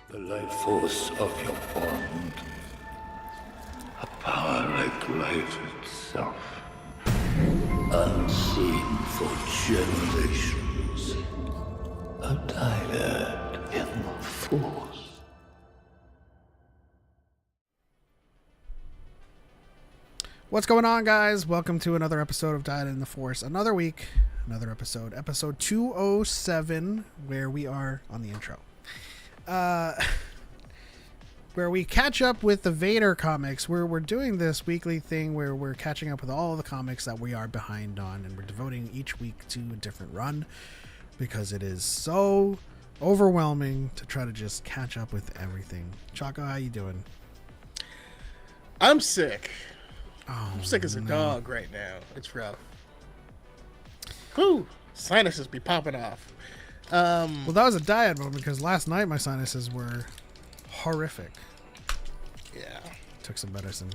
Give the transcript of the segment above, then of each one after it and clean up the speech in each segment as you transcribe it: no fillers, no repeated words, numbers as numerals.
The life force of your bond. A power like life itself. Unseen for generations. A dyad in the force. What's going on, guys? Welcome to another episode of DYAD in the Force. Another week, another episode. Episode 207, where we are on the intro. Where we catch up with the Vader comics. We're doing this weekly thing where we're catching up with all of the comics that we are behind on, and we're devoting each week to a different run because it is so overwhelming to try to just catch up with everything. Choco, how you doing? I'm sick. Oh, I'm sick as a dog right now. It's rough. Whew. Sinuses be popping off. Well, that was a DYAD moment because last night my sinuses were horrific. Yeah. Took some medicine.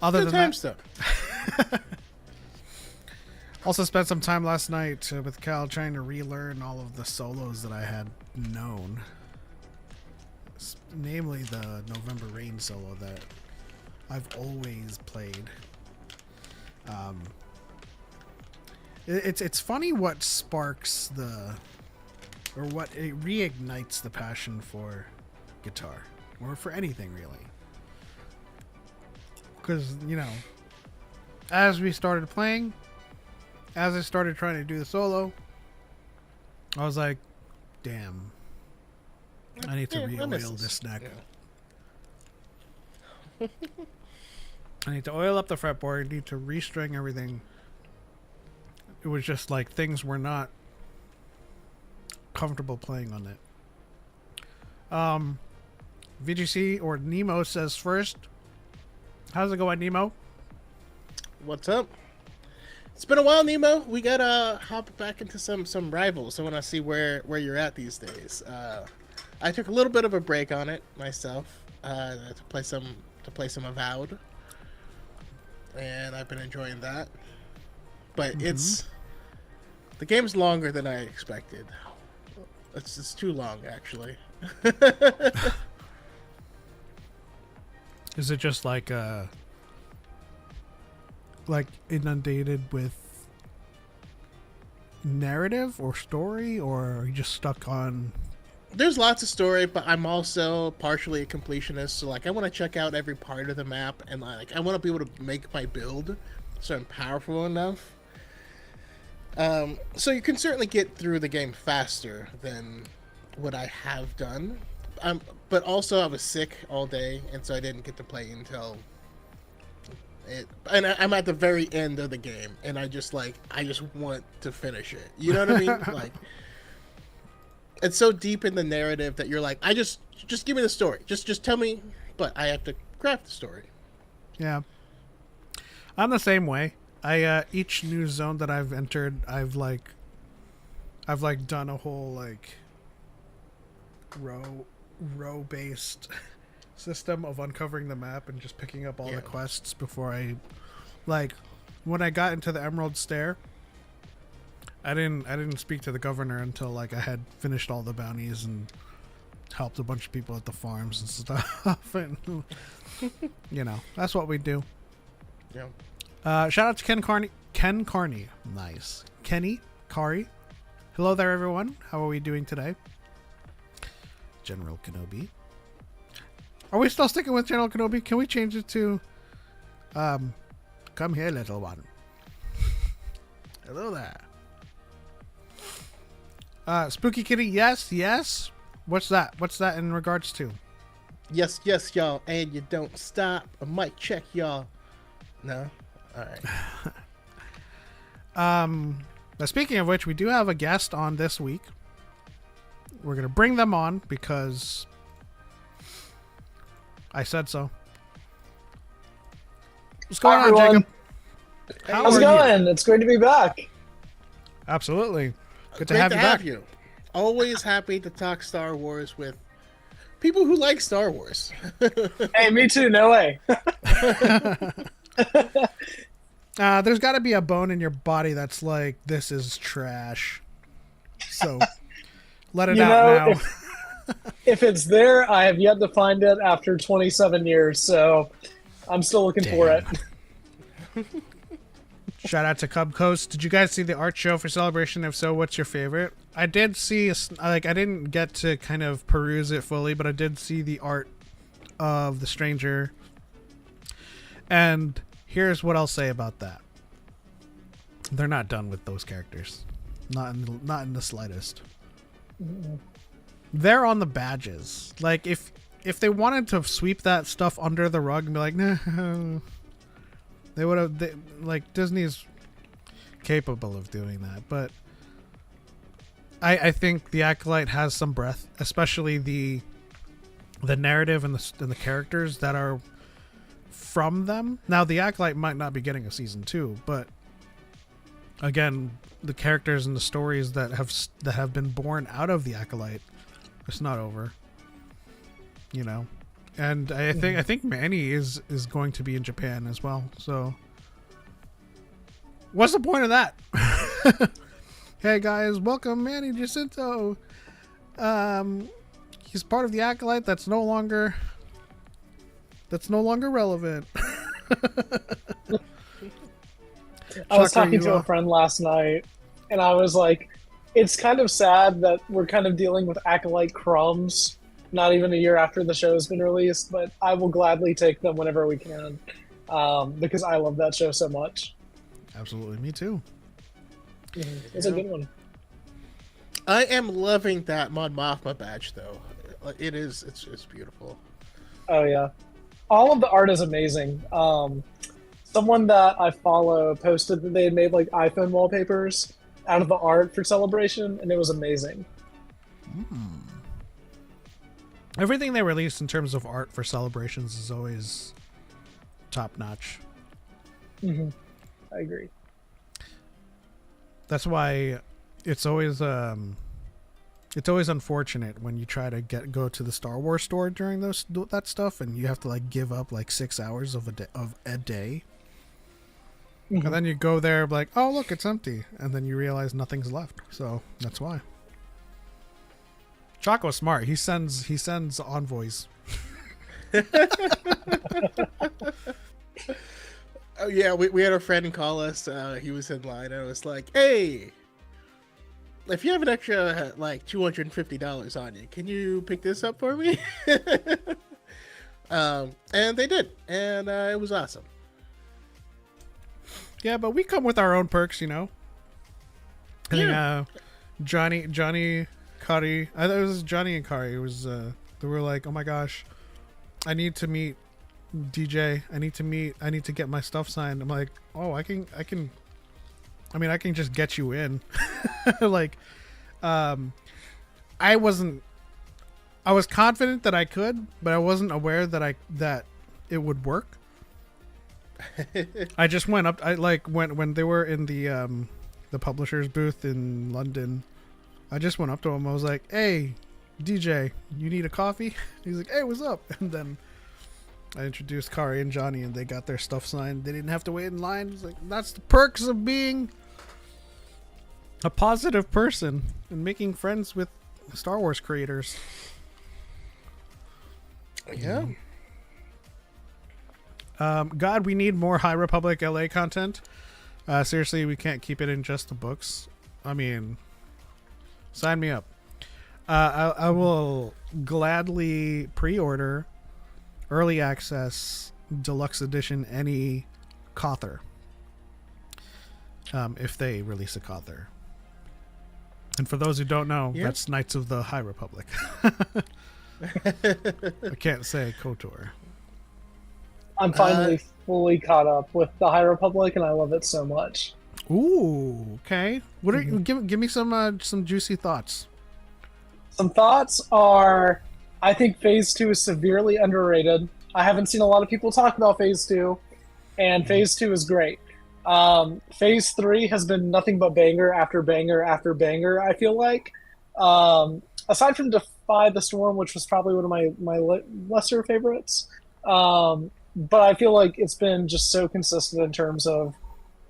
Other Good than time stuff. Also spent some time last night with Cal trying to relearn all of the solos that I had known. Namely the November Rain solo that I've always played. It's funny what sparks or what it reignites the passion for guitar, or for anything really. Because, as we started playing, as I started trying to do the solo, I was like, damn, I need to re-oil this neck. Yeah. I need to oil up the fretboard, I need to restring everything. It was just like things were not comfortable playing on it. VGC or Nemo says first. How's it going, Nemo? What's up? It's been a while, Nemo. We gotta hop back into some rivals. I want to see where you're at these days. I took a little bit of a break on it myself to play some Avowed, and I've been enjoying that. But the game's longer than I expected. It's too long, actually. Is it just like inundated with narrative or story, or are you just stuck on? There's lots of story, but I'm also partially a completionist, so I want to check out every part of the map, and I want to be able to make my build so I'm powerful enough. So you can certainly get through the game faster than what I have done. But also I was sick all day, and so I didn't get to play until I'm at the very end of the game, and I just want to finish it. You know what I mean? Like, it's so deep in the narrative that you're like, just give me the story. Just tell me, but I have to craft the story. Yeah. I'm the same way. I each new zone that I've entered, I've done a whole row based system of uncovering the map and just picking up all the quests before I when I got into the Emerald Stair. I didn't speak to the governor until I had finished all the bounties and helped a bunch of people at the farms and stuff. And that's what we do. Yeah. Shout out to Ken Carney. Nice. Kenny Kari. Hello there, everyone. How are we doing today? General Kenobi. Are we still sticking with General Kenobi? Can we change it to come here, little one? Hello there. Spooky Kitty, yes. What's that? What's that in regards to? Yes, y'all. And you don't stop. A mic check, y'all. No? Alright. Now, speaking of which, we do have a guest on this week. We're going to bring them on because I said so. What's going on, everyone. Jacob? How's it going? It's great to be back. Absolutely. Good Great to have you back. Always happy to talk Star Wars with people who like Star Wars. Hey, me too. No way. There's got to be a bone in your body that's like, this is trash. So Let it You out know, now. if it's there, I have yet to find it after 27 years, so I'm still looking for it. Shout out to Cub Coast. Did you guys see the art show for Celebration? If so, what's your favorite? I did see, I didn't get to kind of peruse it fully, but I did see the art of the stranger. And here's what I'll say about that. They're not done with those characters. Not in the slightest. They're on the badges. Like, if they wanted to sweep that stuff under the rug and be like, no, they would have. Like, Disney's capable of doing that, but I think the Acolyte has some breadth, especially the narrative and the characters that are from them. Now, the Acolyte might not be getting a season 2, but again, the characters and the stories that have been born out of the Acolyte, it's not over, you know. And I think Manny is going to be in Japan as well. So what's the point of that? Hey guys, welcome Manny Jacinto. He's part of the Acolyte that's no longer relevant. I was talking to a friend last night, and I was like, it's kind of sad that we're kind of dealing with Acolyte crumbs not even a year after the show has been released, but I will gladly take them whenever we can, because I love that show so much. Absolutely, me too. It's a good one. I am loving that Mon Mothma badge, though. It's beautiful. Oh yeah, all of the art is amazing. Someone that I follow posted that they had made like iPhone wallpapers out of the art for Celebration, and it was amazing. Everything they release in terms of art for Celebrations is always top notch. I agree. That's why it's always unfortunate when you try to go to the Star Wars store during that stuff, and you have to like give up like 6 hours of a day. And then you go there like, oh look, it's empty, and then you realize nothing's left. So that's why. Choco's smart. He sends envoys. Oh yeah, we had a friend call us. He was in line, and I was like, "Hey, if you have an extra like $250 on you, can you pick this up for me?" And they did, and it was awesome. Yeah, but we come with our own perks, you know. I think Johnny Kari. I thought it was Johnny and Kari. It was they were like, "Oh my gosh, I need to meet DJ. I need to get my stuff signed." I'm like, "Oh, I can just get you in." Like, I was confident that I could, but I wasn't aware that it would work. I just went up. I like when they were in the publisher's booth in London. I just went up to him. I was like, "Hey, DJ, you need a coffee?" He's like, "Hey, what's up?" And then I introduced Kari and Johnny, and they got their stuff signed. They didn't have to wait in line. It's like, that's the perks of being a positive person and making friends with Star Wars creators. Yeah. God, we need more High Republic LA content. Seriously, we can't keep it in just the books. I mean, sign me up. I will gladly pre-order early access deluxe edition any Cawthor, if they release a Cawthor. And for those who don't know, that's Knights of the High Republic. I can't say KOTOR. I'm finally fully caught up with the High Republic, and I love it so much. Ooh, okay. What are give me some juicy thoughts. Some thoughts are, I think Phase 2 is severely underrated. I haven't seen a lot of people talk about Phase 2, and Phase 2 is great. Phase 3 has been nothing but banger after banger after banger, I feel like. Aside from Defy the Storm, which was probably one of my lesser favorites, but I feel like it's been just so consistent in terms of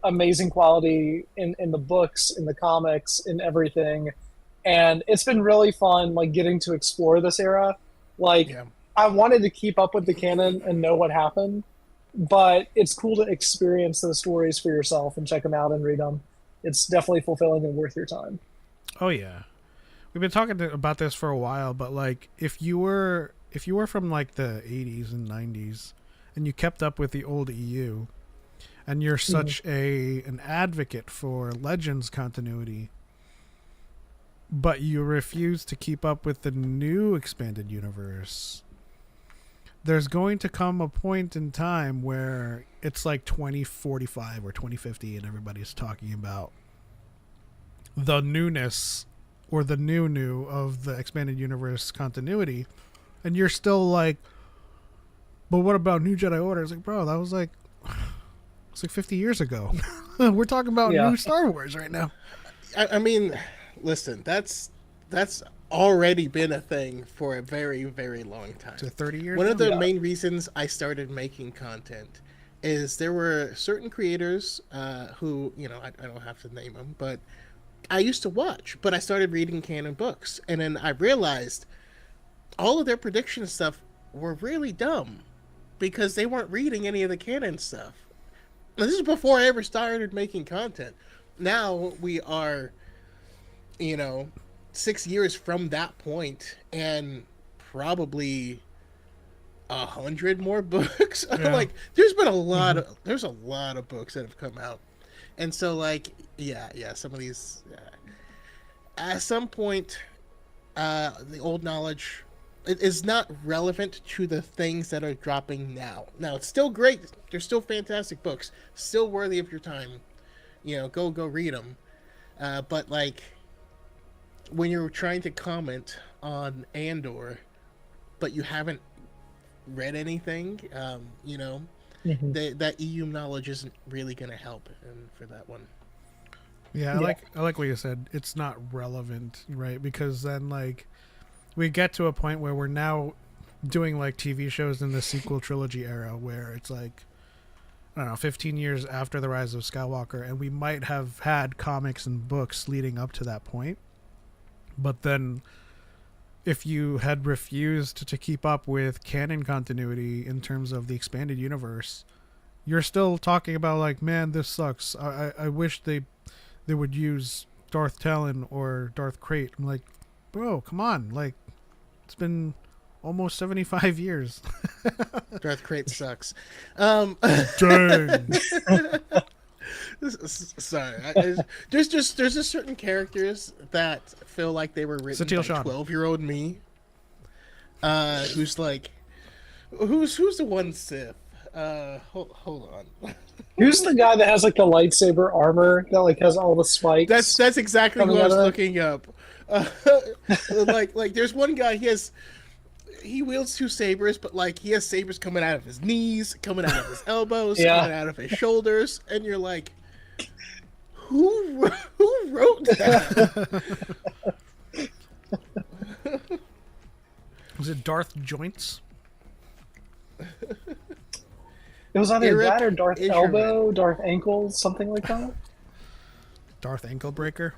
amazing quality in the books, in the comics, in everything. and it's been really fun, like getting to explore this era. Like, Yeah. I wanted to keep up with the canon and know what happened, but it's cool to experience those stories for yourself and check them out and read them. It's definitely fulfilling and worth your time. Oh yeah, we've been talking about this for a while, but like if you were from like the 80s and 90s and you kept up with the old EU and you're such an advocate for Legends continuity, but you refuse to keep up with the new expanded universe, there's going to come a point in time where it's like 2045 or 2050 and everybody's talking about the newness or the new of the expanded universe continuity, and you're still like, but what about New Jedi Order? It's like, bro, that was like it's like 50 years ago. We're talking about new Star Wars right now. I mean, listen, that's already been a thing for a very, very long time. To 30 years. One of now? the main reasons I started making content is there were certain creators who, you know, I don't have to name them, but I used to watch, but I started reading canon books, and then I realized all of their prediction stuff were really dumb because they weren't reading any of the canon stuff. Now, this is before I ever started making content. Now we are, you know, 6 years from that point, and probably 100 more books. Yeah. Like, there's been a lot of books that have come out, and so like, yeah, some of these, at some point, the old knowledge is not relevant to the things that are dropping now. Now, it's still great. They're still fantastic books, still worthy of your time. You know, go read them. But like, when you're trying to comment on Andor, but you haven't read anything, you know, that EU knowledge isn't really going to help for that one. Yeah, I like what you said. It's not relevant, right? Because then like we get to a point where we're now doing like TV shows in the sequel trilogy era where it's like, I don't know, 15 years after the Rise of Skywalker, and we might have had comics and books leading up to that point. But then if you had refused to keep up with canon continuity in terms of the expanded universe, you're still talking about like, man, this sucks. I wish they would use Darth Talon or Darth Krayt. I'm like, bro, come on. Like, it's been almost 75 years. Darth Krayt sucks. Dang. Sorry, there's just certain characters that feel like they were written Satele by Shan. 12-year-old me. Who's like, who's the one Sith? Hold on. Who's the guy that has like the lightsaber armor that like has all the spikes? That's exactly who I was looking up. Like there's one guy, he wields two sabers, but like he has sabers coming out of his knees, coming out of his elbows, coming out of his shoulders, and you're like, who wrote that? Was it Darth Joints? It was either that or Darth Elbow, Darth Ankle, something like that. Darth Ankle Breaker?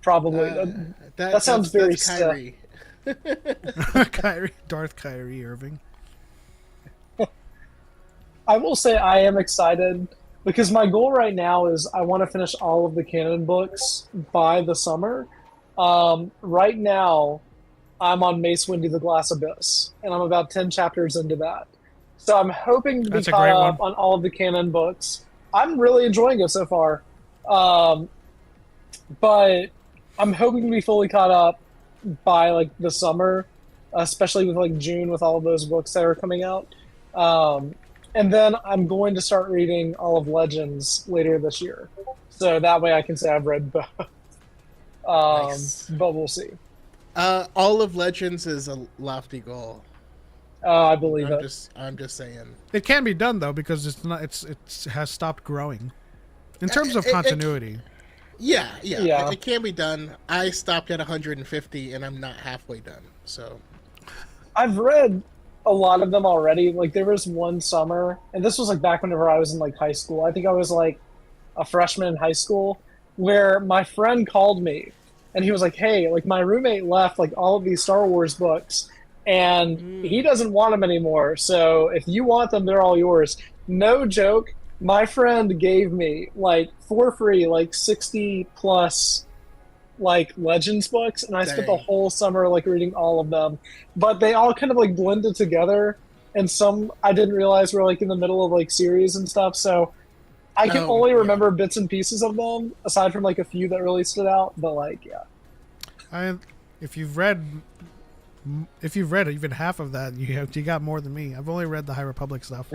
Probably. That sounds very Kyrie. Darth Kyrie Irving. I will say I am excited because my goal right now is I want to finish all of the canon books by the summer. Right now, I'm on Mace Windu: The Glass Abyss, and I'm about 10 chapters into that. So I'm hoping to be caught up on all of the canon books. I'm really enjoying it so far. But I'm hoping to be fully caught up by like the summer, especially with like June with all of those books that are coming out. And then I'm going to start reading all of Legends later this year. So that way I can say I've read both. Nice. But we'll see. All of Legends is a lofty goal. I believe it. I'm just saying. It can be done though because it has stopped growing in terms of continuity. Yeah. It can be done. I stopped at 150 and I'm not halfway done. So I've read a lot of them already. Like there was one summer, and this was like back whenever I was in like high school. I think I was like a freshman in high school, where my friend called me and he was like, "Hey, like my roommate left like all of these Star Wars books, and he doesn't want them anymore. So if you want them, they're all yours." No joke. My friend gave me like for free like 60 plus like Legends books, and I spent the Dang. whole summer like reading all of them. But they all kind of like blended together, and some I didn't realize were like in the middle of like series and stuff. So I can Oh, only yeah. remember bits and pieces of them, aside from like a few that really stood out. But like, yeah, If you've read even half of that, you got more than me. I've only read the High Republic stuff.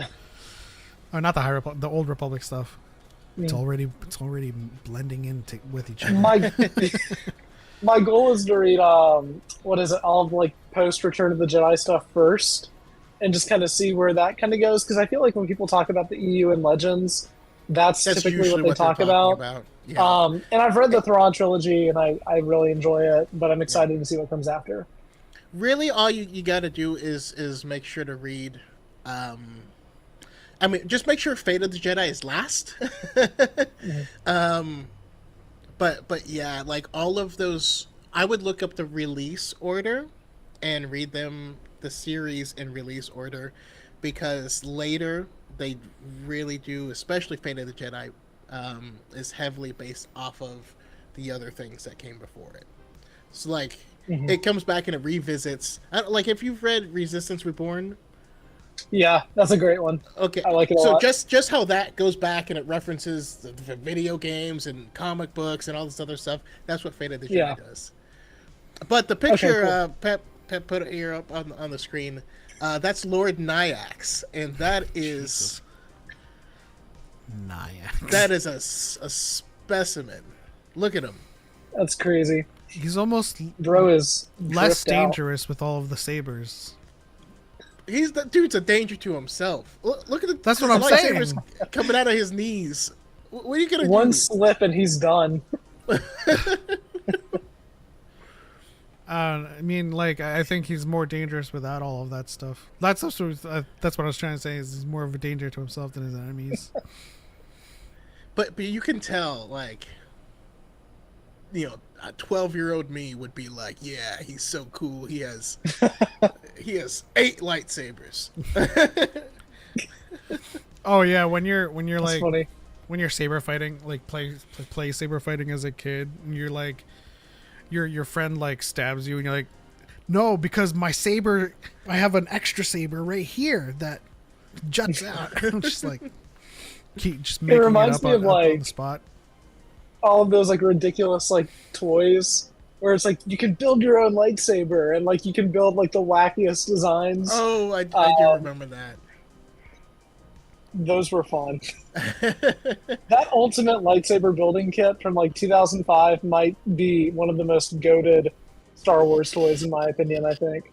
Or not the High Republic, the Old Republic stuff. It's already blending in with each other. My goal is to read what is it, all of like post Return of the Jedi stuff first, and just kind of see where that kind of goes, because I feel like when people talk about the EU and Legends, that's typically usually what they they're talk talking about. Yeah. And I've read the Thrawn trilogy, and I really enjoy it, but I'm excited to see what comes after. Really, all you got to do is make sure to read. I mean, just make sure Fate of the Jedi is last. But yeah, like all of those, I would look up the release order and read them, the series in release order, because later they really do, especially Fate of the Jedi, is heavily based off of the other things that came before it. So like, it comes back and it revisits. Like if you've read Resistance Reborn. Yeah, that's a great one. Okay, I like it a so lot. just how that goes back and it references the video games and comic books and all this other stuff. That's what Fate of the Jedi does. But the picture Okay, Pep put it here up on the screen. That's Lord Nyax, and that is Nyax. that is a specimen. Look at him. That's crazy. He's almost Bro is less dripped out. dangerous with all of the sabers. The dude's a danger to himself. Look at the That's what I'm lightsabers saying. coming out of his knees. What are you gonna One do? slip and he's done. I mean, like, I think he's more dangerous without all of that stuff. That's also that's what I was trying to say. Is he's more of a danger to himself than his enemies. But you can tell, like, you know, a 12-year-old me would be like, yeah, he's so cool. He has 8 lightsabers. Oh yeah, when you're That's like funny. when you're saber fighting, like play saber fighting as a kid, and you're like your friend like stabs you, and you're like, no, because my saber, I have an extra saber right here that juts out. I'm just like, keep just making it reminds up me on, of, up on like, the spot. All of those like ridiculous like toys where it's like you can build your own lightsaber, and like you can build like the wackiest designs. Oh, I do remember that. Those were fun. That ultimate lightsaber building kit from like 2005 might be one of the most goated Star Wars toys in my opinion, I think.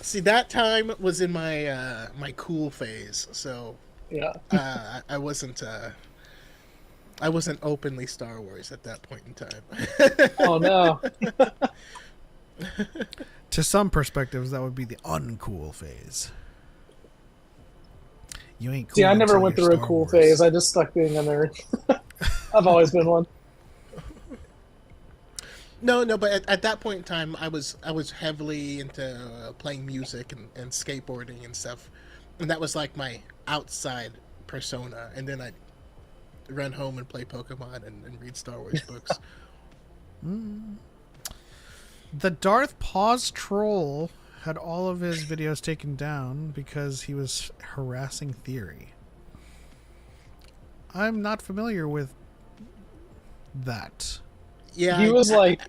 See, that time was in my my cool phase, so Yeah. I wasn't openly Star Wars at that point in time. Oh no. To some perspectives, that would be the uncool phase. You ain't cool. See, I never until went you're through a Star cool Wars. phase. I just stuck being a nerd. I've always been one. No, but at that point in time, I was heavily into playing music and skateboarding and stuff, and that was like my outside persona. And then I'd run home and play Pokemon and read Star Wars books. The Darth Pause troll had all of his videos taken down because he was harassing Theory. I'm not familiar with that. Yeah, He was like,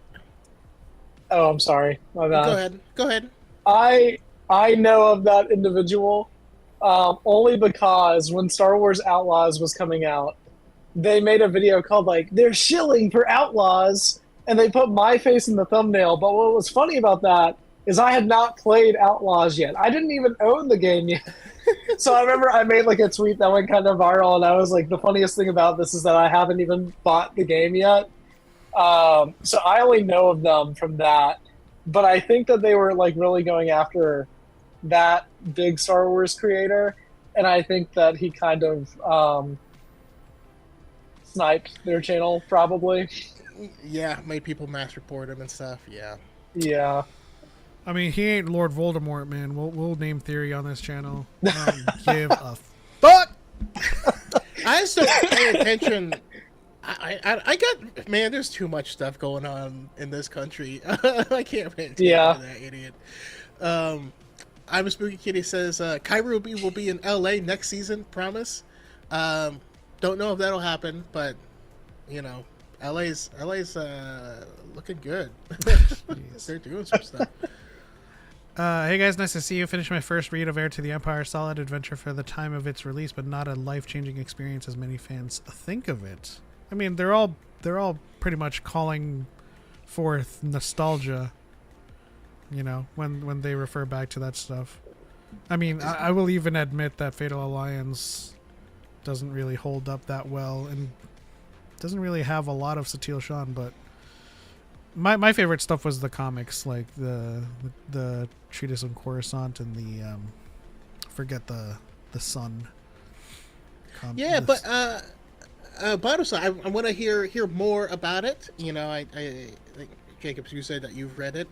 oh, I'm sorry. My bad. Go ahead. I know of that individual only because when Star Wars Outlaws was coming out, they made a video called like "They're shilling for Outlaws," and they put my face in the thumbnail. But what was funny about that is I had not played Outlaws yet. I didn't even own the game yet. So I remember I made like a tweet that went kind of viral, and I was like, the funniest thing about this is that I haven't even bought the game yet. So I only know of them from that. But I think that they were like really going after that big Star Wars creator, and I think that he kind of sniped their channel probably. Yeah, made people mass report him and stuff. Yeah. Yeah. I mean, he ain't Lord Voldemort, man. We'll name theory on this channel. I don't give a fuck. I just don't pay attention. I got, man, there's too much stuff going on in this country. I can't pay attention to that idiot. I'm a Spooky Kitty says Kyrie will be in LA next season, promise. Don't know if that'll happen, but you know, LA's looking good. They're doing some stuff. Hey guys, nice to see you. Finished my first read of Heir to the Empire. Solid adventure for the time of its release, but not a life-changing experience as many fans think of it. I mean, they're all pretty much calling forth nostalgia, you know, when they refer back to that stuff. I mean, I will even admit that Fatal Alliance doesn't really hold up that well and doesn't really have a lot of Satil Shan, but my favorite stuff was the comics, like the Treatise on Coruscant and the forget the Sun. Yeah, but Barusa, I want to hear more about it. You know, I think Jacobs, you said that you've read it.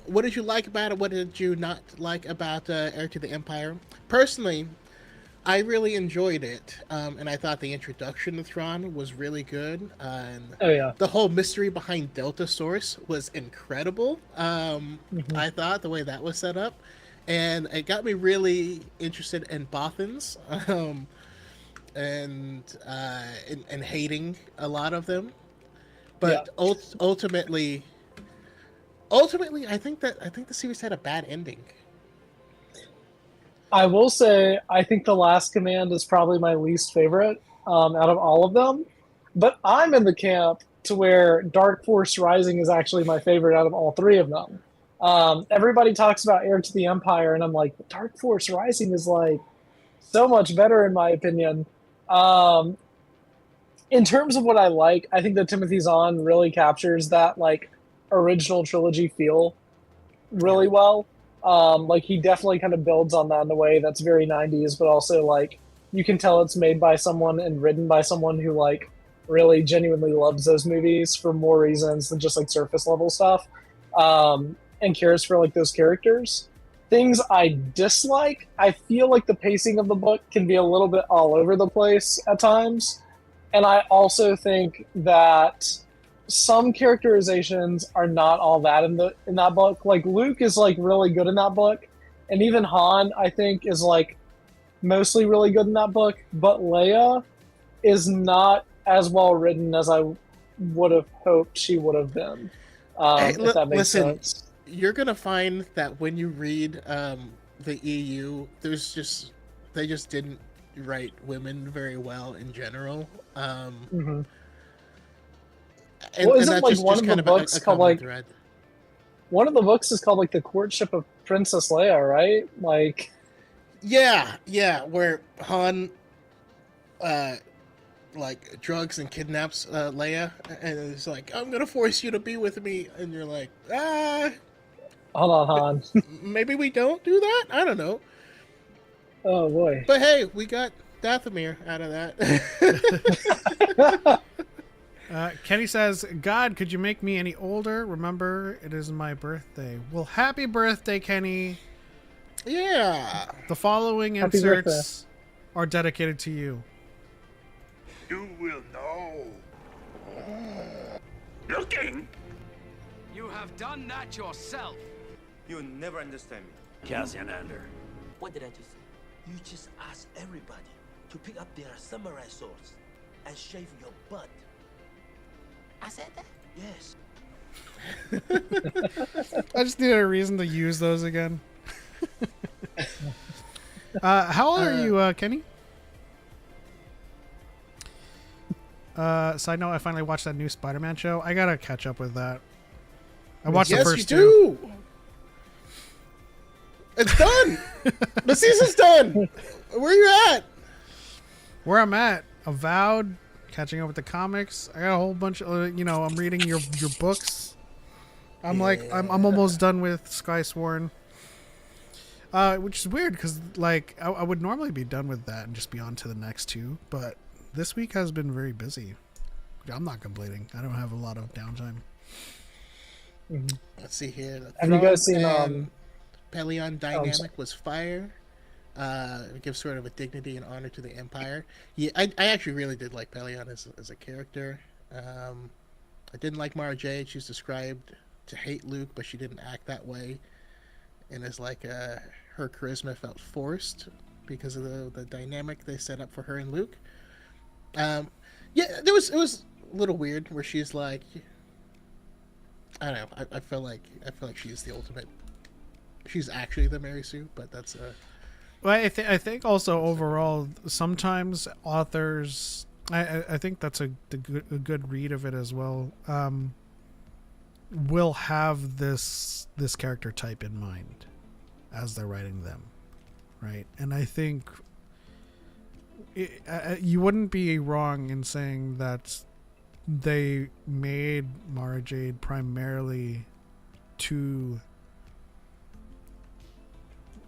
What did you like about it? What did you not like about Heir to the Empire? Personally, I really enjoyed it, and I thought the introduction to Thrawn was really good. And the whole mystery behind Delta Source was incredible. I thought the way that was set up, and it got me really interested in Bothans, and hating a lot of them. But ultimately, I think the series had a bad ending. I will say, I think The Last Command is probably my least favorite out of all of them. But I'm in the camp to where Dark Force Rising is actually my favorite out of all three of them. Everybody talks about Heir to the Empire, and I'm like, Dark Force Rising is like so much better in my opinion. In terms of what I like, I think that Timothy Zahn really captures that like original trilogy feel really well. Like he definitely kind of builds on that in a way that's very 90s, but also like you can tell it's made by someone and written by someone who like really genuinely loves those movies for more reasons than just like surface level stuff, and cares for like those characters. Things I dislike, I feel like the pacing of the book can be a little bit all over the place at times, and I also think that some characterizations are not all that in that book. Like Luke is like really good in that book, and even Han I think is like mostly really good in that book, but Leia is not as well written as I would have hoped she would have been. If that makes sense. You're gonna find that when you read the EU, they just didn't write women very well in general. And, well, isn't like one of the books called like thread. One of the books is called like The Courtship of Princess Leia, right? Like, yeah, where Han like drugs and kidnaps Leia, and it's like, I'm gonna force you to be with me, and you're like, hold on, Han. Maybe we don't do that. I don't know. Oh boy. But hey, we got Dathomir out of that. Kenny says, God, could you make me any older? Remember, it is my birthday. Well, happy birthday, Kenny. Yeah. The following Happy inserts birthday. are dedicated to you. You will know. Looking. You have done that yourself. You'll never understand me. Cassian Ander. What did I just say? You just ask everybody to pick up their samurai swords and shave your butt. I said that? Yes. I just needed a reason to use those again. How old are you, Kenny? Side note, I finally watched that new Spider-Man show. I gotta catch up with that. I watched the first two. Do. It's done. The season's done. Where you at? Where I'm at, Avowed, catching up with the comics. I got a whole bunch of, I'm reading your books. I'm almost done with Skysworn. Which is weird because like I would normally be done with that and just be on to the next two, but this week has been very busy. I'm not complaining. I don't have a lot of downtime. Let's see here. The Have you guys Throne seen, and Pelion sorry. dynamic was fire. It gives sort of a dignity and honor to the Empire. Yeah, I actually really did like Pelion as a character. I didn't like Mara Jade. She's described to hate Luke, but she didn't act that way. And it's like her charisma felt forced because of the dynamic they set up for her and Luke. Yeah, it was a little weird where she's like, I don't know. I feel like she's the ultimate. She's actually the Mary Sue, but that's Well, I think also overall, sometimes authors, I think that's a good read of it as well, will have this character type in mind as they're writing them, right? And I think you wouldn't be wrong in saying that they made Mara Jade primarily to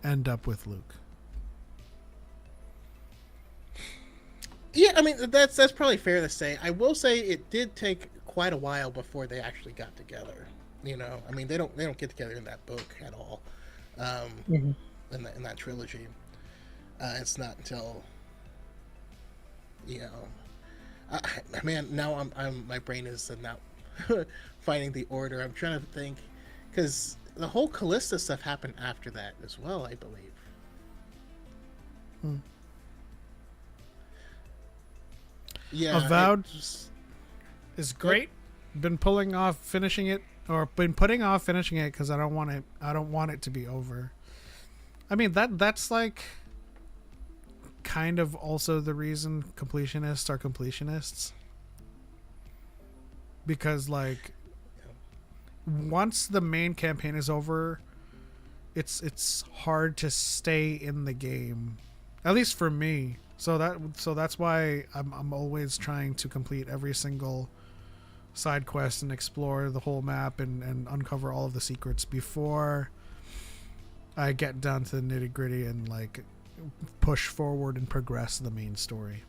end up with Luke. Yeah, I mean that's probably fair to say. I will say it did take quite a while before they actually got together. You know, I mean they don't get together in that book at all, in that trilogy. It's not until, you know, man. Now my brain is not finding the order. I'm trying to think because the whole Callista stuff happened after that as well, I believe. Yeah, Avowed is great. Been putting off finishing it because I don't want it to be over. I mean that's like kind of also the reason completionists are completionists, because like once the main campaign is over, it's hard to stay in the game, at least for me. So that's why I'm always trying to complete every single side quest and explore the whole map and uncover all of the secrets before I get down to the nitty gritty and like push forward and progress the main story.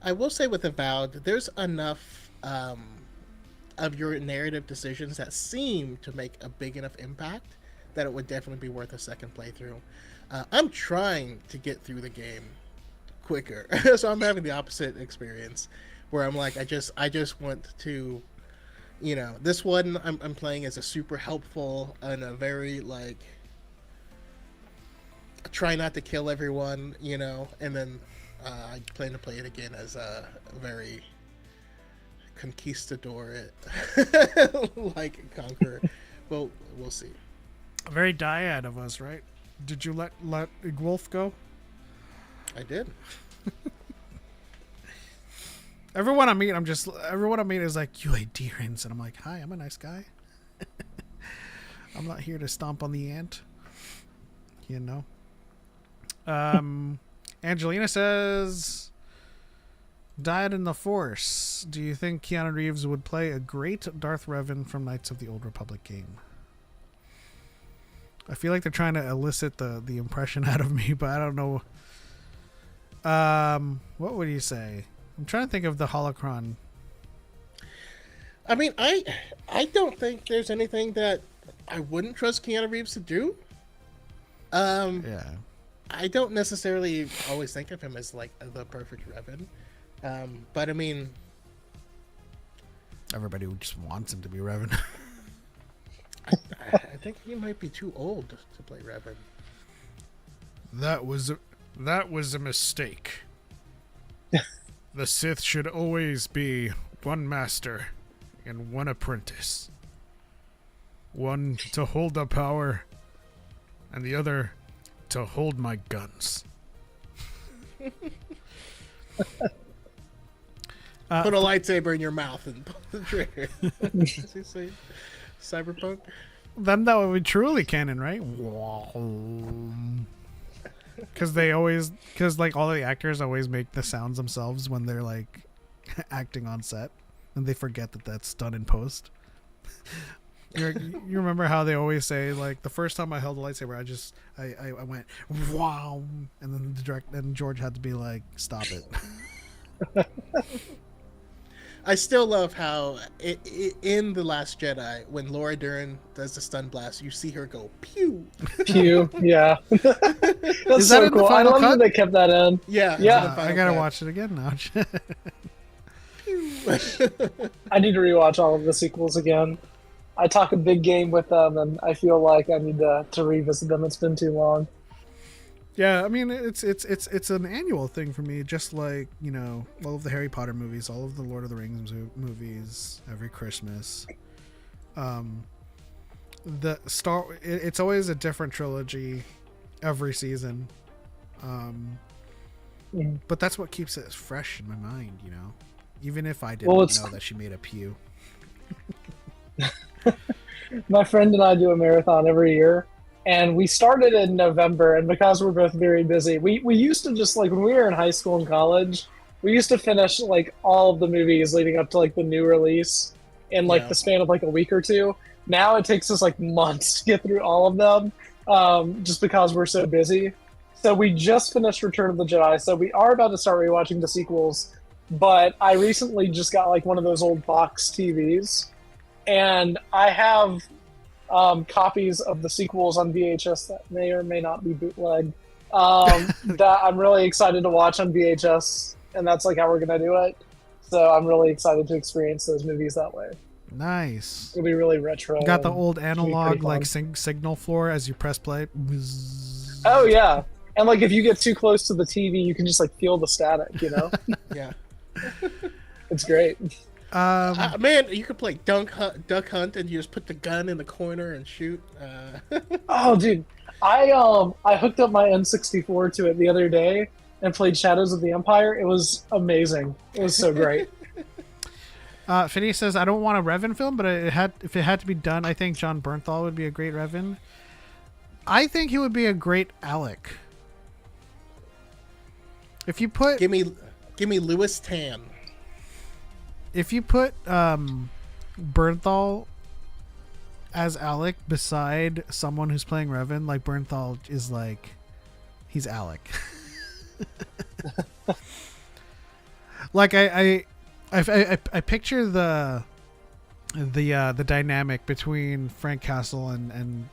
I will say with Avowed, there's enough of your narrative decisions that seem to make a big enough impact that it would definitely be worth a second playthrough. I'm trying to get through the game quicker, so I'm having the opposite experience, where I'm like, I just want to, you know, this one I'm playing as a super helpful and a very like try not to kill everyone, you know, and then I plan to play it again as a very conquistador, like conqueror. Well, we'll see. Very dyad of us, right? Did you let Wolf go? I did. Everyone I meet is like, you adherents, and I'm like, hi, I'm a nice guy. I'm not here to stomp on the ant, you know. Angelina says, DYAD in the Force. Do you think Keanu Reeves would play a great Darth Revan from Knights of the Old Republic game? I feel like they're trying to elicit the impression out of me, but I don't know. What would you say? I'm trying to think of the holocron. I mean, I don't think there's anything that I wouldn't trust Keanu Reeves to do. Yeah. I don't necessarily always think of him as like the perfect Revan. But I mean, everybody just wants him to be Revan. I think he might be too old to play Revan. That was a mistake. The Sith should always be one master and one apprentice. One to hold the power, and the other to hold my guns. Put a lightsaber in your mouth and pull the trigger. Does he say Cyberpunk? Then that would be truly canon, right? Because like all the actors always make the sounds themselves when they're like acting on set, and they forget that that's done in post. You remember how they always say, like, the first time I held a lightsaber, I went wow, and then and George had to be like, stop it. I still love how in The Last Jedi, when Laura Dern does the stun blast, you see her go pew. Pew, yeah. That's Is so that in the cool. I final love cut? that they kept that in. Yeah, it's Yeah. in the final I gotta cut. watch it again now. I need to rewatch all of the sequels again. I talk a big game with them, and I feel like I need to revisit them. It's been too long. Yeah, I mean it's an annual thing for me, just like, you know, all of the Harry Potter movies, all of the Lord of the Rings movies every Christmas. It's always a different trilogy every season. But that's what keeps it fresh in my mind, you know. Even if I didn't know that she made a pew. My friend and I do a marathon every year, and we started in November, and because we're both very busy, we used to just, like, when we were in high school and college, we used to finish, like, all of the movies leading up to, like, the new release in, like, the span of, like, a week or two. Now it takes us, like, months to get through all of them, just because we're so busy. So we just finished Return of the Jedi, so we are about to start rewatching the sequels, but I recently just got, like, one of those old box TVs, and I have copies of the sequels on VHS that may or may not be bootleg that I'm really excited to watch on VHS, and that's like how we're gonna do it. So I'm really excited to experience those movies that way. Nice. It'll be really retro. Got the old analog like fun. signal floor as you press play. Oh yeah, and like if you get too close to the TV, you can just like feel the static. You know? Yeah. It's great. Man, you could play Duck Hunt, and you just put the gun in the corner and shoot. Oh, dude, I hooked up my N64 to it the other day and played Shadows of the Empire. It was amazing. It was so great. Phineas says, "I don't want a Revan film, but if it had to be done, I think John Bernthal would be a great Revan. I think he would be a great Alec. If you put give me Louis Tan." If you put Bernthal as Alec beside someone who's playing Revan, like Bernthal is like, he's Alec. Like I picture the dynamic between Frank Castle and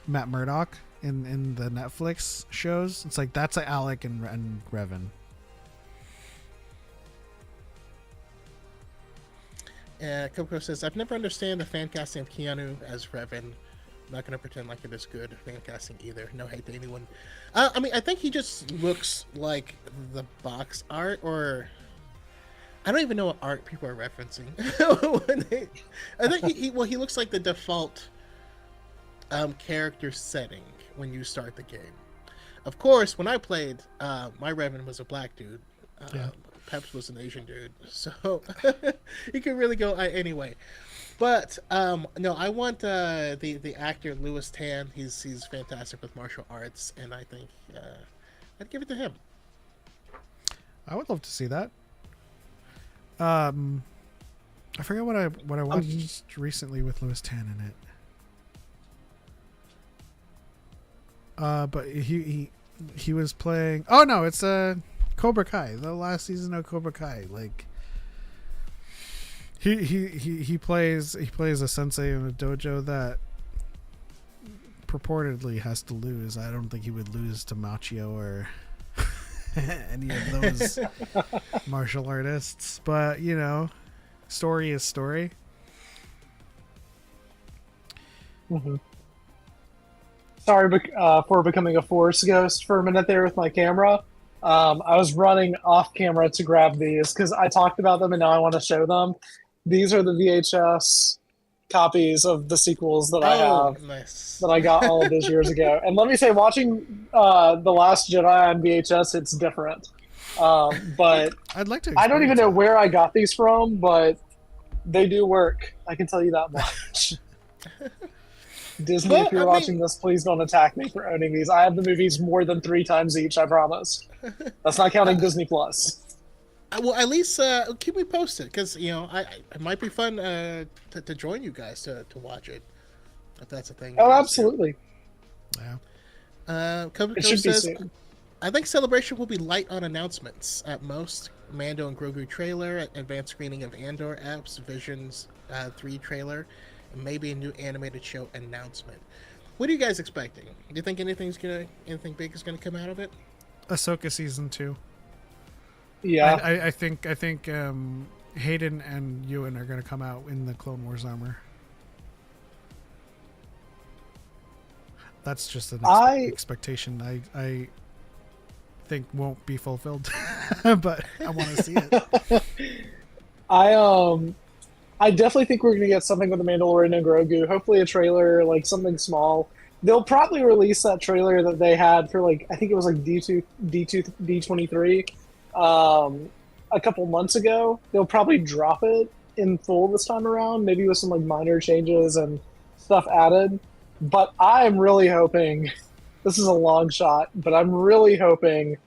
Matt Murdock in the Netflix shows. It's like that's Alec and Revan. Coco says, I've never understand the fan casting of Keanu as Revan. I'm not going to pretend like it is good fan casting either. No hate to anyone. I mean, I think he just looks like the box art, or I don't even know what art people are referencing. I think he looks like the default character setting when you start the game. Of course, when I played, my Revan was a black dude. Yeah. Peps was an Asian dude, so you can really go anyway. But no, I want the actor Louis Tan. He's fantastic with martial arts, and I think I'd give it to him. I would love to see that. I forget what I watched recently with Louis Tan in it. But he was playing. Oh no, it's Cobra Kai, the last season of Cobra Kai. Like he plays a sensei in a dojo that purportedly has to lose. I don't think he would lose to Machio or any of those martial artists, but you know, story is story. Mm-hmm. Sorry for becoming a force ghost for a minute there with my camera. I was running off camera to grab these because I talked about them and now I want to show them. These are the VHS copies of the sequels that I have, nice. that I got all of those years ago. And let me say, watching The Last Jedi on VHS, it's different. But I'd like to. I don't even know where I got these from, but they do work. I can tell you that much. Disney, Well, if you're watching this, please don't attack me for owning these. I have the movies more than 3 times each, I promise. That's not counting Disney Plus. Well, at least keep me posted, because you know it might be fun to join you guys to watch it, if that's a thing. Oh, absolutely. Yeah. Coco It should be says, soon. I think Celebration will be light on announcements at most. Mando and Grogu trailer, advanced screening of Andor apps, Visions 3 trailer, and maybe a new animated show announcement. What are you guys expecting? Do you think anything big is gonna come out of it? Ahsoka season 2. Yeah. I think Hayden and Ewan are going to come out in the Clone Wars armor. That's just an expectation I think won't be fulfilled, but I want to see it. I definitely think we're going to get something with the Mandalorian and Grogu. Hopefully a trailer, like something small. They'll probably release that trailer that they had for like, I think it was like D23 a couple months ago. They'll probably drop it in full this time around, maybe with some like minor changes and stuff added. But I'm really hoping, this is a long shot, but I'm really hoping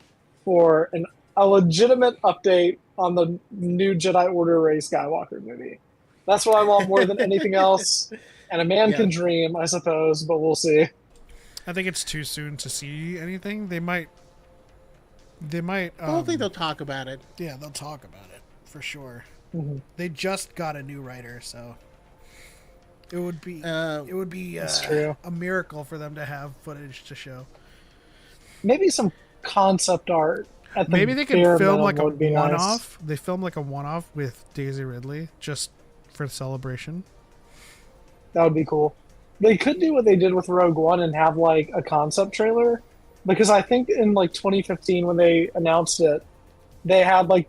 for a legitimate update on the new Jedi Order Rey Skywalker movie. That's what I want more than anything else. And a man can dream, I suppose, but we'll see. I think it's too soon to see anything. They might. I don't think they'll talk about it. Yeah, they'll talk about it for sure. Mm-hmm. They just got a new writer, so it would be true. a miracle for them to have footage to show. Maybe some concept art. Maybe they can film like a one-off. one-off. They film like a one-off with Daisy Ridley just for celebration. That would be cool. They could do what they did with Rogue One and have like a concept trailer, because I think in like 2015 when they announced it, they had like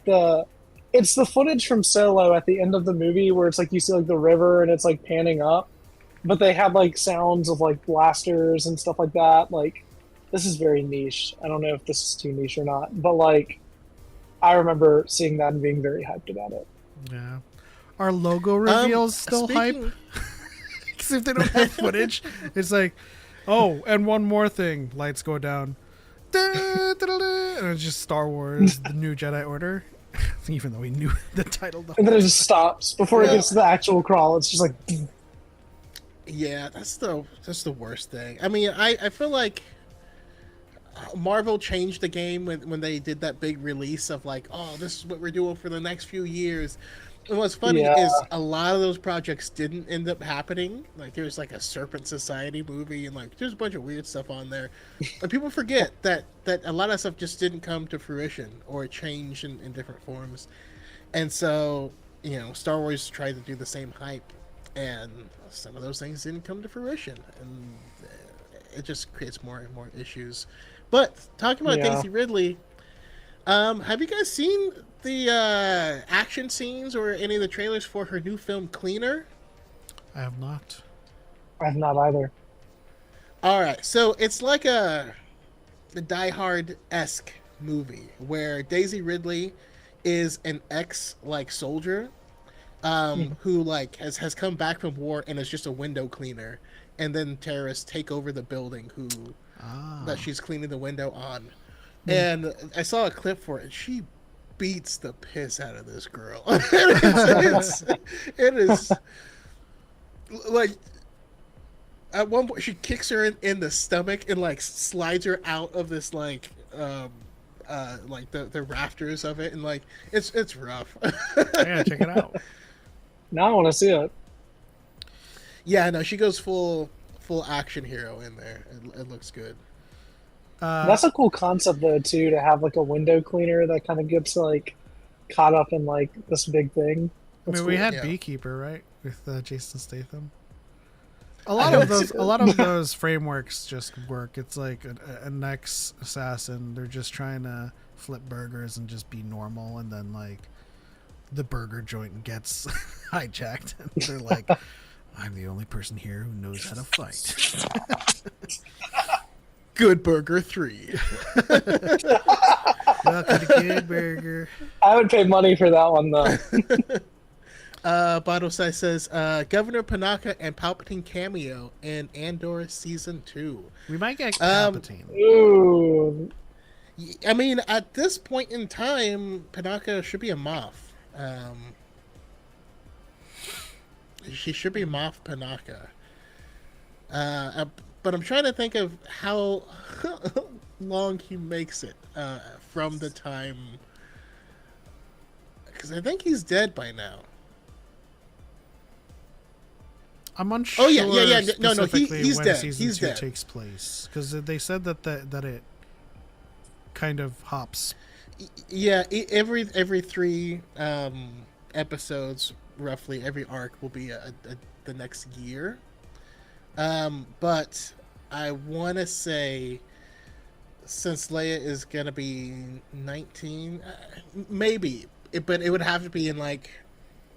it's the footage from Solo at the end of the movie where it's like you see like the river and it's like panning up, but they had like sounds of like blasters and stuff like that. Like, this is very niche. I don't know if this is too niche or not, but like I remember seeing that and being very hyped about it. Yeah. Are logo reveals still hype? Because if they don't have footage, it's like, oh, and one more thing. Lights go down. And it's just Star Wars, the new Jedi Order. Even though we knew the title. And then it just stops before it gets to the actual crawl. It's just like... Yeah, that's the worst thing. I mean, I feel like Marvel changed the game when they did that big release of like, oh, this is what we're doing for the next few years. And what's funny is a lot of those projects didn't end up happening. Like, there's like a Serpent Society movie and like there's a bunch of weird stuff on there. But people forget that a lot of stuff just didn't come to fruition or change in different forms. And so, Star Wars tried to do the same hype, and some of those things didn't come to fruition, and it just creates more and more issues. But talking about Daisy Ridley, have you guys seen the action scenes or any of the trailers for her new film Cleaner? I have not. I have not either. All right, so it's like a Die Hard-esque movie where Daisy Ridley is an soldier who like has come back from war and is just a window cleaner, and then terrorists take over the building that she's cleaning the window on. And I saw a clip for it. She beats the piss out of this girl. It is like at one point she kicks her in the stomach and like slides her out of this like the rafters of it, and like it's rough. I gotta check it out. Now I want to see it. Yeah, no, she goes full action hero in there. It looks good. That's a cool concept though too, to have like a window cleaner that kind of gets like caught up in like this big thing. That's we cool. had Beekeeper, right, with Jason Statham. A lot of those frameworks just work. It's like a next assassin. They're just trying to flip burgers and just be normal, and then like the burger joint gets hijacked, and they're like, "I'm the only person here who knows how to fight." Good Burger 3. Welcome to Good Burger. I would pay money for that one though. Bottle Size says Governor Panaka and Palpatine cameo in Andor season 2. We might get Palpatine. Ooh. I mean, at this point in time, Panaka should be a Moff. She should be Moff Panaka. But I'm trying to think of how long he makes it from the time Because I think he's dead by now. I'm unsure. Oh, yeah. No, specifically he's when dead. Season He's 2 dead. takes place, because they said that it kind of hops. Yeah, every 3 episodes, roughly, every arc will be the next year. But I want to say, since Leia is gonna be 19, maybe, but it would have to be in like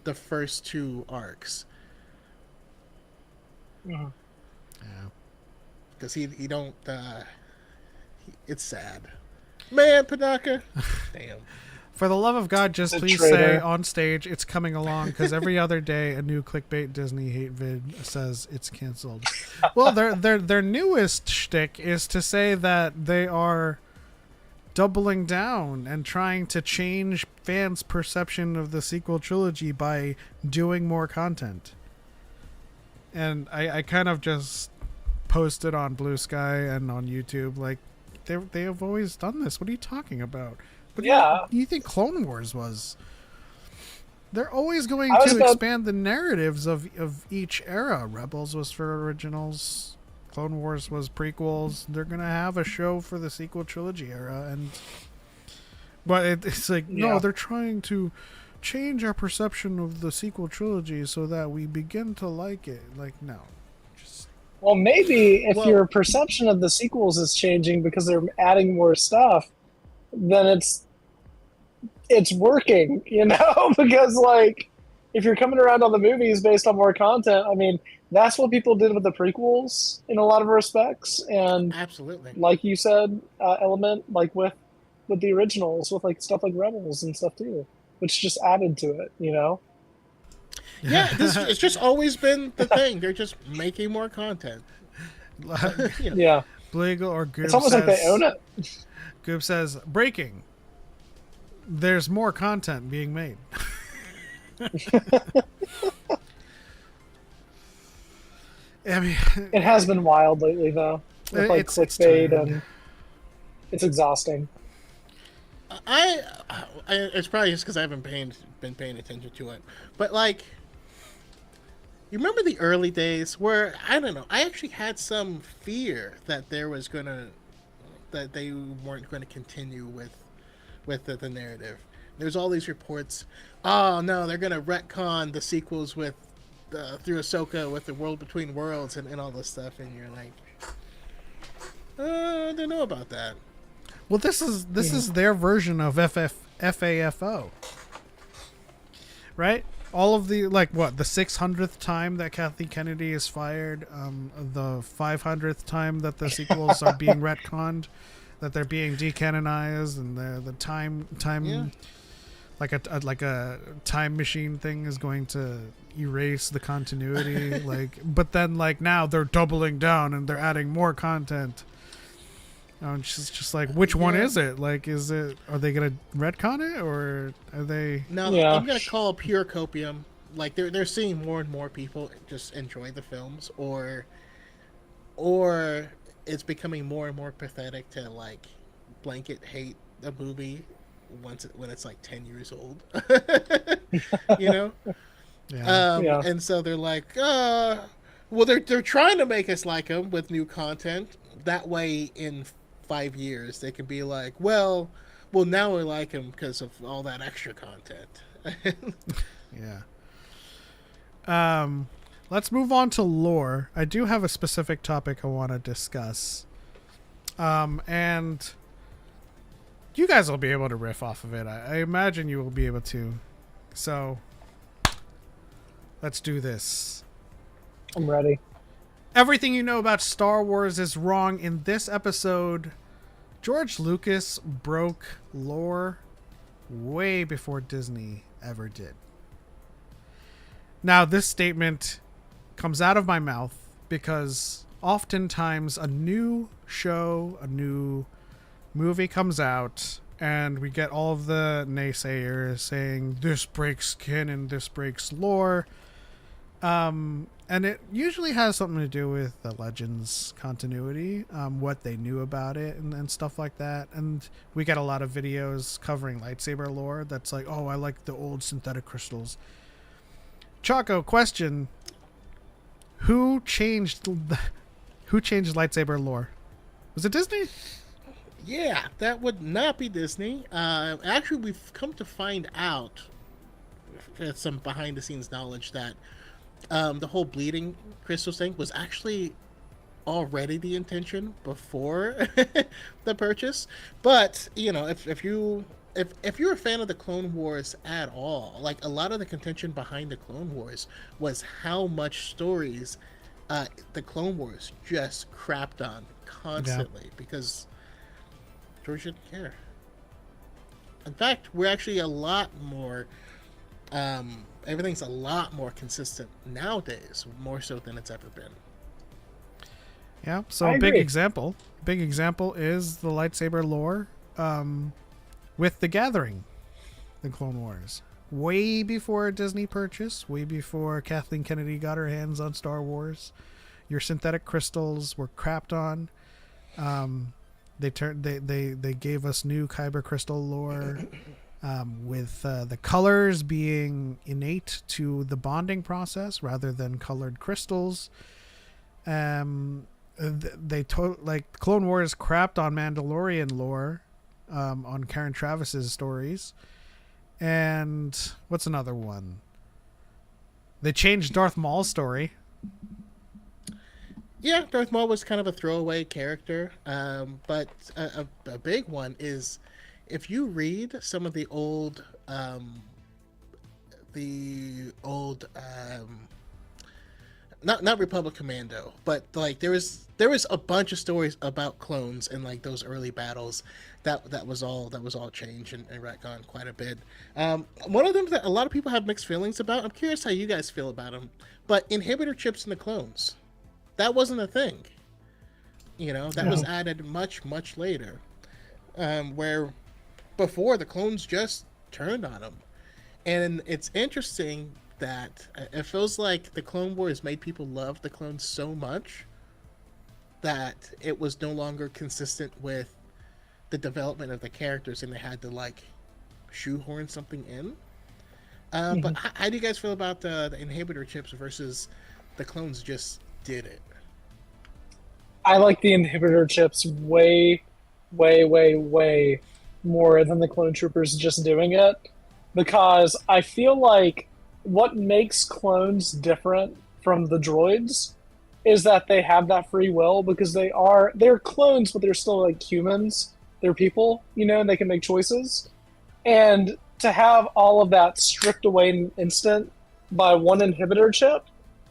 the first 2 arcs. Yeah. Because he don't. It's sad, man. Panaka. Damn. For the love of God, just The please traitor. say on stage it's coming along, because every other day a new clickbait Disney hate vid says it's canceled. Well, their newest shtick is to say that they are doubling down and trying to change fans' perception of the sequel trilogy by doing more content. And I kind of just posted on Blue Sky and on YouTube, like, they have always done this. What are you talking about? What Yeah. do you think Clone Wars was? They're always going I was to about- expand the narratives of each era. Rebels was for originals. Clone Wars was prequels. They're going to have a show for the sequel trilogy era. But it's like, Yeah. no, they're trying to change our perception of the sequel trilogy so that we begin to like it. Like, no. Just Well, maybe if Well- your perception of the sequels is changing because they're adding more stuff, then it's working, you know? Because like, if you're coming around on the movies based on more content, I mean, that's what people did with the prequels in a lot of respects, and Absolutely. like you said, element like with the originals, with like stuff like Rebels and stuff too, which just added to it, you know? Yeah, it's just always been the thing. They're just making more content. You know. Yeah, Bleagle or Goob it's almost like they own it. Goob says, breaking. There's more content being made. I mean, It has been wild lately, though, with like It's clickbait, tired. and it's exhausting. It's probably just because I haven't been paying attention to it. But like, you remember the early days where, I don't know, I actually had some fear that they weren't gonna continue with the narrative. There's all these reports. Oh no, they're gonna retcon the sequels with through Ahsoka with the World Between Worlds and all this stuff, and you're like, I don't know about that. well, this is their version of FAFO. Right? All of the, like, what, the 600th time that Kathy Kennedy is fired, the 500th time that the sequels are being retconned, that they're being decanonized, and the time Yeah. like a time machine thing is going to erase the continuity. Like, but then like now they're doubling down and they're adding more content. And it's just like, which one Yeah. is it? Like, are they gonna retcon it, or are they? No, Yeah. I'm gonna call pure copium. Like they're seeing more and more people just enjoy the films, or it's becoming more and more pathetic to like blanket hate a movie when it's like 10 years old. You know? Yeah. Yeah. And so they're like, well, they're trying to make us like them with new content. That way, in 5 years, they can be like, well, now we like them because of all that extra content. Yeah. Let's move on to lore. I do have a specific topic I want to discuss. And you guys will be able to riff off of it. I imagine you will be able to. So, let's do this. I'm ready. Everything you know about Star Wars is wrong in this episode. George Lucas broke lore way before Disney ever did. Now, this statement comes out of my mouth because oftentimes a new show, a new movie comes out, and we get all of the naysayers saying this breaks canon, this breaks lore. And it usually has something to do with the Legends continuity, what they knew about it and stuff like that. And we get a lot of videos covering lightsaber lore that's like, oh, I like the old synthetic crystals. Choco, question. Who changed lightsaber lore? Was it Disney? Yeah, that would not be Disney. Actually, we've come to find out some behind the scenes knowledge that the whole bleeding crystals thing was actually already the intention before the purchase. But you know, if you're a fan of the Clone Wars at all, like a lot of the contention behind the Clone Wars was how much stories the Clone Wars just crapped on constantly because George didn't care. In fact, we're actually a lot more. Everything's a lot more consistent nowadays, more so than it's ever been. Yeah. So I a big agree. example. Big example is the lightsaber lore with the Gathering, the Clone Wars. Way before Disney purchase, way before Kathleen Kennedy got her hands on Star Wars, your synthetic crystals were crapped on. They gave us new Kyber crystal lore. With the colors being innate to the bonding process rather than colored crystals. Clone Wars crapped on Mandalorian lore, on Karen Travis's stories. And what's another one? They changed Darth Maul's story. Yeah, Darth Maul was kind of a throwaway character, but a big one is if you read some of the old not Republic Commando, but like there was a bunch of stories about clones in like those early battles that was all changed and retconned quite a bit. One of them that a lot of people have mixed feelings about. I'm curious how you guys feel about them, but inhibitor chips in the clones, that wasn't a thing. You know, that was added much later, where before the clones just turned on them. And it's interesting that it feels like the Clone Wars made people love the clones so much that it was no longer consistent with the development of the characters and they had to like shoehorn something in. But how do you guys feel about the inhibitor chips versus the clones just did it? I like the inhibitor chips way more than the clone troopers just doing it, because I feel like what makes clones different from the droids is that they have that free will, because they're clones, but they're still like humans. They're people, you know, and they can make choices. And to have all of that stripped away in an instant by one inhibitor chip,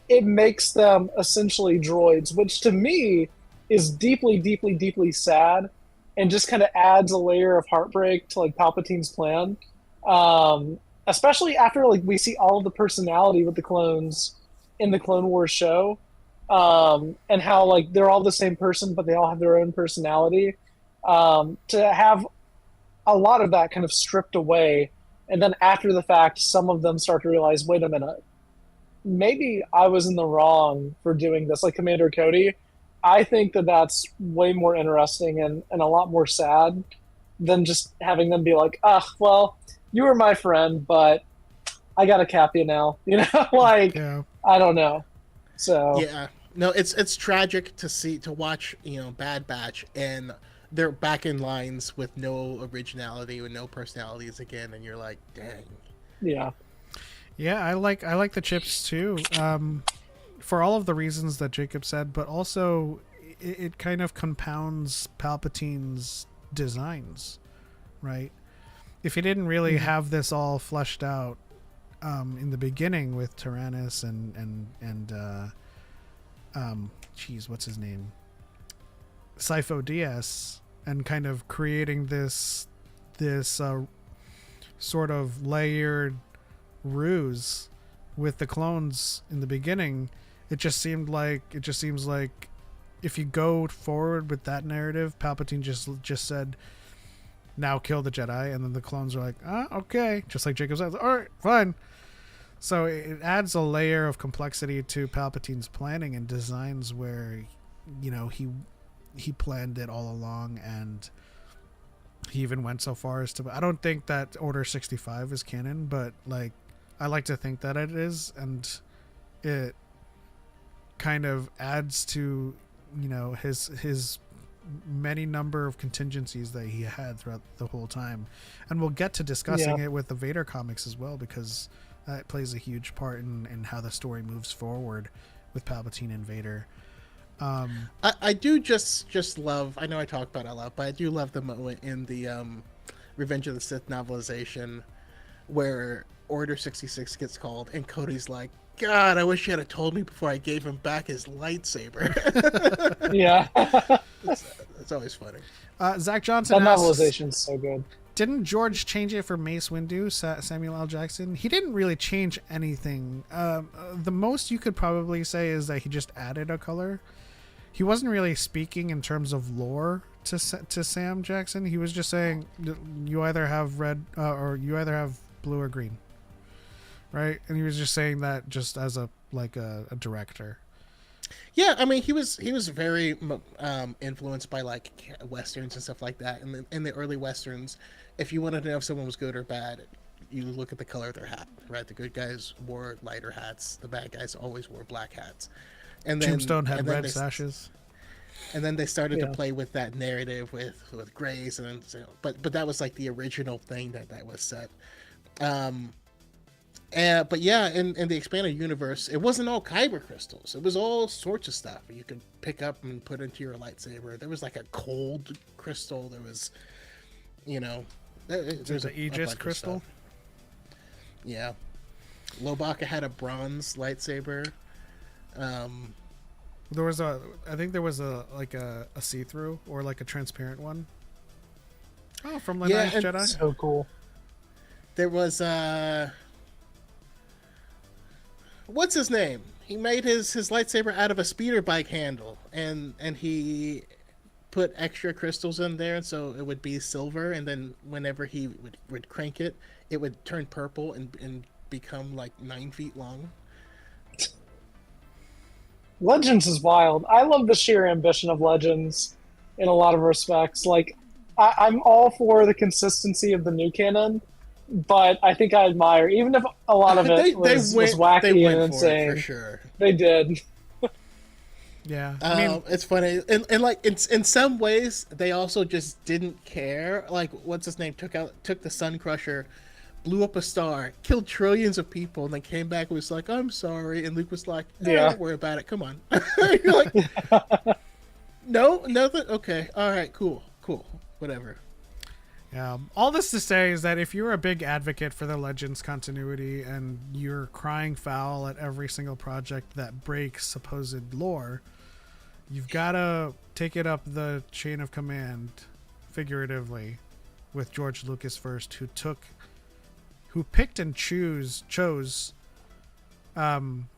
it makes them essentially droids, which to me is deeply sad, and just kind of adds a layer of heartbreak to like Palpatine's plan. Especially after like we see all of the personality with the clones in the Clone Wars show, and how like they're all the same person, but they all have their own personality. To have a lot of that kind of stripped away, and then after the fact, some of them start to realize, wait a minute, maybe I was in the wrong for doing this. Like Commander Cody, I think that that's way more interesting and a lot more sad than just having them be like, well, you were my friend, but I gotta cap you now. You know, like, Yeah. I don't know. So Yeah, no, it's tragic to watch, you know, Bad Batch and they're back in lines with no originality and no personalities again, and you're like, dang. yeah. Yeah, I like the chips too. For all of the reasons that Jacob said, but also it kind of compounds Palpatine's designs, right? If he didn't really have this all fleshed out in the beginning with Tyrannus and what's his name? Sifo Dyas, and kind of creating this sort of layered ruse with the clones in the beginning, it just seems like if you go forward with that narrative, Palpatine just said, now kill the Jedi, and then the clones are like, okay, just like Jacob said, all right, fine. So it adds a layer of complexity to Palpatine's planning and designs where, he planned it all along, and he even went so far as to. I don't think that Order 65 is canon, but like I like to think that it is, and it kind of adds to his many number of contingencies that he had throughout the whole time, and we'll get to discussing it with the Vader comics as well, because that plays a huge part in how the story moves forward with Palpatine and Vader. I do just love. I know I talk about it a lot, but I do love the moment in the Revenge of the Sith novelization where Order 66 gets called, and Cody's like, "God, I wish you had told me before I gave him back his lightsaber." Yeah. It's always funny. Zach Johnson That asks, novelization's so good. didn't George change it for Mace Windu, Samuel L. Jackson? He didn't really change anything. The most you could probably say is that he just added a color. He wasn't really speaking in terms of lore to Sam Jackson. He was just saying you either have red or you either have blue or green, right? And he was just saying that just as a director. Yeah, I mean, he was very influenced by like westerns and stuff like that. In the early westerns, if you wanted to know if someone was good or bad, you look at the color of their hat, right? The good guys wore lighter hats. The bad guys always wore black hats. And then Tombstone had red sashes. And then they started to play with that narrative with grays, and then, but that was like the original thing that was set. But yeah, in the expanded universe, it wasn't all kyber crystals. It was all sorts of stuff you could pick up and put into your lightsaber. There was like a cold crystal. There was, there's an Aegis crystal. Yeah, Lobaka had a bronze lightsaber. There was I think there was a see-through or like a transparent one. Oh, from Lineage Jedi. So cool. There was what's his name? He made his lightsaber out of a speeder bike handle, and he put extra crystals in there, and so it would be silver. And then whenever he would crank it, it would turn purple and become like 9 feet long. Legends is wild. I love the sheer ambition of Legends in a lot of respects. Like, I'm all for the consistency of the new canon, but I think I admire, even if a lot of it was wacky and insane. For sure. They did. Yeah, I mean, it's funny, and like in some ways they also just didn't care. Like, what's his name took the Sun Crusher, blew up a star, killed trillions of people, and then came back and was like, "I'm sorry," and Luke was like, "Don't worry about it. Come on." You're like, "No, nothing. Okay, all right, cool, whatever." Yeah. All this to say is that if you're a big advocate for the Legends continuity and you're crying foul at every single project that breaks supposed lore, you've got to take it up the chain of command, figuratively, with George Lucas first, who picked and chose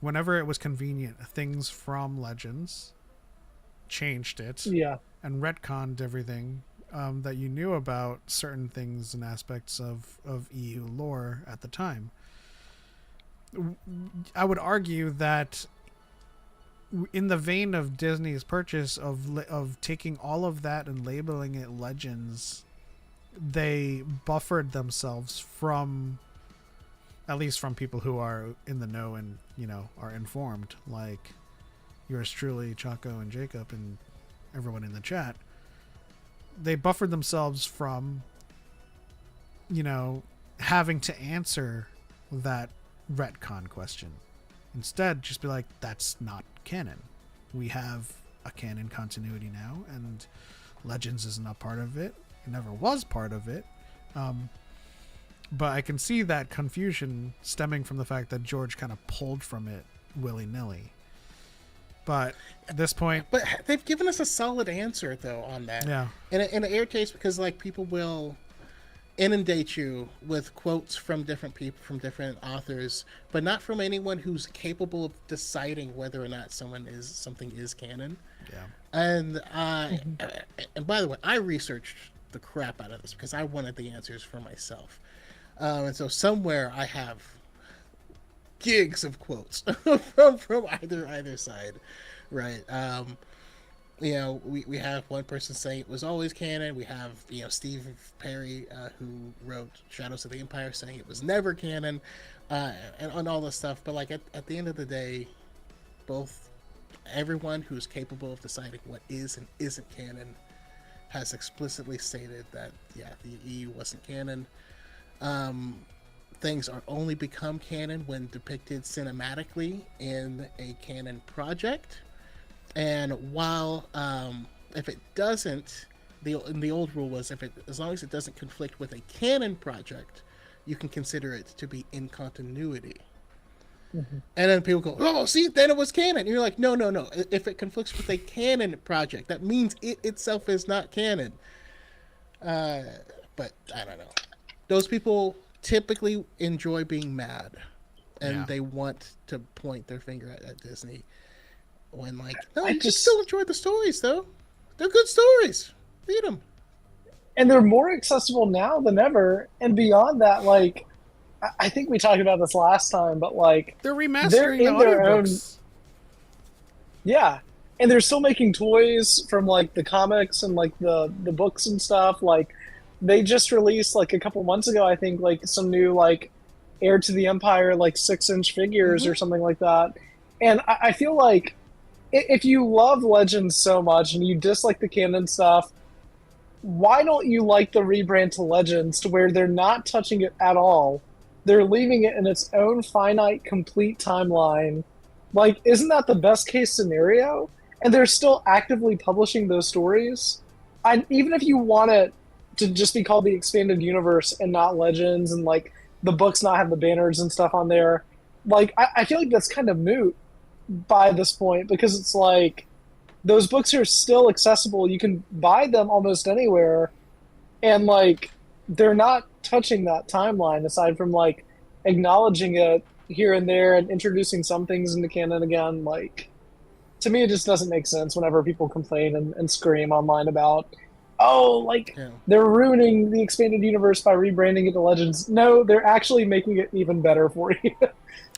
whenever it was convenient things from Legends, changed it, and retconned everything that you knew about certain things and aspects of EU lore at the time. I would argue that in the vein of Disney's purchase of taking all of that and labeling it Legends, they buffered themselves from, at least from people who are in the know and are informed, like yours truly, Choco and Jacob, and everyone in the chat. They buffered themselves from having to answer that retcon question. Instead, just be like, that's not canon. We have a canon continuity now, and Legends isn't a part of it. It never was part of it. But I can see that confusion stemming from the fact that George kind of pulled from it willy-nilly. But at this point... But they've given us a solid answer, though, on that. Yeah. And it irritates because, like, people will inundate you with quotes from different people, from different authors, but not from anyone who's capable of deciding whether or not something is canon. Yeah. And and by the way, I researched the crap out of this because I wanted the answers for myself. And so somewhere I have gigs of quotes from either side, right? You know, we have one person saying it was always canon. We have, you know, Steve Perry, who wrote Shadows of the Empire, saying it was never canon, and all this stuff. But like at the end of the day, both everyone who's capable of deciding what is and isn't canon has explicitly stated that the EU wasn't canon. Things are only become canon when depicted cinematically in a canon project. And while if it doesn't, the old rule was as long as it doesn't conflict with a canon project, you can consider it to be in continuity. Mm-hmm. And then people go, "Oh, see, then it was canon." And you're like, "No. If it conflicts with a canon project, that means it itself is not canon." But I don't know. Those people typically enjoy being mad, and they want to point their finger at Disney. When like, no, I just still enjoy the stories though. They're good stories. Read them. And they're more accessible now than ever. And beyond that, like, I think we talked about this last time, but like, they're remastering the audiobooks. Yeah, and they're still making toys from like the comics and like the books and stuff. Like, they just released like a couple months ago, I think, like some new like Heir to the Empire like 6-inch figures or something like that. And I feel like if you love Legends so much and you dislike the canon stuff, why don't you like the rebrand to Legends to where they're not touching it at all? They're leaving it in its own finite, complete timeline. Like, isn't that the best case scenario? And they're still actively publishing those stories. Even if you want it to just be called the Expanded Universe and not Legends, and like the books not have the banners and stuff on there, like I feel like that's kind of moot by this point, because it's like those books are still accessible. You can buy them almost anywhere, and like they're not touching that timeline aside from like acknowledging it here and there and introducing some things into canon again. Like, to me, it just doesn't make sense whenever people complain and scream online about, they're ruining the Expanded Universe by rebranding it to Legends. No, they're actually making it even better for you.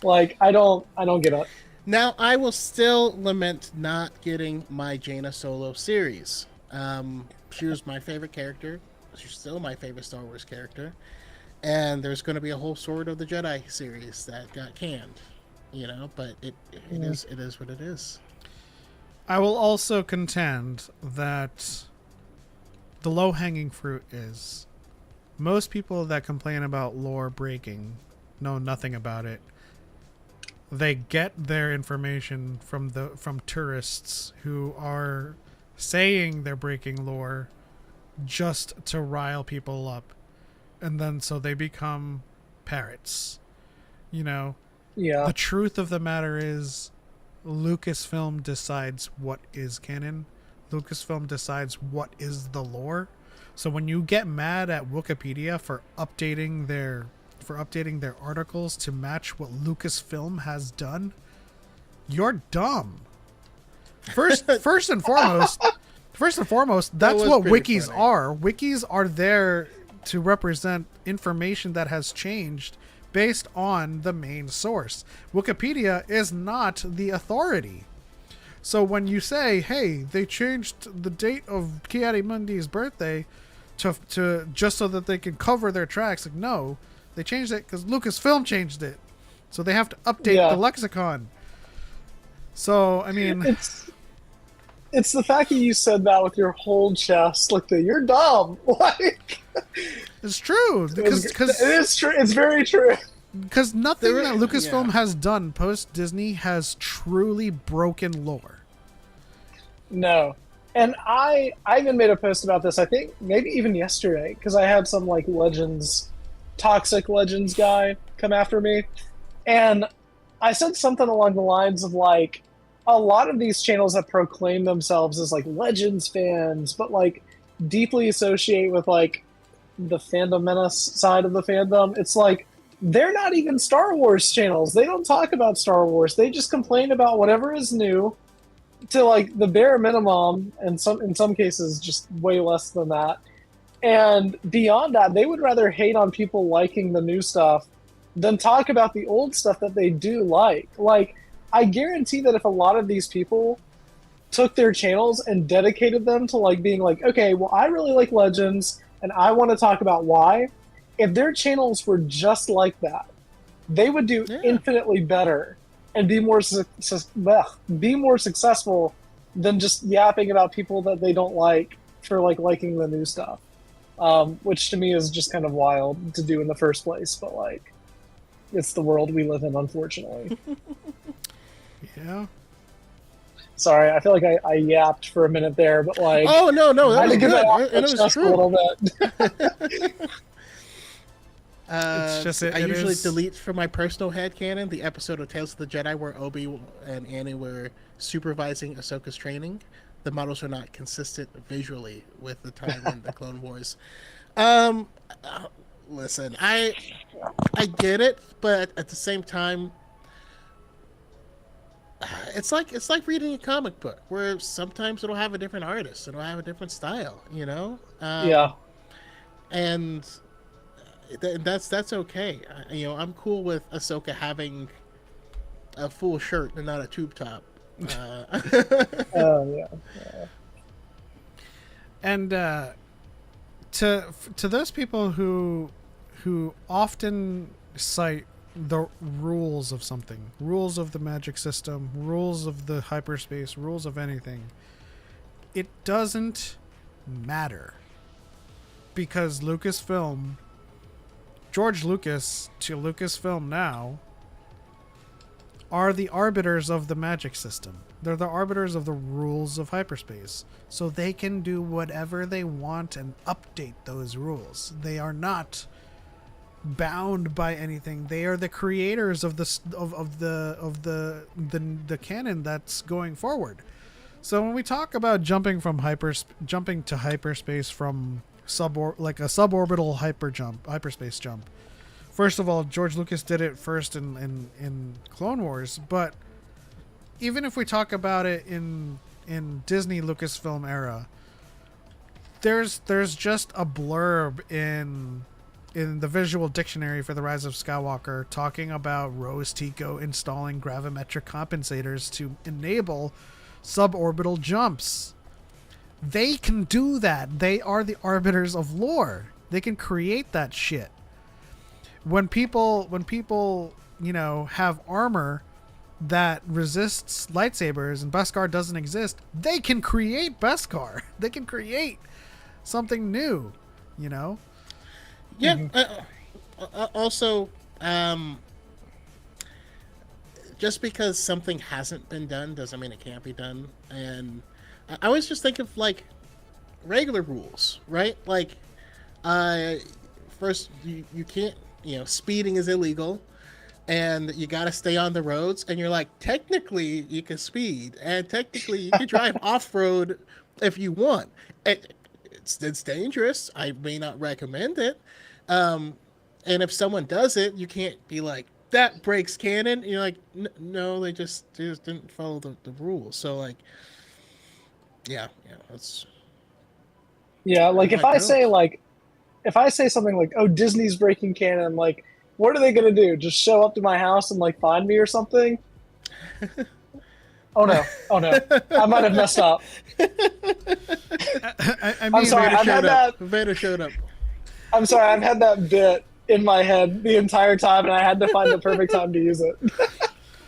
Like, I don't get it. Now, I will still lament not getting my Jaina Solo series. She was my favorite character. She's still my favorite Star Wars character. And there's going to be a whole Sword of the Jedi series that got canned, you know, but it is what it is. I will also contend that the low-hanging fruit is most people that complain about lore breaking know nothing about it. They get their information from tourists who are saying they're breaking lore just to rile people up, and then so they become parrots. You know? Yeah. The truth of the matter is Lucasfilm decides what is canon. Lucasfilm decides what is the lore. So when you get mad at Wikipedia for updating their articles to match what Lucasfilm has done, you're dumb. First and foremost, that's what wikis funny. are. Wikis are there to represent information that has changed based on the main source. Wikipedia is not the authority. So when you say, hey, they changed the date of Ki-Adi-Mundi's birthday to just so that they can cover their tracks, like, no, they changed it because Lucasfilm changed it. So they have to update the lexicon. So, I mean... It's the fact that you said that with your whole chest. Like, you're dumb. Like... It's true. Because it is true. It's very true. Because nothing that Lucasfilm has done post-Disney has truly broken lore. No. And I even made a post about this, I think, maybe even yesterday, because I had some, like, toxic Legends guy come after me. And I said something along the lines of, like, a lot of these channels that proclaim themselves as, like, Legends fans, but, like, deeply associate with, like, the fandom menace side of the fandom. It's like, they're not even Star Wars channels. They don't talk about Star Wars. They just complain about whatever is new to, like, the bare minimum, and in some cases just way less than that. And beyond that, they would rather hate on people liking the new stuff then talk about the old stuff that they do like. Like, I guarantee that if a lot of these people took their channels and dedicated them to like being like, okay, well, I really like Legends and I want to talk about why. If their channels were just like that, they would do infinitely better and be more successful than just yapping about people that they don't like for like liking the new stuff, which to me is just kind of wild to do in the first place. But like, it's the world we live in, unfortunately. Yeah. Sorry, I feel like I yapped for a minute there, but like, oh no, that was I good. it was just true. a little bit. It's just I usually delete from my personal headcanon the episode of Tales of the Jedi where Obi and Annie were supervising Ahsoka's training. The models are not consistent visually with the time in the Clone Wars. Listen, I get it, but at the same time, it's like reading a comic book where sometimes it'll have a different artist, it'll have a different style, you know. Yeah, and that's okay. You know, I'm cool with Ahsoka having a full shirt and not a tube top. yeah. And to those people who often cite the rules of something, rules of the magic system, rules of the hyperspace, rules of anything, it doesn't matter, because George Lucas to Lucasfilm now are the arbiters of the magic system. They're the arbiters of the rules of hyperspace. So they can do whatever they want and update those rules. They are not bound by anything. They are the creators of the canon that's going forward. So when we talk about jumping to hyperspace from a suborbital hyperspace jump. First of all, George Lucas did it first in Clone Wars, but even if we talk about it in Disney Lucasfilm era, there's just a blurb in the visual dictionary for The Rise of Skywalker talking about Rose Tico installing gravimetric compensators to enable suborbital jumps. They can do that. They are the arbiters of lore. They can create that shit. When people, you know, have armor that resists lightsabers and Beskar doesn't exist, they can create Beskar. They can create something new, you know? Yeah. Also, just because something hasn't been done doesn't mean it can't be done. And I always just think of like regular rules, right? Like, first you can't, you know, speeding is illegal, and you got to stay on the roads. And you're like, technically you can speed, and technically you can drive off road if you want. It's dangerous. I may not recommend it. And if someone does it, you can't be like, that breaks canon. And you're like, no, they just didn't follow the rules. So like, yeah, that's. Yeah, like if I say something like, "Oh, Disney's breaking canon," like, what are they gonna do? Just show up to my house and like find me or something? Oh no! I might have messed up. I mean, I'm sorry. Vader showed up. I'm sorry. I've had that bit in my head the entire time, and I had to find the perfect time to use it.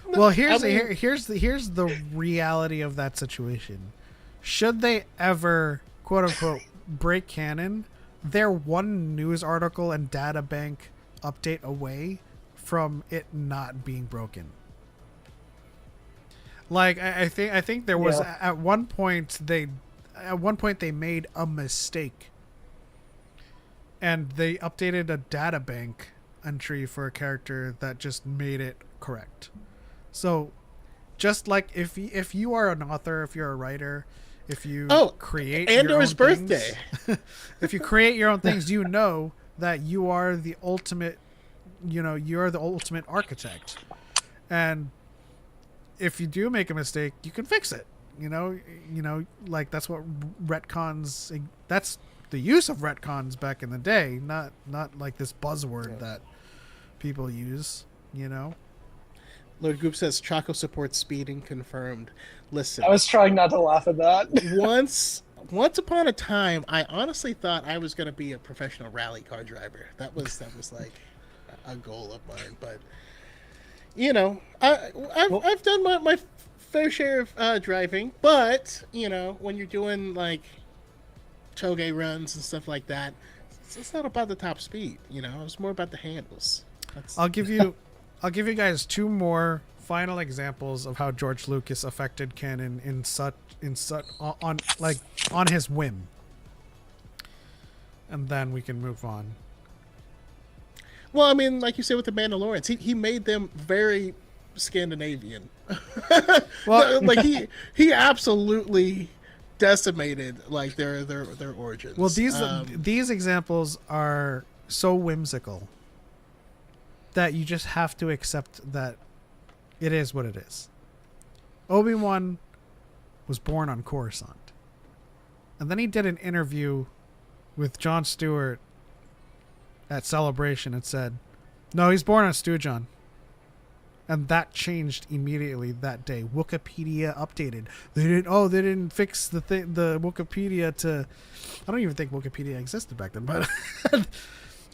Well, here's the reality of that situation. Should they ever, quote unquote, break canon, they're one news article and data bank update away from it not being broken. Like I think there was at one point they made a mistake, and they updated a data bank entry for a character that just made it correct. So just like if you are an author, if you're a writer, if you create Andor's your own birthday, things, if you create your own things, you know that you are the ultimate, you're the ultimate architect. And if you do make a mistake, you can fix it. Like that's what retcons. That's the use of retcons back in the day. Not like this buzzword that people use, you know? Lord Goop says Choco supports speeding, confirmed. Listen, I was trying not to laugh at that. once upon a time, I honestly thought I was going to be a professional rally car driver. That was like a goal of mine. But you know, I've done my fair share of driving. But you know, when you're doing like toge runs and stuff like that, it's not about the top speed. You know, it's more about the handles. I'll give you guys two more final examples of how George Lucas affected canon on his whim, and then we can move on. Well, I mean, like you said with the Mandalorians, he made them very Scandinavian. Well, like he absolutely decimated like their origins. well, these examples are so whimsical that you just have to accept that it is what it is. Obi-Wan was born on Coruscant. And then he did an interview with Jon Stewart at Celebration and said, no, he's born on Stewjon. And that changed immediately that day. Wikipedia updated. They didn't fix the Wikipedia to... I don't even think Wikipedia existed back then, but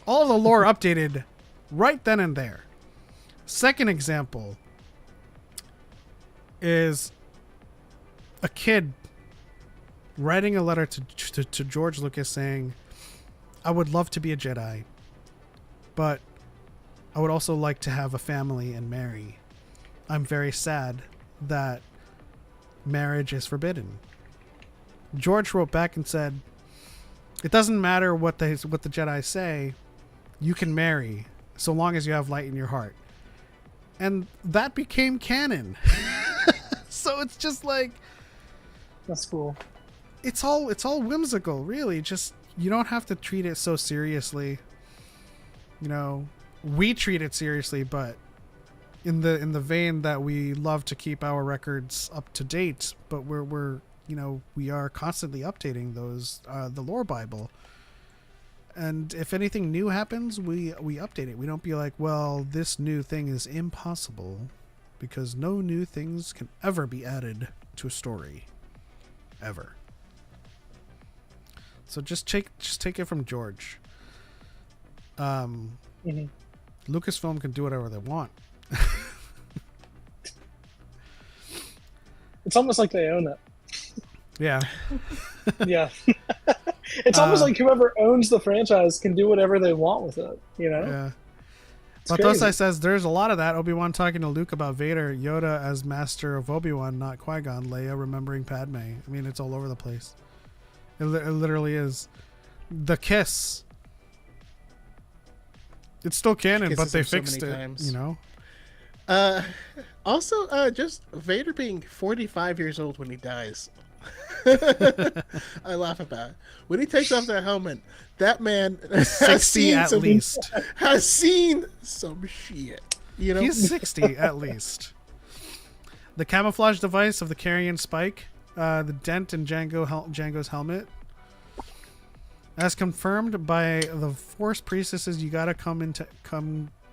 all of the lore updated right then and there. Second example is a kid writing a letter to George Lucas saying, I would love to be a Jedi, but I would also like to have a family and marry. I'm very sad that marriage is forbidden. George wrote back and said, it doesn't matter what the Jedi say, you can marry so long as you have light in your heart. And that became canon. So it's just like, That's cool. it's all whimsical, really. Just, you don't have to treat it so seriously. You know, we treat it seriously, but in the vein that we love to keep our records up to date, but we're you know, we are constantly updating those the lore Bible. And if anything new happens, we update it. We don't be like, well, this new thing is impossible, because no new things can ever be added to a story. Ever. So just take it from George. Lucasfilm can do whatever they want. It's almost like they own it. Yeah. Yeah. It's almost like whoever owns the franchise can do whatever they want with it, you know? Yeah. It's Batosai crazy. says there's a lot of that. Obi-Wan talking to Luke about Vader, Yoda as master of Obi-Wan, not Qui-Gon, Leia remembering Padme. I mean, it's all over the place. It literally is. The kiss. It's still canon, but they fixed it, you know? Also, just Vader being 45 years old when he dies. I laugh about it. When he takes off that helmet, that man 60 at least. Has seen some shit. You know? He's 60 at least. The camouflage device of the carrion spike, the dent in Jango's helmet. As confirmed by the Force priestesses, you gotta come with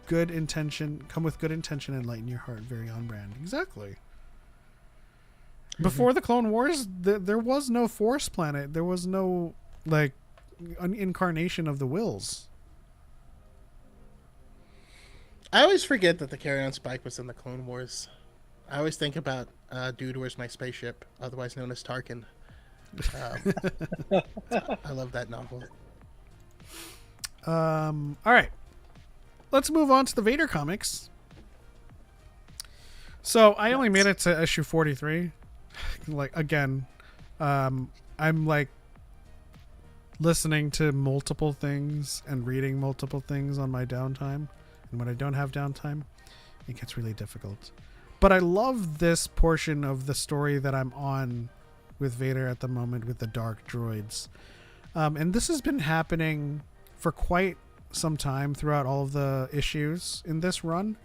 good intention and lighten your heart. Very on brand. Exactly. Before the Clone Wars, there was no Force planet. There was no, like, an incarnation of the Wills. I always forget that the carry-on spike was in the Clone Wars. I always think about Dude, Where's My Spaceship, otherwise known as Tarkin. I love that novel. All right. Let's move on to the Vader comics. So I only made it to issue 43. Like, again, I'm like listening to multiple things and reading multiple things on my downtime. And when I don't have downtime, it gets really difficult. But I love this portion of the story that I'm on with Vader at the moment with the dark droids. And this has been happening for quite some time throughout all of the issues in this run.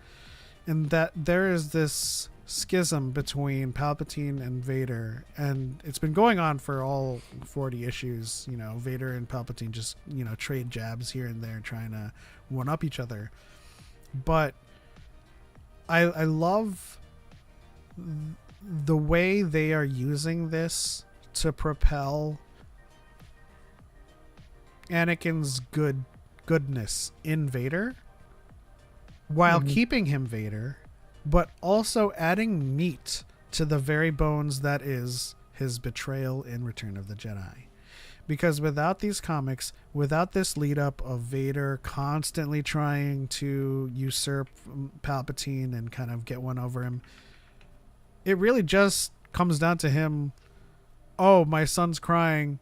And that there is this schism between Palpatine and Vader, and it's been going on for all 40 issues. You know, Vader and Palpatine just, you know, trade jabs here and there trying to one up each other. but I love the way they are using this to propel Anakin's goodness in Vader while keeping him Vader, but also adding meat to the very bones that is his betrayal in Return of the Jedi. Because without these comics, without this lead up of Vader constantly trying to usurp Palpatine and kind of get one over him, it really just comes down to him, oh, my son's crying,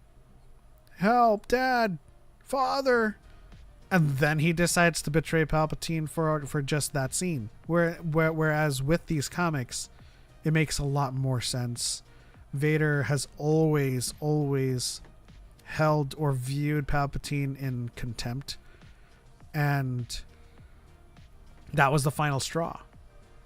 help, Dad, Father. And then he decides to betray Palpatine for just that scene. Whereas with these comics, it makes a lot more sense. Vader has always held or viewed Palpatine in contempt, and that was the final straw.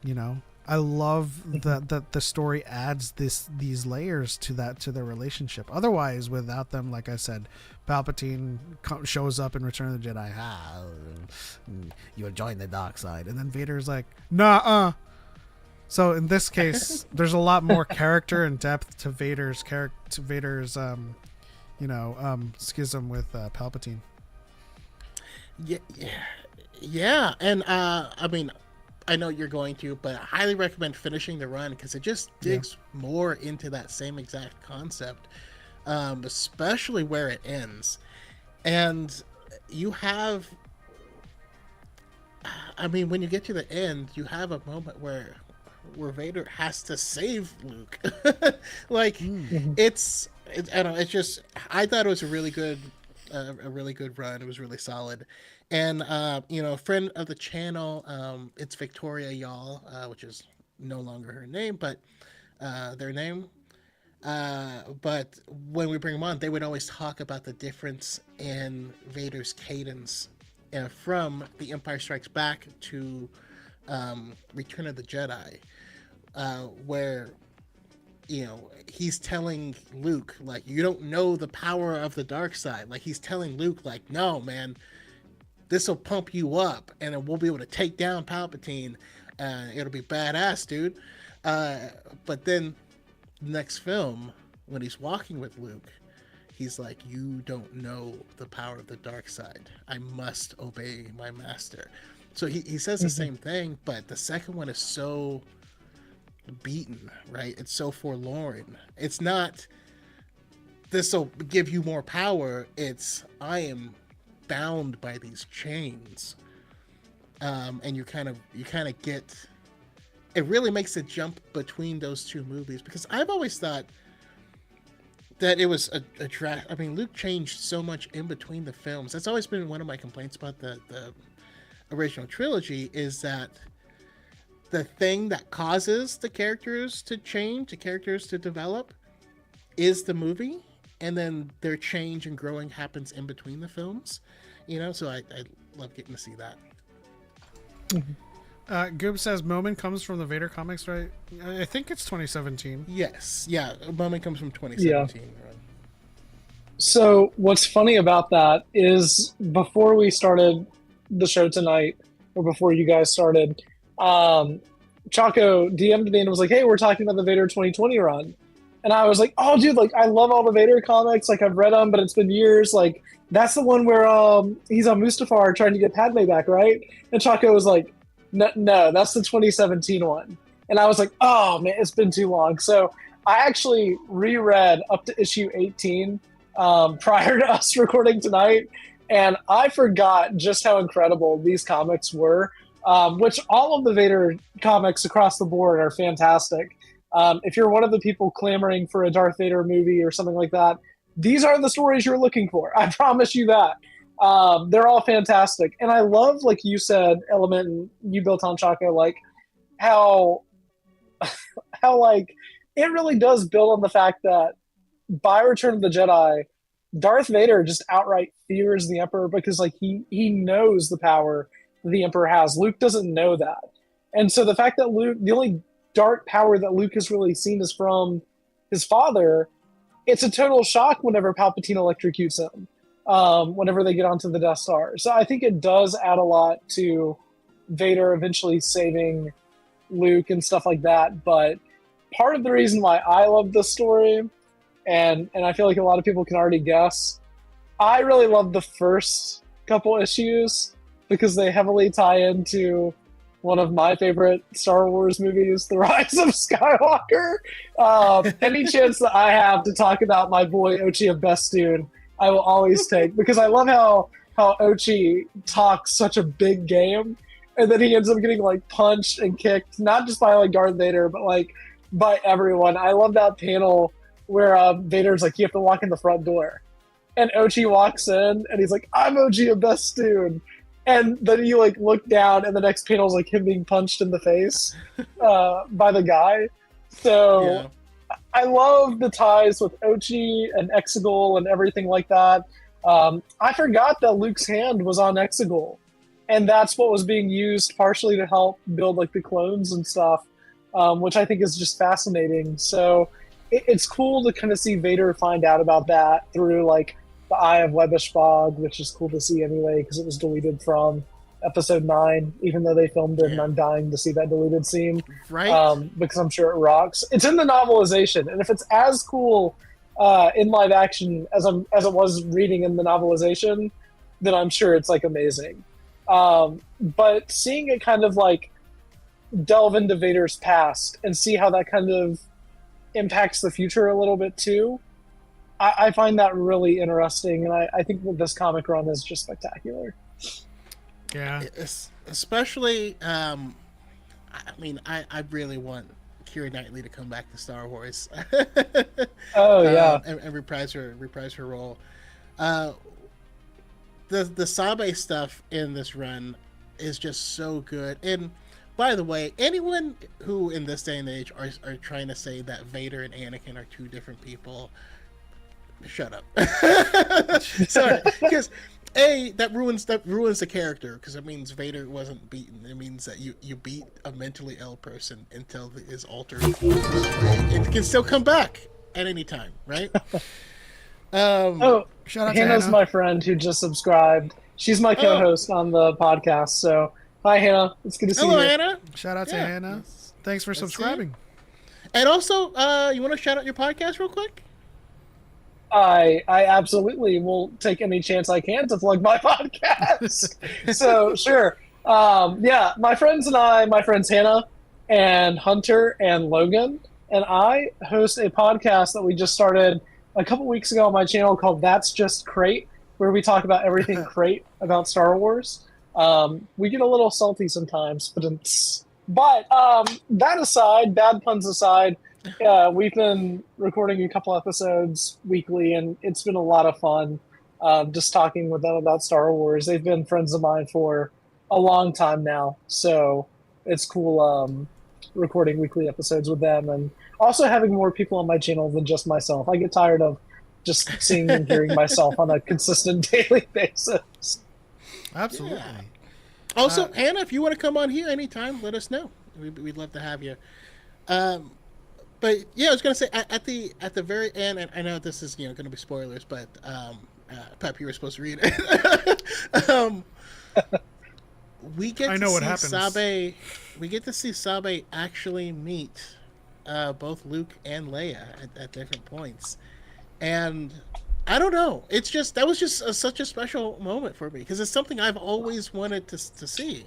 You know, I love that the story adds these layers to their relationship. Otherwise, without them, like I said, Palpatine shows up in Return of the Jedi. You'll join the dark side, and then Vader's like, nah. So in this case, there's a lot more character and depth to Vader's schism with Palpatine. Yeah, and I mean, I know you're going to, but I highly recommend finishing the run because it just digs more into that same exact concept, especially where it ends. And you have, I mean, when you get to the end, you have a moment where Vader has to save Luke. Like, it's I don't know, it's just, I thought it was a really good run. It was really solid. And a friend of the channel, it's Victoria Y'all, which is no longer her name, but their name. But when we bring them on, they would always talk about the difference in Vader's cadence from The Empire Strikes Back to Return of the Jedi, where he's telling Luke, like, you don't know the power of the dark side. Like, he's telling Luke, like, no, man, this will pump you up, and then we'll be able to take down Palpatine. It'll be badass, dude. But then next film, when he's walking with Luke, he's like, you don't know the power of the dark side. I must obey my master. So he says the same thing, but the second one is so beaten, right? It's so forlorn. It's not, this will give you more power. It's, I am bound by these chains. And you kind of get, it really makes a jump between those two movies, because I've always thought that it was I mean, Luke changed so much in between the films. That's always been one of my complaints about the original trilogy, is that the thing that causes the characters to change, the characters to develop, is the movie, and then their change and growing happens in between the films. So I love getting to see that. Goob says Moment comes from the Vader comics, right? I think it's 2017. Yes, yeah, Moment comes from 2017. Yeah. Right? So what's funny about that is, before we started the show tonight, or before you guys started, Choco DM'd me and was like, hey, we're talking about the Vader 2020 run. And I was like, oh, dude, like, I love all the Vader comics. Like, I've read them, but it's been years. Like, that's the one where he's on Mustafar trying to get Padme back, right? And Choco was like, no, that's the 2017 one. And I was like, oh, man, it's been too long. So I actually reread up to issue 18 prior to us recording tonight. And I forgot just how incredible these comics were, which all of the Vader comics across the board are fantastic. If you're one of the people clamoring for a Darth Vader movie or something like that, these are the stories you're looking for. I promise you that. They're all fantastic. And I love, like you said, Element, and you built on Choco, like, how like, it really does build on the fact that by Return of the Jedi, Darth Vader just outright fears the Emperor, because, like, he knows the power the Emperor has. Luke doesn't know that. And so the fact that Luke, the only dark power that Luke has really seen is from his father, it's a total shock whenever Palpatine electrocutes him, whenever they get onto the Death Star. So I think it does add a lot to Vader eventually saving Luke and stuff like that. But part of the reason why I love this story, and I feel like a lot of people can already guess, I really love the first couple issues because they heavily tie into one of my favorite Star Wars movies, The Rise of Skywalker. Any chance that I have to talk about my boy Ochi of Bestoon, I will always take, because I love how Ochi talks such a big game, and then he ends up getting like punched and kicked, not just by like Darth Vader, but like by everyone. I love that panel where Vader's like, you have to walk in the front door. And Ochi walks in, and he's like, I'm Ochi of Bestoon. And then you like look down, and the next panel is like him being punched in the face by the guy. So I love the ties with Ochi and Exegol and everything like that. I forgot that Luke's hand was on Exegol, and that's what was being used partially to help build like the clones and stuff, which I think is just fascinating. So it's cool to kind of see Vader find out about that through like the Eye of Webishbog, which is cool to see anyway because it was deleted from episode 9, even though they filmed it, and I'm dying to see that deleted scene. Right. Because I'm sure it rocks. It's in the novelization, and if it's as cool in live action as it was reading in the novelization, then I'm sure it's like amazing. But seeing it kind of like delve into Vader's past and see how that kind of impacts the future a little bit too, I find that really interesting, and I think that this comic run is just spectacular. Yeah. Especially, I mean, I really want Keira Knightley to come back to Star Wars. Oh yeah, and reprise her role. The Sabe stuff in this run is just so good. And by the way, anyone who in this day and age are trying to say that Vader and Anakin are two different people, shut up. Sorry, because that ruins the character, because it means Vader wasn't beaten. It means that you beat a mentally ill person until his altered it can still come back at any time, right? Shout out to Hannah's Hannah. my friend who just subscribed. She's my co-host on the podcast. So hi Hannah, it's good to see Hello, you. Hannah. Shout out to Hannah. Thanks for subscribing. And also, you want to shout out your podcast real quick? I absolutely will take any chance I can to plug my podcast. So sure. My friends and I, my friends Hannah and Hunter and Logan, and I host a podcast that we just started a couple weeks ago on my channel called That's Just Crate, where we talk about everything crate about Star Wars. We get a little salty sometimes, but that aside, bad puns aside, we've been recording a couple episodes weekly, and it's been a lot of fun just talking with them about Star Wars. They've been friends of mine for a long time now, so it's cool recording weekly episodes with them, and also having more people on my channel than just myself. I get tired of just seeing and hearing myself on a consistent daily basis. Absolutely. Yeah. Also, Hannah, if you want to come on here anytime, let us know. We'd love to have you. But yeah, I was gonna say at the very end, and I know this is going to be spoilers, but Pep, you were supposed to read it. We get I know to what see happens. Sabe. We get to see Sabe actually meet both Luke and Leia at different points, and I don't know. It's just that was just such a special moment for me because it's something I've always wanted to see.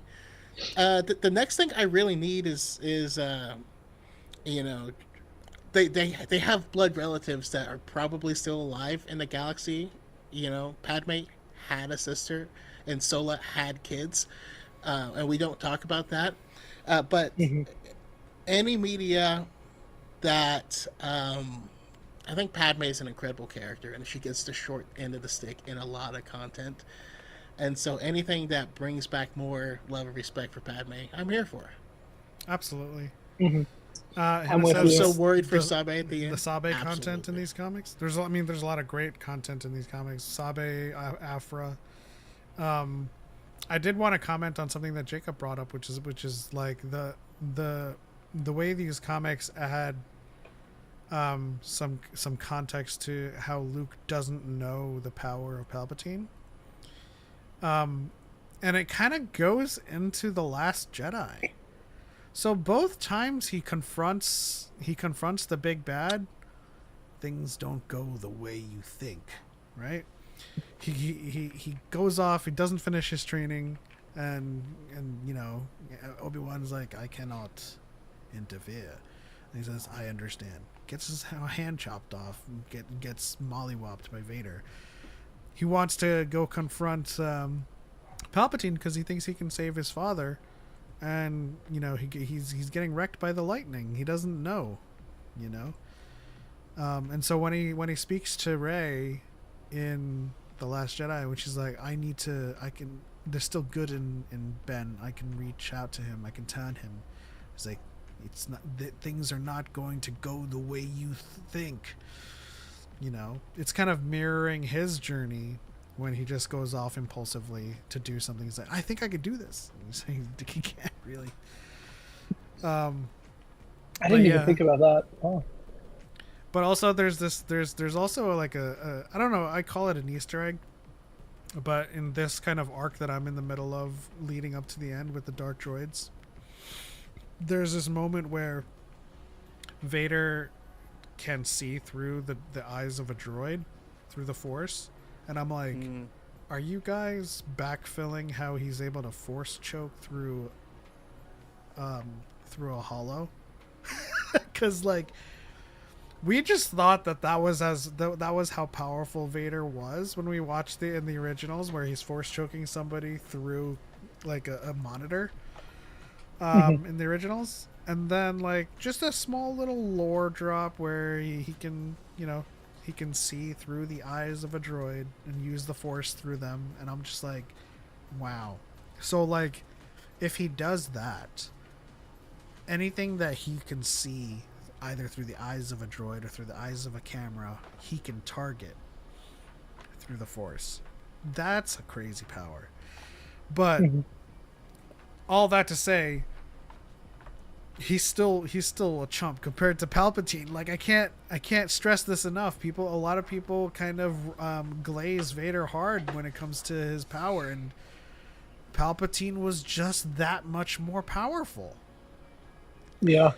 The next thing I really need is they have blood relatives that are probably still alive in the galaxy. Padme had a sister, and Sola had kids, and we don't talk about that. But any media that I think Padme is an incredible character, and she gets the short end of the stick in a lot of content. And so anything that brings back more love and respect for Padme, I'm here for. Absolutely. Mm-hmm. I'm so worried for Sabe at the end. The Sabe content Absolutely. in these comics. There's a lot of great content in these comics. Sabe, Afra. I did want to comment on something that Jacob brought up, which is like the way these comics add some context to how Luke doesn't know the power of Palpatine. And it kind of goes into The Last Jedi. So both times he confronts the big bad, things don't go the way you think, right? He goes off, he doesn't finish his training, and you know, Obi-Wan's like, I cannot interfere. And he says, I understand. Gets his hand chopped off, and gets mollywopped by Vader. He wants to go confront Palpatine because he thinks he can save his father, and you know, he's getting wrecked by the lightning. He doesn't know, you know. And so when he speaks to Rey in The Last Jedi, when she's like, there's still good in Ben. I can reach out to him. I can turn him. It's like, it's not that things are not going to go the way you think. You know, it's kind of mirroring his journey when he just goes off impulsively to do something. He's like, I think I could do this. And he's saying he can't really. I didn't even think about that. Oh. But also there's also like a I don't know, I call it an Easter egg. But in this kind of arc that I'm in the middle of leading up to the end with the dark droids, there's this moment where Vader can see through the eyes of a droid through the Force, and I'm like, are you guys backfilling how he's able to Force choke through a hollow? Because like, we just thought that was how powerful Vader was when we watched in the originals, where he's Force choking somebody through like a monitor in the originals. And then, like, just a small little lore drop where he can, you know, he can see through the eyes of a droid and use the Force through them. And I'm just like, wow. So, like, if he does that, anything that he can see either through the eyes of a droid or through the eyes of a camera, he can target through the Force. That's a crazy power. But all that to say, he's still a chump compared to Palpatine. Like, I can't stress this enough. A lot of people kind of glaze Vader hard when it comes to his power, and Palpatine was just that much more powerful. Yeah.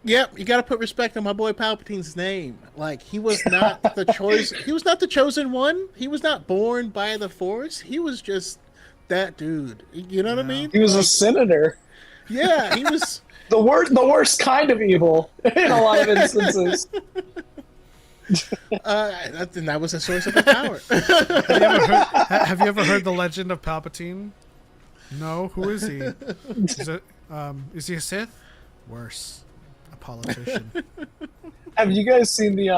Yep, you got to put respect on my boy Palpatine's name. Like, he was not the choice. He was not the chosen one. He was not born by the Force. He was just that dude. You know what I mean? He was a senator. Yeah, he was the worst kind of evil in a lot of instances. that was a source of the power. Have you ever heard the legend of Palpatine? No. Who is he? Is he a Sith? Worse, a politician. Have you guys seen the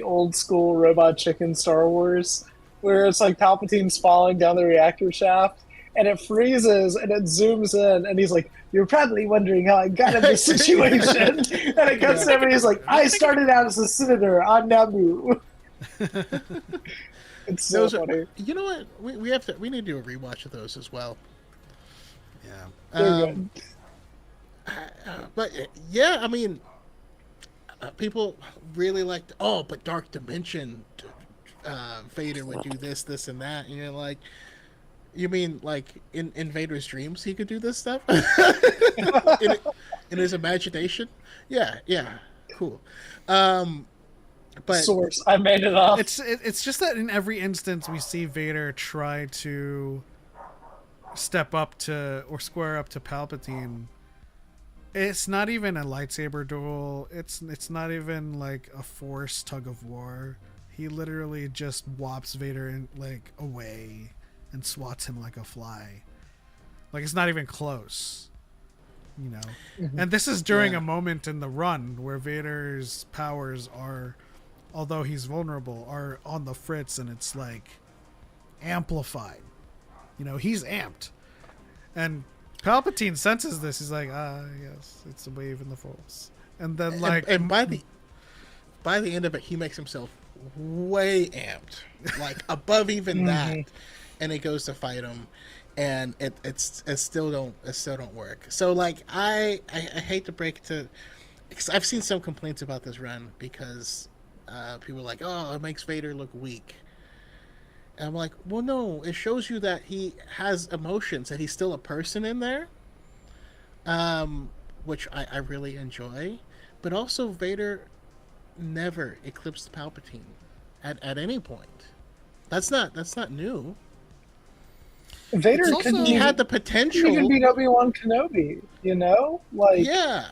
old school Robot Chicken Star Wars, where it's like Palpatine's falling down the reactor shaft, and it freezes and it zooms in, and he's like, "You're probably wondering how I got in this situation." And it cuts to him, and he's like, "I started out as a senator on Naboo." It's so funny. You know what? We need to do a rewatch of those as well. Yeah. But yeah, I mean, people really liked. Oh, but Dark Dimension, Vader would do this, and that. And you're like, you mean like in Vader's dreams he could do this stuff in his imagination? Yeah, cool. But source, I made it up. It's just that in every instance we see Vader try to step up to or square up to Palpatine. It's not even a lightsaber duel. It's not even like a Force tug of war. He literally just whops Vader away and swats him like a fly. Like, it's not even close, you know. And this is during a moment in the run where Vader's powers are, although he's vulnerable, are on the fritz, and it's like amplified. You know, he's amped, and Palpatine senses this. He's like, yes, it's a wave in the Force. And then, and by the end of it, he makes himself way amped, like above even that, and it goes to fight him, and it still don't work. So like, I hate to break to, because I've seen some complaints about this run because people are like, oh, it makes Vader look weak. And I'm like, well, no, it shows you that he has emotions, that he's still a person in there, which I really enjoy. But also, Vader never eclipsed Palpatine at any point. That's not new. Vader It's could also- He had the he potential. could beat Obi-Wan Kenobi, you know? Like, Yeah.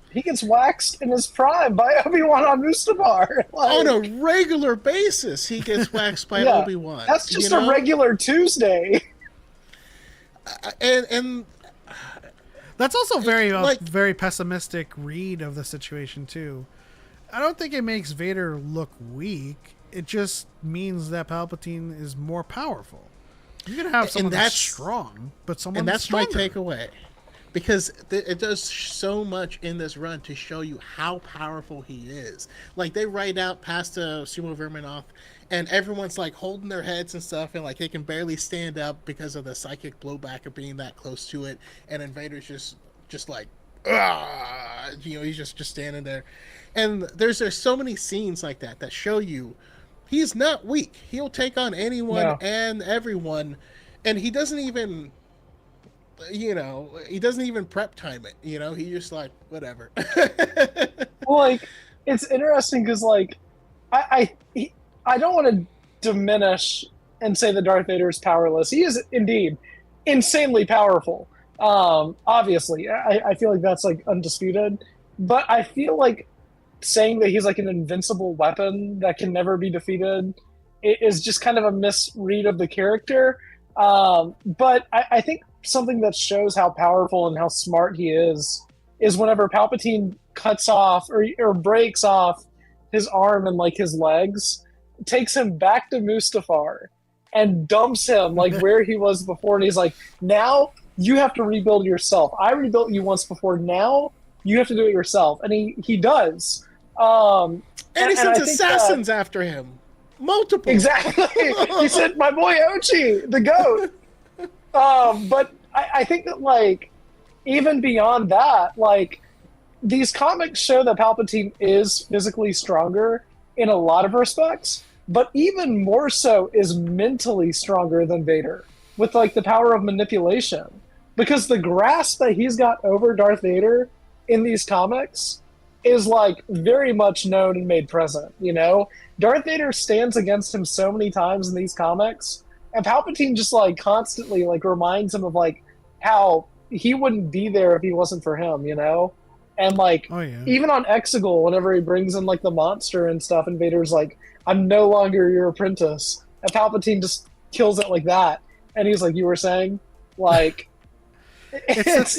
he gets waxed in his prime by Obi-Wan on Mustafar. Like, On a regular basis, he gets waxed by Yeah, Obi-Wan. that's just you a know? regular Tuesday. And That's also like- very pessimistic read of the situation too. I don't think it makes Vader look weak. It just means that Palpatine is more powerful. You can have someone that's strong, but someone and that's stronger. my takeaway, because it does so much in this run to show you how powerful he is. Like, they write out past Sumo Verminoff, and everyone's like holding their heads and stuff, and like they can barely stand up because of the psychic blowback of being that close to it. And then Vader's just like, ah, you know, he's just standing there. And there's so many scenes like that show you he's not weak. He'll take on anyone No. and everyone, and he doesn't even, you know, he doesn't even prep time it. You know, he just like whatever. Well, like, it's interesting because, like, I don't want to diminish and say that Darth Vader is powerless. He is indeed insanely powerful. Obviously, I feel like that's like undisputed, but I feel like saying that he's like an invincible weapon that can never be defeated is just kind of a misread of the character. But I think something that shows how powerful and how smart he is whenever Palpatine cuts off or breaks off his arm and like his legs, takes him back to Mustafar and dumps him like where he was before, and he's like, now you have to rebuild yourself. I rebuilt you once before, now you have to do it yourself. And he does. And he sends I think assassins after him. Multiple. Exactly. He said, my boy Ochi, the goat. But I think that, like, even beyond that, like, these comics show that Palpatine is physically stronger in a lot of respects, but even more so is mentally stronger than Vader with, like, the power of manipulation. Because the grasp that he's got over Darth Vader in these comics is, like, very much known and made present, you know? Darth Vader stands against him so many times in these comics, and Palpatine just, like, constantly, like, reminds him of, like, how he wouldn't be there if he wasn't for him, you know? And, like, Oh, yeah. even on Exegol, whenever he brings in, like, the monster and stuff, and Vader's like, I'm no longer your apprentice, and Palpatine just kills it like that. And he's like, you were saying? Like, it's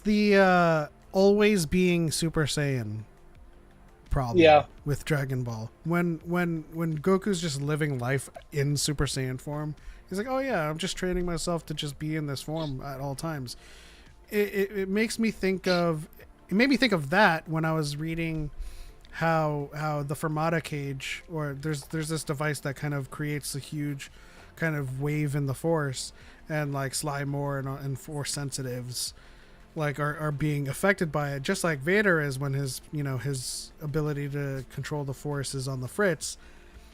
the always being Super Saiyan problem Yeah. with Dragon Ball. When Goku's just living life in Super Saiyan form, he's like, oh yeah, I'm just training myself to just be in this form at all times. It makes me think of, it made me think of that when I was reading how the Fermata cage, or there's this device that kind of creates a huge kind of wave in the Force, and like Sly Moore and Force sensitives like are being affected by it, just like Vader is when his ability to control the Force is on the fritz.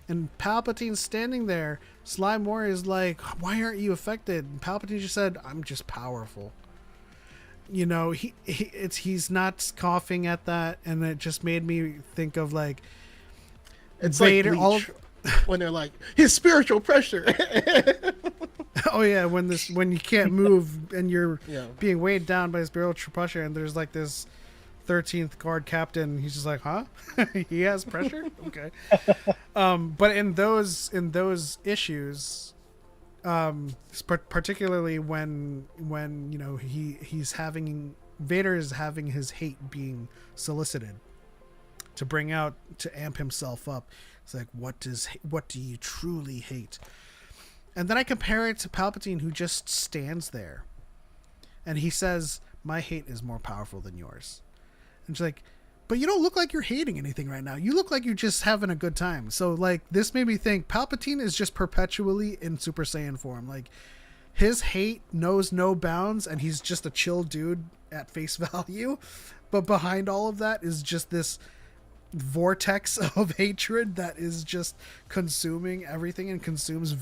And Palpatine's standing there. Sly Moore is like, why aren't you affected? And Palpatine just said, I'm just powerful. You know, he's not coughing at that, and it just made me think of like It's Vader. like Bleach, when they're like, his spiritual pressure. Oh yeah, when you can't move and you're Yeah. being weighed down by spiritual pressure, and there's like this 13th guard captain. He's just like, huh? He has pressure. Okay. But in those issues, particularly when you know Vader is having his hate being solicited to amp himself up. It's like, what do you truly hate? And then I compare it to Palpatine, who just stands there and he says, my hate is more powerful than yours. And she's like, but you don't look like you're hating anything right now. You look like you're just having a good time. So like, this made me think Palpatine is just perpetually in Super Saiyan form. Like, his hate knows no bounds, and he's just a chill dude at face value. But behind all of that is just this vortex of hatred that is just consuming everything and consumes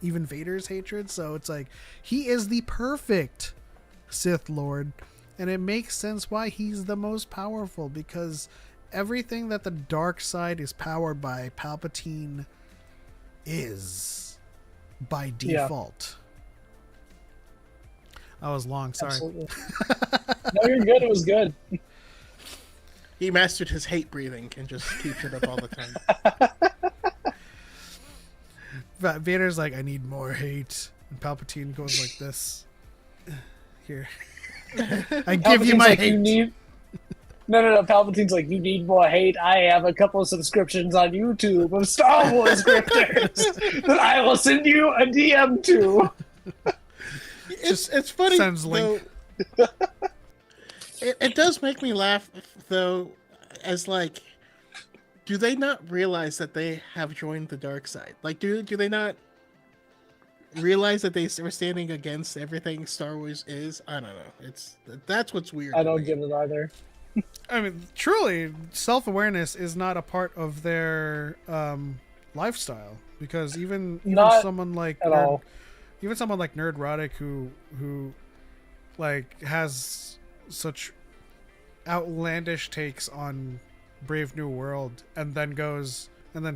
even Vader's hatred. So it's like he is the perfect Sith Lord, and it makes sense why he's the most powerful, because everything that the dark side is powered by, Palpatine is by default. That was long, sorry. Absolutely. No, you're good. It was good. He mastered his hate breathing and just keeps it up all the time. Vader's like, I need more hate, and Palpatine goes like this. Here. I give you my like, hate. No. Palpatine's like, you need more hate. I have a couple of subscriptions on YouTube of Star Wars scripters that I will send you a DM to. It's funny, sends link. though. It does make me laugh, though, as like, do they not realize that they have joined the dark side? Like, do they not realize that they were standing against everything Star Wars is? I don't know. That's what's weird. I don't get it either. I mean, truly, self-awareness is not a part of their lifestyle, because even Not someone like at all. even someone like Nerdrotic who like has such outlandish takes on Brave New World, and then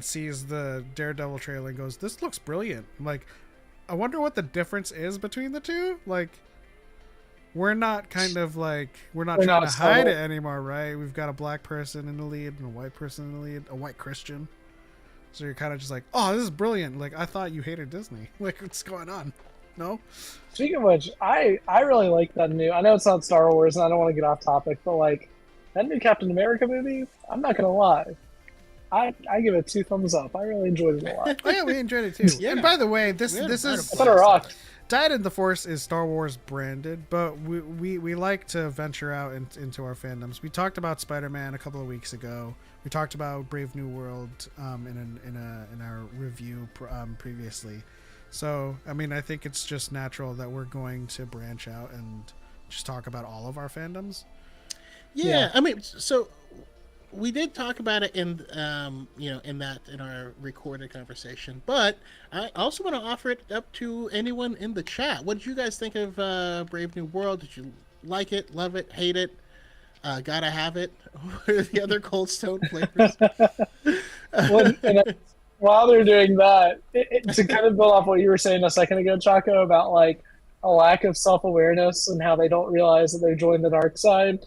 sees the Daredevil trailer and goes, "This looks brilliant." I'm like, I wonder what the difference is between the two. Like, we're not trying to hide it anymore, right? We've got a black person in the lead and a white person in the lead, a white Christian. So you're kind of just like, oh, this is brilliant. Like, I thought you hated Disney. Like, what's going on? No? Speaking of which, I really like that new. I know it's not Star Wars, and I don't want to get off topic, but like that new Captain America movie, I'm not gonna lie, I give it 2 thumbs up. I really enjoyed it a lot. Oh yeah, we enjoyed it too. Yeah. And by the way, this I is Better rock. DYAD in the Force is Star Wars branded, but we like to venture out into our fandoms. We talked about Spider-Man a couple of weeks ago. We talked about Brave New World in our review previously. So, I mean, I think it's just natural that we're going to branch out and just talk about all of our fandoms. Yeah. I mean, so we did talk about it in our recorded conversation, but I also want to offer it up to anyone in the chat. What did you guys think of Brave New World? Did you like it, love it, hate it? Gotta have it? What are the other Cold Stone flavors? While they're doing that, to kind of build off what you were saying a second ago, Choco, about like a lack of self-awareness and how they don't realize that they joined the dark side.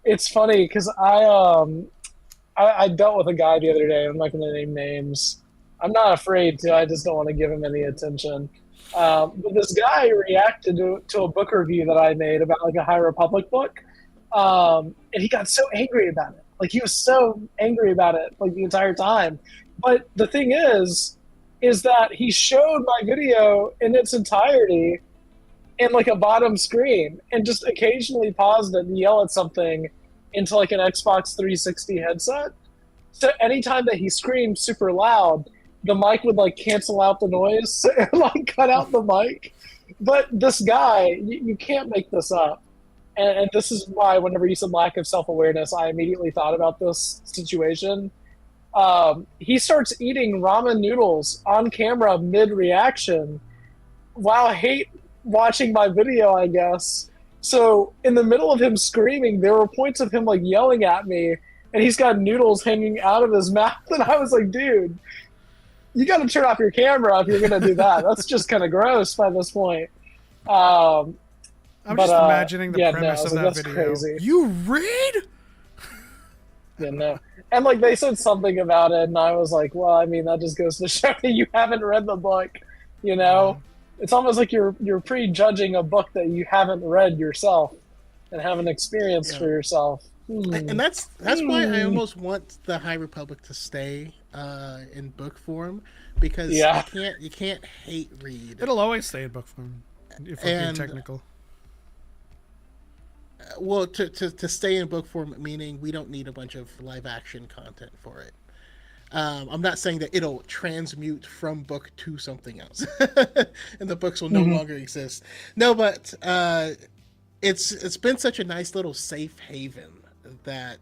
It's funny because I dealt with a guy the other day. I'm not going to name names. I'm not afraid to. I just don't want to give him any attention. But this guy reacted to a book review that I made about like a High Republic book, and he got so angry about it. Like he was so angry about it like the entire time. But the thing is that he showed my video in its entirety in like a bottom screen and just occasionally paused it and yell at something into like an Xbox 360 headset. So anytime that he screamed super loud, the mic would like cancel out the noise and like cut out the mic. But this guy, you can't make this up. And this is why whenever you said lack of self-awareness, I immediately thought about this situation. He starts eating ramen noodles on camera mid-reaction while watching my video, I guess. So in the middle of him screaming, there were points of him like yelling at me, and he's got noodles hanging out of his mouth. And I was like, dude, you got to turn off your camera if you're going to do that. That's just kind of gross by this point. I'm just imagining the premise of that video. Crazy. You read? Yeah, no. And like they said something about it, and I was like, well, I mean, that just goes to show that you haven't read the book, you know? It's almost like you're prejudging a book that you haven't read yourself and haven't experienced for yourself. And that's why I almost want the High Republic to stay in book form, because you can't hate read. It'll always stay in book form if we're being technical. Well, to stay in book form, meaning we don't need a bunch of live action content for it. I'm not saying that it'll transmute from book to something else, and the books will no longer exist. No, but it's been such a nice little safe haven that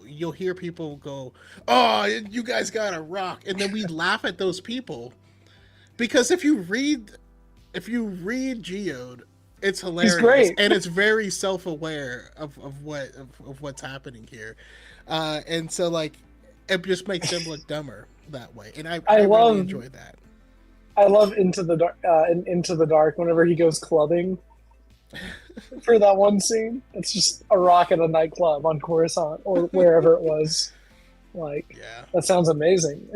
you'll hear people go, "Oh, you guys got a rock," and then we laugh at those people because if you read Geode, it's hilarious great. and it's very self-aware of what's happening here, and so like it just makes him look dumber that way, and I really enjoy that. I love Into the Dark. Into the Dark. Whenever he goes clubbing for that one scene, it's just a rock at a nightclub on Coruscant or wherever it was. Like, Yeah. that sounds amazing.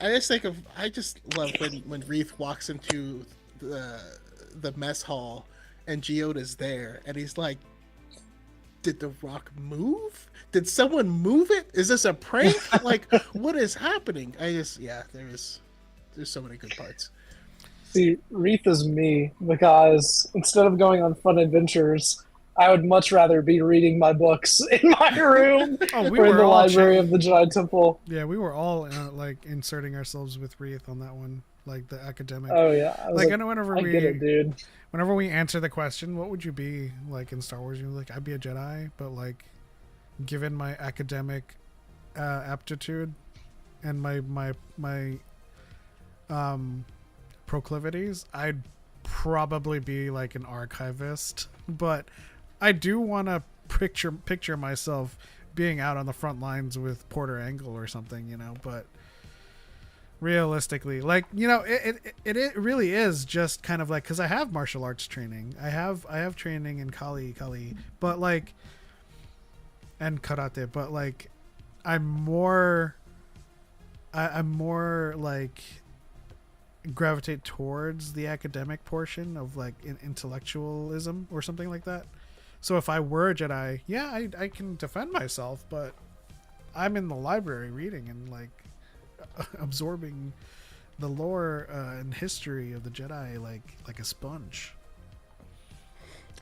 I just love when Reith walks into the mess hall and Geode is there and he's like, did the rock move? Did someone move it? Is this a prank? Like, what is happening? There's so many good parts. See, Reith is me because instead of going on fun adventures, I would much rather be reading my books in my room or in the library of the Jedi Temple. Yeah, we were all like inserting ourselves with Reith on that one, like the academic. Oh yeah, I know whenever I get it, dude. Whenever we answer the question, what would you be like in Star Wars? You're like, I'd be a Jedi, but like, given my academic aptitude and my proclivities, I'd probably be like an archivist, but I do want to picture myself being out on the front lines with Porter Engle or something, you know, but realistically, like, you know, it really is just kind of like, because I have martial arts training, I have training in Kali, but like, and karate, but like I'm more like gravitate towards the academic portion of like intellectualism or something like that. So if I were a Jedi, yeah, I can defend myself, but I'm in the library reading and like absorbing the lore and history of the Jedi like a sponge.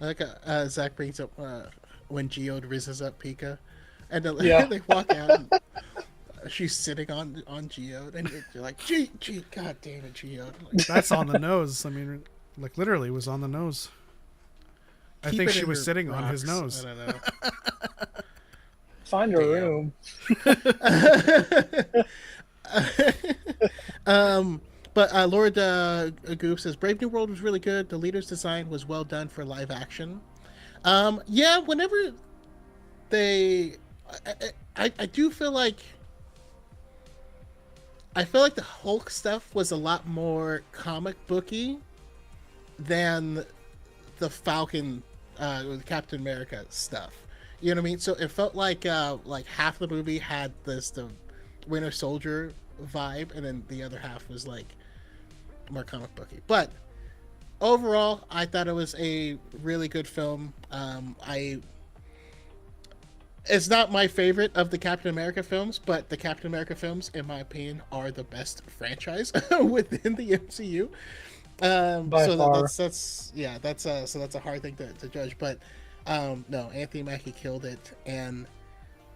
I like Zach brings up when Geode rizzes up Pika, and they walk out. And she's sitting on Geode, and you're like, Gee, God damn it, Geode. Like, that's on the nose. I mean, like literally was on the nose. I think she was sitting on his nose. I don't know. Find a room. But Lord Goop says Brave New World was really good. The leader's design was well done for live action. Yeah, whenever I do feel like the Hulk stuff was a lot more comic booky than the Falcon, the Captain America stuff. You know what I mean? So it felt like half the movie had the Winter Soldier vibe, and then the other half was like more comic booky. But overall, I thought it was a really good film. It's not my favorite of the Captain America films, but the Captain America films, in my opinion, are the best franchise within the MCU. That's a hard thing to judge. But no, Anthony Mackie killed it, and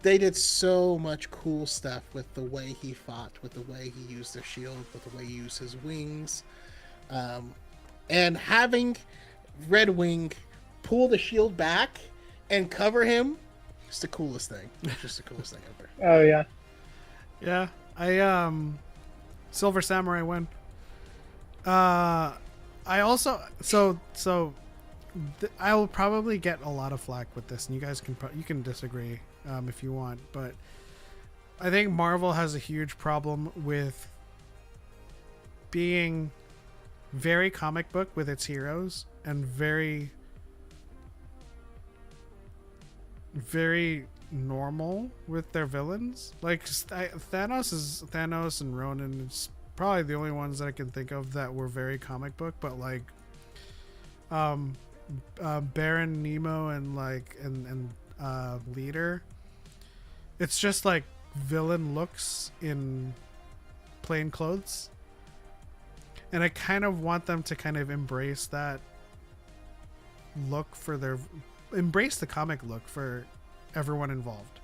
they did so much cool stuff with the way he fought, with the way he used the shield, with the way he used his wings, and having Red Wing pull the shield back and cover him. It's the coolest thing. It's just the coolest thing ever. Oh yeah. Yeah. I Silver Samurai win. I also I will probably get a lot of flack with this, and you guys can disagree if you want, but I think Marvel has a huge problem with being very comic book with its heroes and very normal with their villains. Like Thanos and Ronan is probably the only ones that I can think of that were very comic book, but like Baron Nemo and Leader, it's just like villain looks in plain clothes, and I kind of want them to kind of embrace that look embrace the comic look for everyone involved.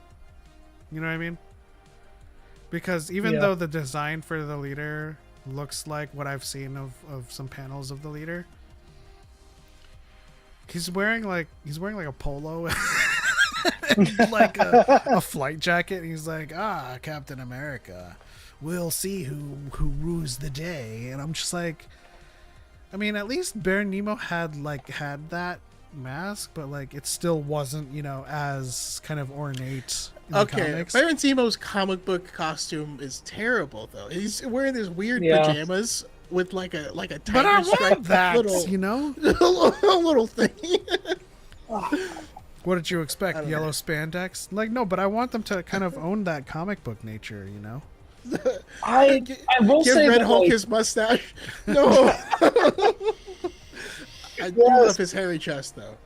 You know what I mean? Because even though the design for the Leader looks like what I've seen of some panels of the Leader, he's wearing like a polo like a flight jacket. And he's like, Captain America, we'll see who rules the day. And I'm just like, I mean, at least Baron Nemo had that mask, but like it still wasn't, as kind of ornate in the comics. Baron Zemo's comic book costume is terrible though. He's wearing these weird pajamas with like a tiger But I stripe want that, a little thing. What did you expect? Yellow spandex? Like, no, but I want them to kind of own that comic book nature, I will Give say Red that, Hulk like, his mustache. No. I do love his hairy chest though.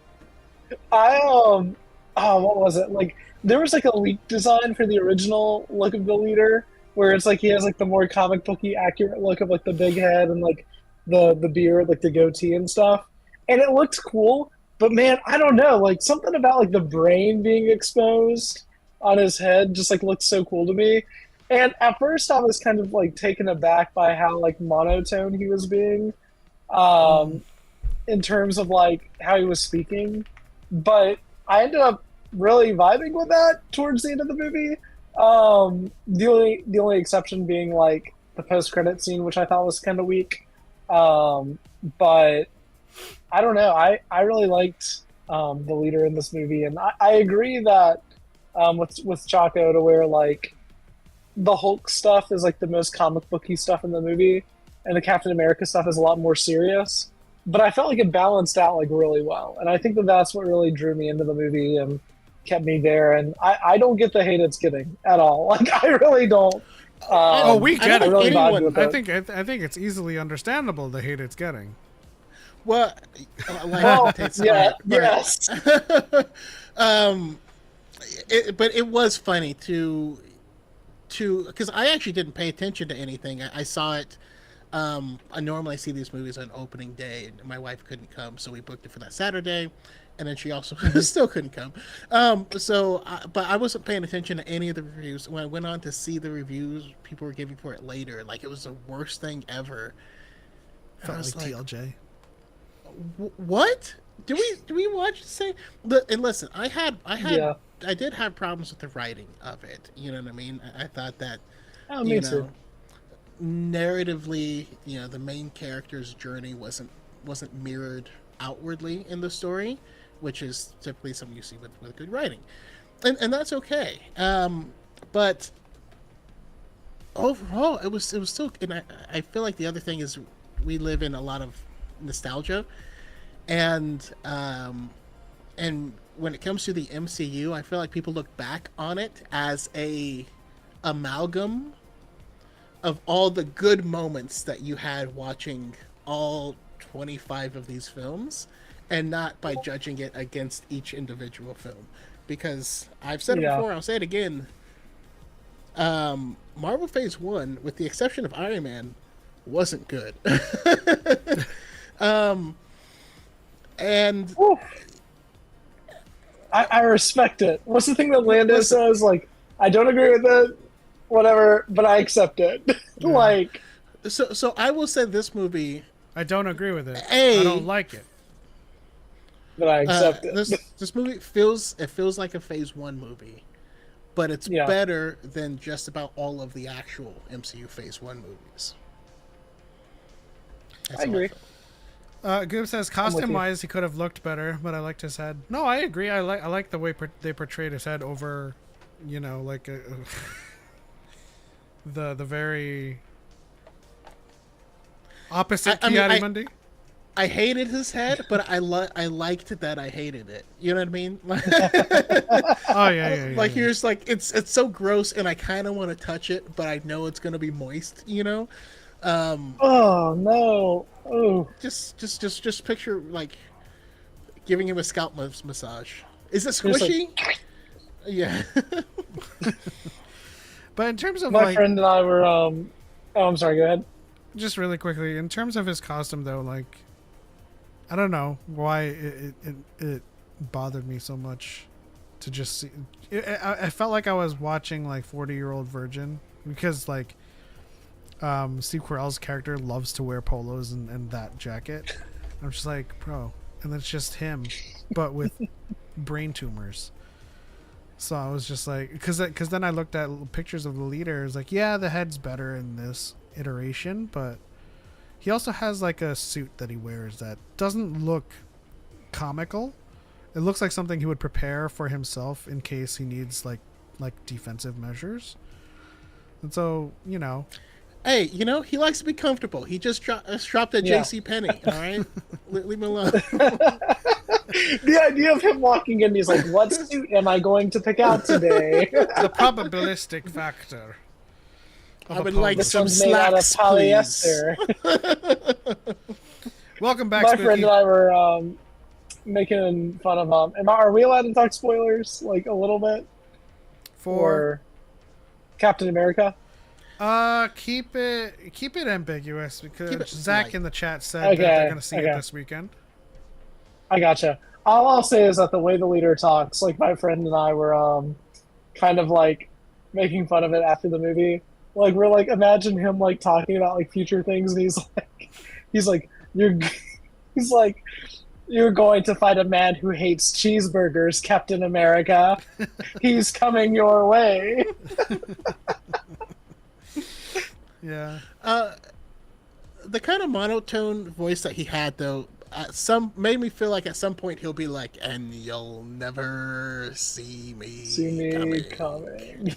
What was it? Like, there was like a leak design for the original look of the leader, where it's like he has like the more comic booky accurate look of like the big head and like the beard, like the goatee and stuff, and it looks cool. But man, I don't know, like something about like the brain being exposed on his head just like looks so cool to me. And at first, I was kind of like taken aback by how like monotone he was being, in terms of like how he was speaking. But I ended up really vibing with that towards the end of the movie. The only exception being like the post-credit scene, which I thought was kind of weak. But I don't know. I really liked the leader in this movie, and I agree that with Choco, to where like the Hulk stuff is like the most comic booky stuff in the movie, and the Captain America stuff is a lot more serious. But I felt like it balanced out like really well, and I think that that's what really drew me into the movie and kept me there. And I don't get the hate it's getting at all. Like I really don't. We get it. Really vibed with it. I think it's easily understandable the hate it's getting. Well, yes. But it was funny to because I actually didn't pay attention to anything. I saw it. I normally see these movies on opening day, and my wife couldn't come, so we booked it for that Saturday, and then she also still couldn't come. But I wasn't paying attention to any of the reviews. When I went on to see the reviews people were giving for it later, like it was the worst thing ever. Felt like TLJ. What? Do we watch the same? And listen, I did have problems with the writing of it. You know what I mean? I thought that. Oh, me too. Narratively, the main character's journey wasn't mirrored outwardly in the story, which is typically something you see with good writing, and that's okay. But overall, it was still. And I feel like the other thing is we live in a lot of nostalgia, and when it comes to the MCU, I feel like people look back on it as a amalgam of all the good moments that you had watching all 25 of these films, and not by judging it against each individual film. Because I've said it before, I'll say it again. Marvel Phase 1, with the exception of Iron Man, wasn't good. And I respect it. What's the thing that Lando says? Like, I don't agree with it, whatever, but I accept it. Yeah. Like, so I will say this movie. I don't agree with it. I don't like it, but I accept it. This movie feels like a Phase 1 movie, but it's better than just about all of the actual MCU Phase 1 movies. I agree. Goob says, costume-wise, he could have looked better, but I liked his head. No, I agree. I like the way they portrayed his head over, like the very opposite Ki-Adi-Mundi. I hated his head, but I liked that I hated it. You know what I mean? Oh yeah. Like you're just like it's so gross, and I kind of want to touch it, but I know it's gonna be moist. Oh no! Oh, just picture like giving him a scalp massage. Is it squishy? Yeah. But in terms of my friend and I were I'm sorry. Go ahead. Just really quickly, in terms of his costume, though, like I don't know why it bothered me so much to just see. I felt like I was watching like 40-Year-Old Virgin, because like Steve Carell's character loves to wear polos and that jacket. I'm just like, bro, and it's just him, but with brain tumors. So I was just like, because then I looked at pictures of the leader. It's like, yeah, the head's better in this iteration, but he also has like a suit that he wears that doesn't look comical. It looks like something he would prepare for himself in case he needs like defensive measures. And so, you know, Hey, you know, he likes to be comfortable. He just shopped at Yeah. J.C. Penney. All right, leave him alone. The idea of him walking in, he's like, "What suit am I going to pick out today?" the probabilistic factor. I would like This some one's made out of slacks, please. polyester. Welcome back, My Spooky. friend and I were making fun of are we allowed to talk spoilers like a little bit for Captain America? keep it ambiguous because Keep it Zach light. in the chat said Okay, that they're going to see okay. it this weekend. I gotcha. All I'll say is that the way the leader talks, like my friend and I were kind of like making fun of it after the movie. Like we're like, imagine him like talking about like future things, and he's like, he's like, you're going to fight a man who hates cheeseburgers, Captain America. He's coming your way. Yeah. The kind of monotone voice that he had, though, some made me feel like at some point he'll be like, "And you'll never see me coming."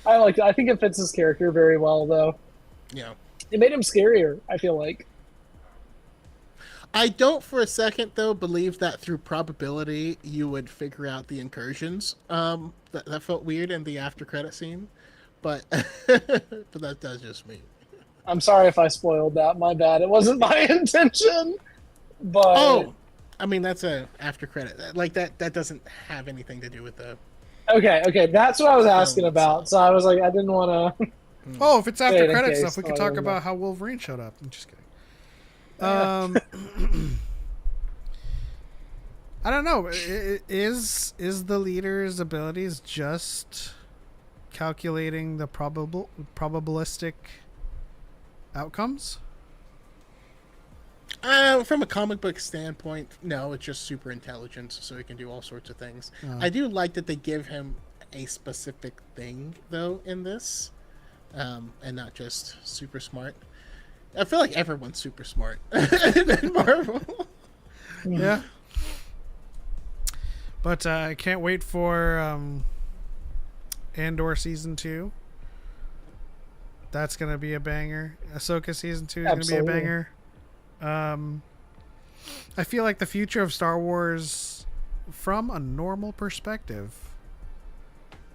I liked it. I think it fits his character very well, though. Yeah. It made him scarier, I feel like. I don't for a second though believe that through probability you would figure out the incursions. That felt weird in the after credit scene, but but that's just me. I'm sorry if I spoiled that. My bad. It wasn't my intention. But Oh, I mean that's a after credit. Like that doesn't have anything to do with the. okay. That's what I was asking Oh, about. So I was like, I didn't want to. Oh, if it's Say after it in credit case stuff, we could I talk don't about know. how Wolverine showed up. I'm just kidding. I don't know. Is the leader's abilities just calculating the probabilistic outcomes? From a comic book standpoint, no, it's just super intelligence, so he can do all sorts of things. Oh. I do like that they give him a specific thing, though, in this, and not just super smart. I feel like everyone's super smart in Marvel. Yeah. But I can't wait for Andor season 2. That's gonna be a banger. Ahsoka season 2 is gonna be a Absolutely. banger. I feel like the future of Star Wars, from a normal perspective,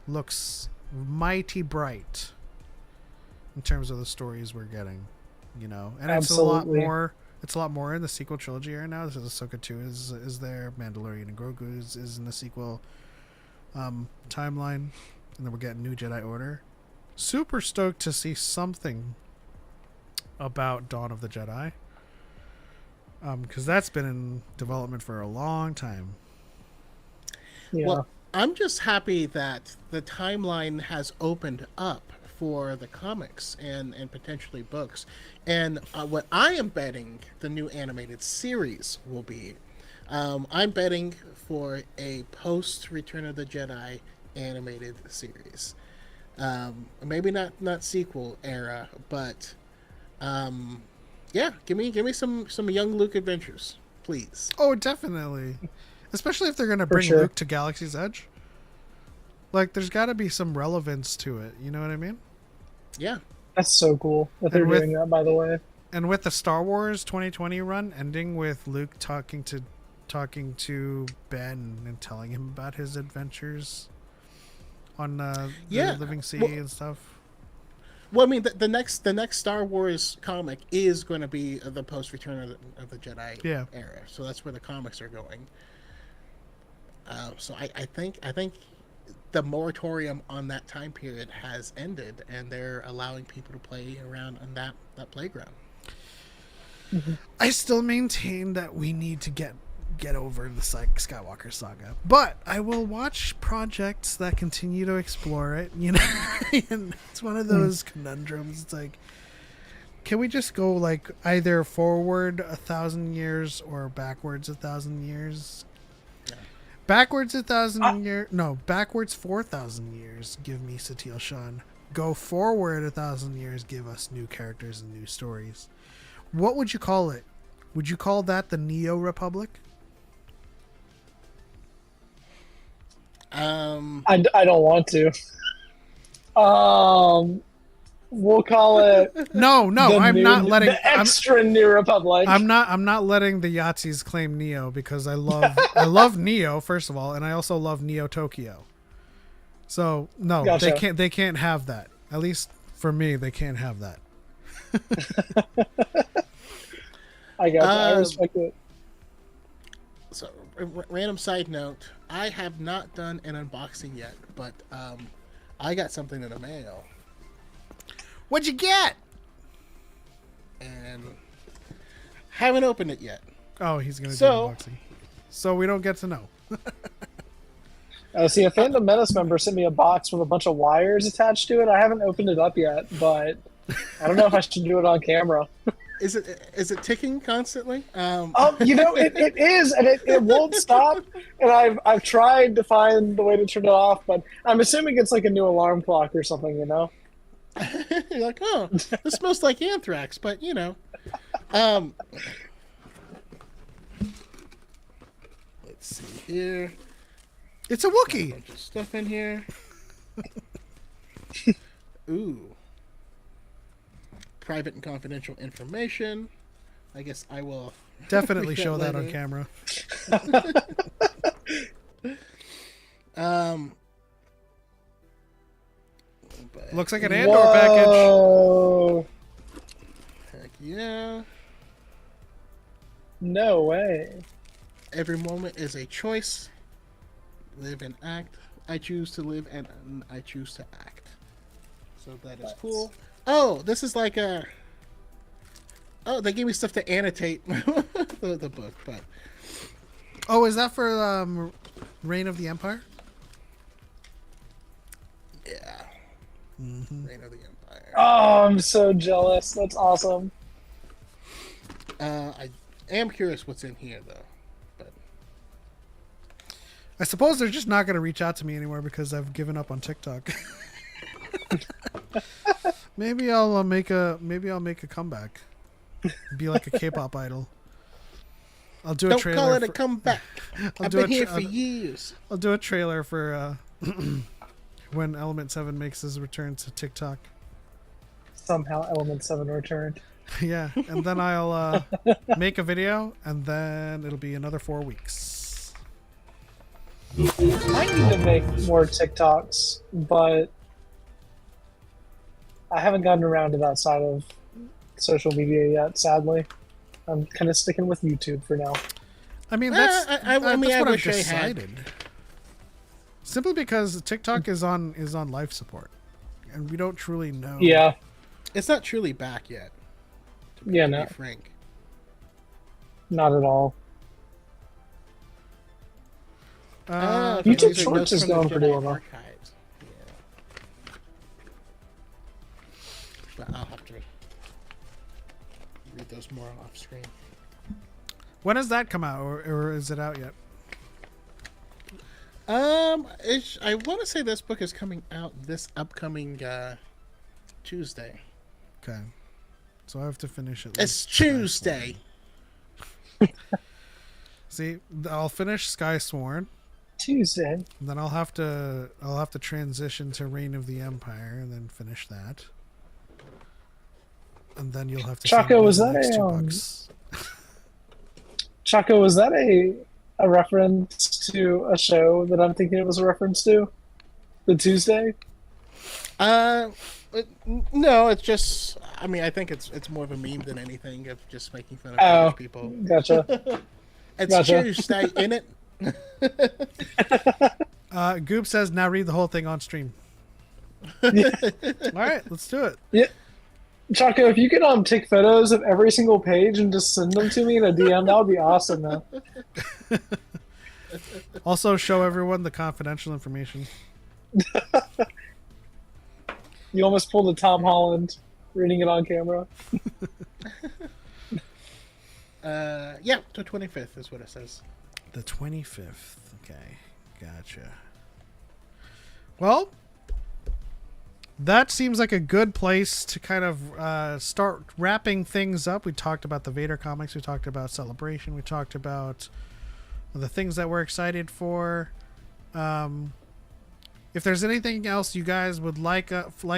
looks mighty bright in terms of the stories we're getting. You know, and it's a lot Absolutely. more. It's a lot more in the sequel trilogy right now. This is Ahsoka 2 is there. Mandalorian and Grogu is in the sequel timeline, and then we're getting New Jedi Order. Super stoked to see something about Dawn of the Jedi, because that's been in development for a long time. Yeah. Well, I'm just happy that the timeline has opened up for the comics and potentially books. And what I am betting the new animated series will be, I'm betting for a post Return of the Jedi animated series. Maybe not sequel era, but yeah, give me some young Luke adventures, please. Oh, definitely. Especially if they're going to bring sure. Luke to Galaxy's Edge. Like, there's got to be some relevance to it. You know what I mean? Yeah. That's so cool that they're And with- doing that, by the way. And with the Star Wars 2020 run ending with Luke talking to Ben and telling him about his adventures on Yeah, the Living Sea well- and stuff. Well, I mean, the next Star Wars comic is going to be the post Return of the Jedi Yeah. era, so that's where the comics are going. So I think the moratorium on that time period has ended, and they're allowing people to play around on that playground. I still maintain that we need to get over the Skywalker saga, but I will watch projects that continue to explore it. You know, and it's one of those conundrums. It's like, can we just go like either forward 1,000 years or backwards 1,000 years? Backwards 1,000 years. No, backwards 4,000 years. Give me Satil Shan. Go forward 1,000 years. Give us new characters and new stories. What would you call it? Would you call that the Neo Republic? I don't want to. We'll call it. No, I'm not letting the extra New Republic. I'm not letting the Yahtzees claim Neo because I love Neo first of all, and I also love Neo Tokyo. So no, Gotcha. they can't have that. At least for me, they can't have that. I got I respect it. So, random side note: I have not done an unboxing yet, but I got something in the mail, What'd you get? and haven't opened it yet. Oh, he's gonna do So- unboxing. So we don't get to know. See, a Fandom Menace member sent me a box with a bunch of wires attached to it. I haven't opened it up yet, but I don't know if I should do it on camera. Is it ticking constantly? It is, and it won't stop. And I've tried to find the way to turn it off, but I'm assuming it's like a new alarm clock or something, you know? You're like, oh, this smells like anthrax, but you know. Let's see here. It's a Wookiee. Bunch of stuff in here. Ooh. Private and confidential information. I guess I will Definitely read that show that on later. camera. But Looks like an Andor package. Whoa. heck yeah. No way. Every moment is a choice. Live and act. I choose to live and I choose to act. So that is cool. Oh, this is like a. Oh, they gave me stuff to annotate the book, but Oh, is that for Reign of the Empire? yeah. Reign of the Empire. Oh, I'm so jealous. That's awesome. I am curious what's in here though. But I suppose they're just not going to reach out to me anymore because I've given up on TikTok. Maybe I'll make a comeback. Be like a K-pop idol. I'll do a don't trailer. call it a comeback. I've do a been here tra- for years. I'll do a trailer for when Element 7 makes his return to TikTok. Somehow Element 7 returned. Yeah, and then I'll make a video, and then it'll be another 4 weeks. I need to make more TikToks, but I haven't gotten around to that side of social media yet, sadly. I'm kind of sticking with YouTube for now. I mean, that's I that's mean, I what I've wish I had. decided. Simply because TikTok is on life support, and we don't truly know. Yeah. It's not truly back yet. Yeah, To no, be frank. not at all. Okay, YouTube these are Shorts notes is from the going pretty Jedi well, though. Archives. Yeah. But I'll have to read those more off screen. When does that come out, or is it out yet? I want to say this book is coming out this upcoming Tuesday. Okay, so I have to finish it. It's Tuesday. See, I'll finish Skysworn, Tuesday. and then I'll have to transition to Reign of the Empire, and then finish that. And then you'll have to. Choco, send me was the that next a, 2 books. Choco, was that a reference to a show that I'm thinking it was a reference to? The Tuesday? No, it's just. I mean, I think it's more of a meme than anything of just making fun of Oh, British people. gotcha. It's gotcha. Tuesday in it. Goop says now read the whole thing on stream. All right, let's do it. Yeah. Choco, if you could take photos of every single page and just send them to me in a DM, that would be awesome, man. Also, show everyone the confidential information. You almost pulled a Tom Holland reading it on camera. Yeah, the 25th is what it says. The 25th. Okay, gotcha. Well, that seems like a good place to kind of start wrapping things up. We talked about the Vader comics. We talked about Celebration. We talked about the things that we're excited for. If there's anything else you guys would like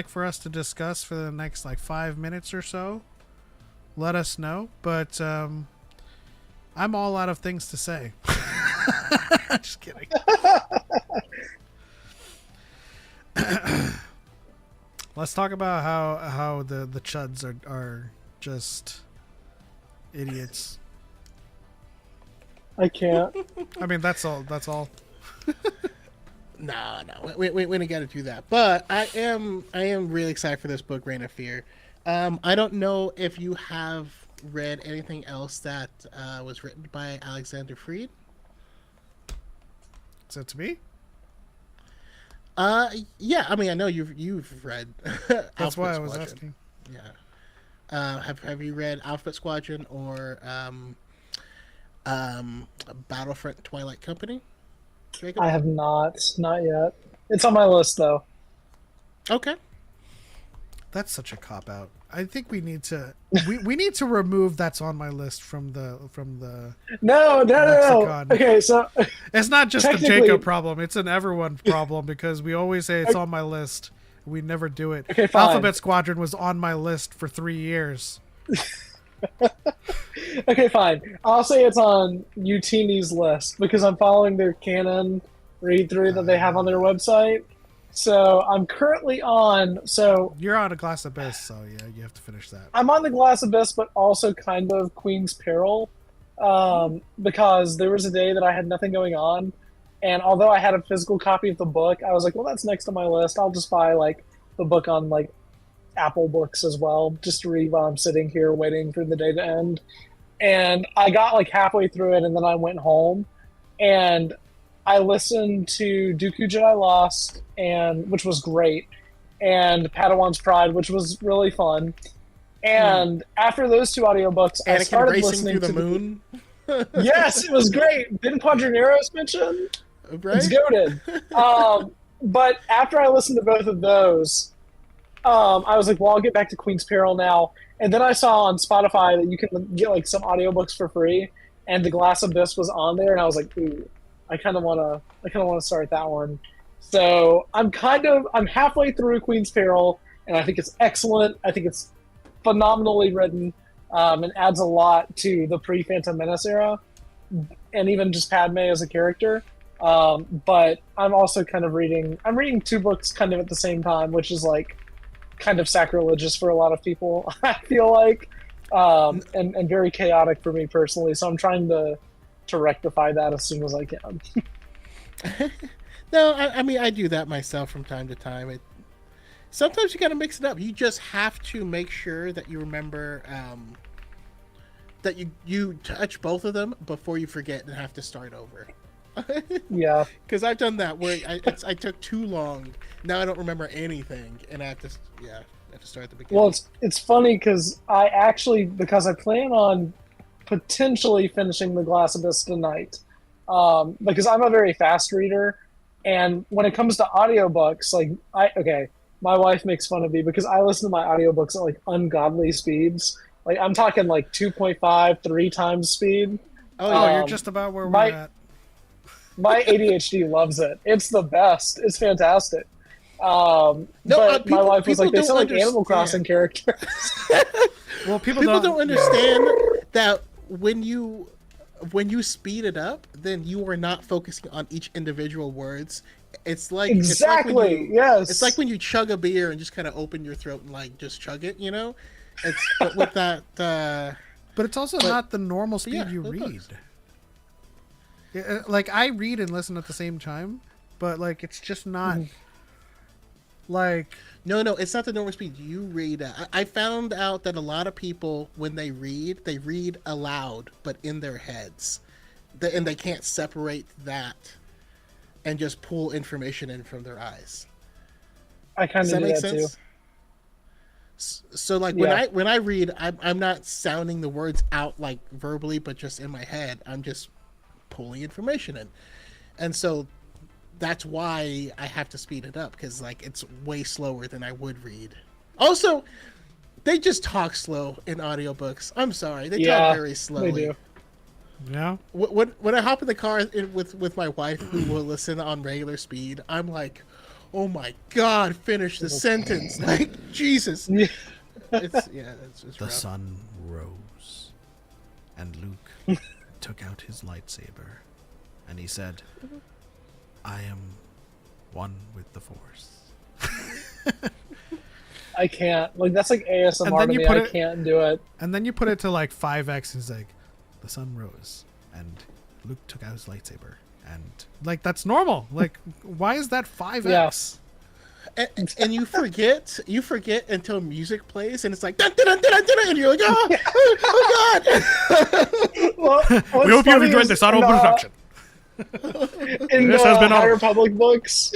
for us to discuss for the next 5 minutes or so, let us know. But I'm all out of things to say. Just kidding. Let's talk about how the chuds are just idiots. I can't. I mean, that's all. That's all. No, we don't got to do that. But I am really excited for this book, Reign of Fear. I don't know if you have read anything else that was written by Alexander Freed. Is that to me? Yeah. I mean, I know you've read. That's why I was asking. Yeah. Have you read Alphabet Squadron or Battlefront Twilight Company? Jacob? I have not yet. It's on my list though. Okay. That's such a cop out. I think we need to we need to remove that's on my list from the No. lexicon. Okay, so It's not just a Technically- Jacob problem, it's an everyone problem because we always say it's on my list. We never do it. Okay, fine. Alphabet Squadron was on my list for 3 years. okay, fine. I'll say it's on Utini's list because I'm following their canon read through that they have on their website. So I'm currently on. So You're on A Glass Abyss, so yeah, you have to finish that. I'm on the Glass Abyss, but also kind of Queen's Peril, because there was a day that I had nothing going on, and although I had a physical copy of the book, I was like, well, that's next on my list. I'll just buy the book on Apple Books as well, just to read while I'm sitting here waiting for the day to end. And I got halfway through it, and then I went home, and I listened to Dooku Jedi Lost, which was great, and Padawan's Pride, which was really fun. And after those two audiobooks, I Anakin started racing listening through to the moon. Yes, it was great. Didn't Quadraneros mention? Right? It's goated. But after I listened to both of those, I was like, well, I'll get back to Queen's Peril now. And then I saw on Spotify that you can get some audiobooks for free, and The Glass Abyss was on there, and I was like, ooh, I kind of want to start that one. So I'm halfway through Queen's Peril, and I think it's excellent. I think it's phenomenally written, and adds a lot to the pre-Phantom Menace era, and even just Padme as a character. But I'm also I'm reading two books kind of at the same time, which is kind of sacrilegious for a lot of people, I feel like, and very chaotic for me personally. So I'm trying to rectify that as soon as I can. No, I mean, I do that myself from time to time. Sometimes you got to mix it up. You just have to make sure that you remember that you touch both of them before you forget and have to start over. Yeah. Because I've done that where I took too long. Now I don't remember anything, and I have to start at the beginning. Well, it's funny because I plan on potentially finishing The Glass Abyss tonight, because I'm a very fast reader, and when it comes to audiobooks, my wife makes fun of me because I listen to my audiobooks at ungodly speeds. I'm talking 2.5, 3 times speed. Oh yeah, you're just about where we're at. My ADHD loves it. It's the best. It's fantastic. But my wife was like, they sound like Animal Crossing characters. Well, people don't understand that when you speed it up, then you are not focusing on each individual words. It's like exactly, yes. It's like when you chug a beer and just kind of open your throat and just chug it, But with that. But it's also not the normal speed you read. I read and listen at the same time, but it's just not No, it's not the normal speed. You read. I found out that a lot of people, when they read aloud, but in their heads, and they can't separate that and just pull information in from their eyes. I kind of do that too. So when I read, I'm not sounding the words out verbally, but just in my head. I'm just pulling information in. and so that's why I have to speed it up, because like it's way slower than I would read. Also, they just talk slow in audiobooks. I'm sorry, they talk very slowly. They do. Yeah. When I hop in the car with my wife, who will listen on regular speed, I'm like, oh my god, finish the sentence. Like, Jesus. It's The rough. sun rose, and Luke took out his lightsaber, and he said, "I am one with the Force." I can't. Like, that's like ASMR And then to you me. put I it- can't do it. And then you put it to like 5x, and it's like, the sun rose, and Luke took out his lightsaber, and like that's normal. Like, why is that 5x? And you forget until music plays, and it's like, dun, dun, dun, dun, dun, and you're like, oh god. Well, We hope you have enjoyed this audio production. In This the has been High Audible. Republic books,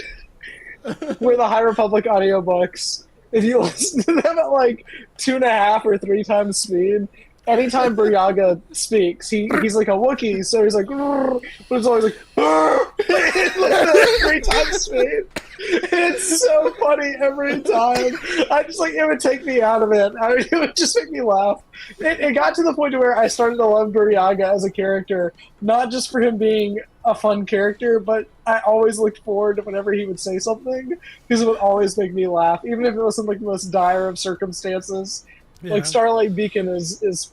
where the High Republic audiobooks, if you listen to them at like 2.5 or 3 times speed, anytime Buryaga speaks, he's like a Wookiee, so he's like, "Grrr," but it's always like, like 3 times speed. It's so funny every time. I just like, it would take me out of it. It would just make me laugh. It got to the point where I started to love Buryaga as a character, not just for him being a fun character, but I always looked forward to whenever he would say something, because it would always make me laugh, even if it wasn't like the most dire of circumstances. Yeah. Like Starlight Beacon is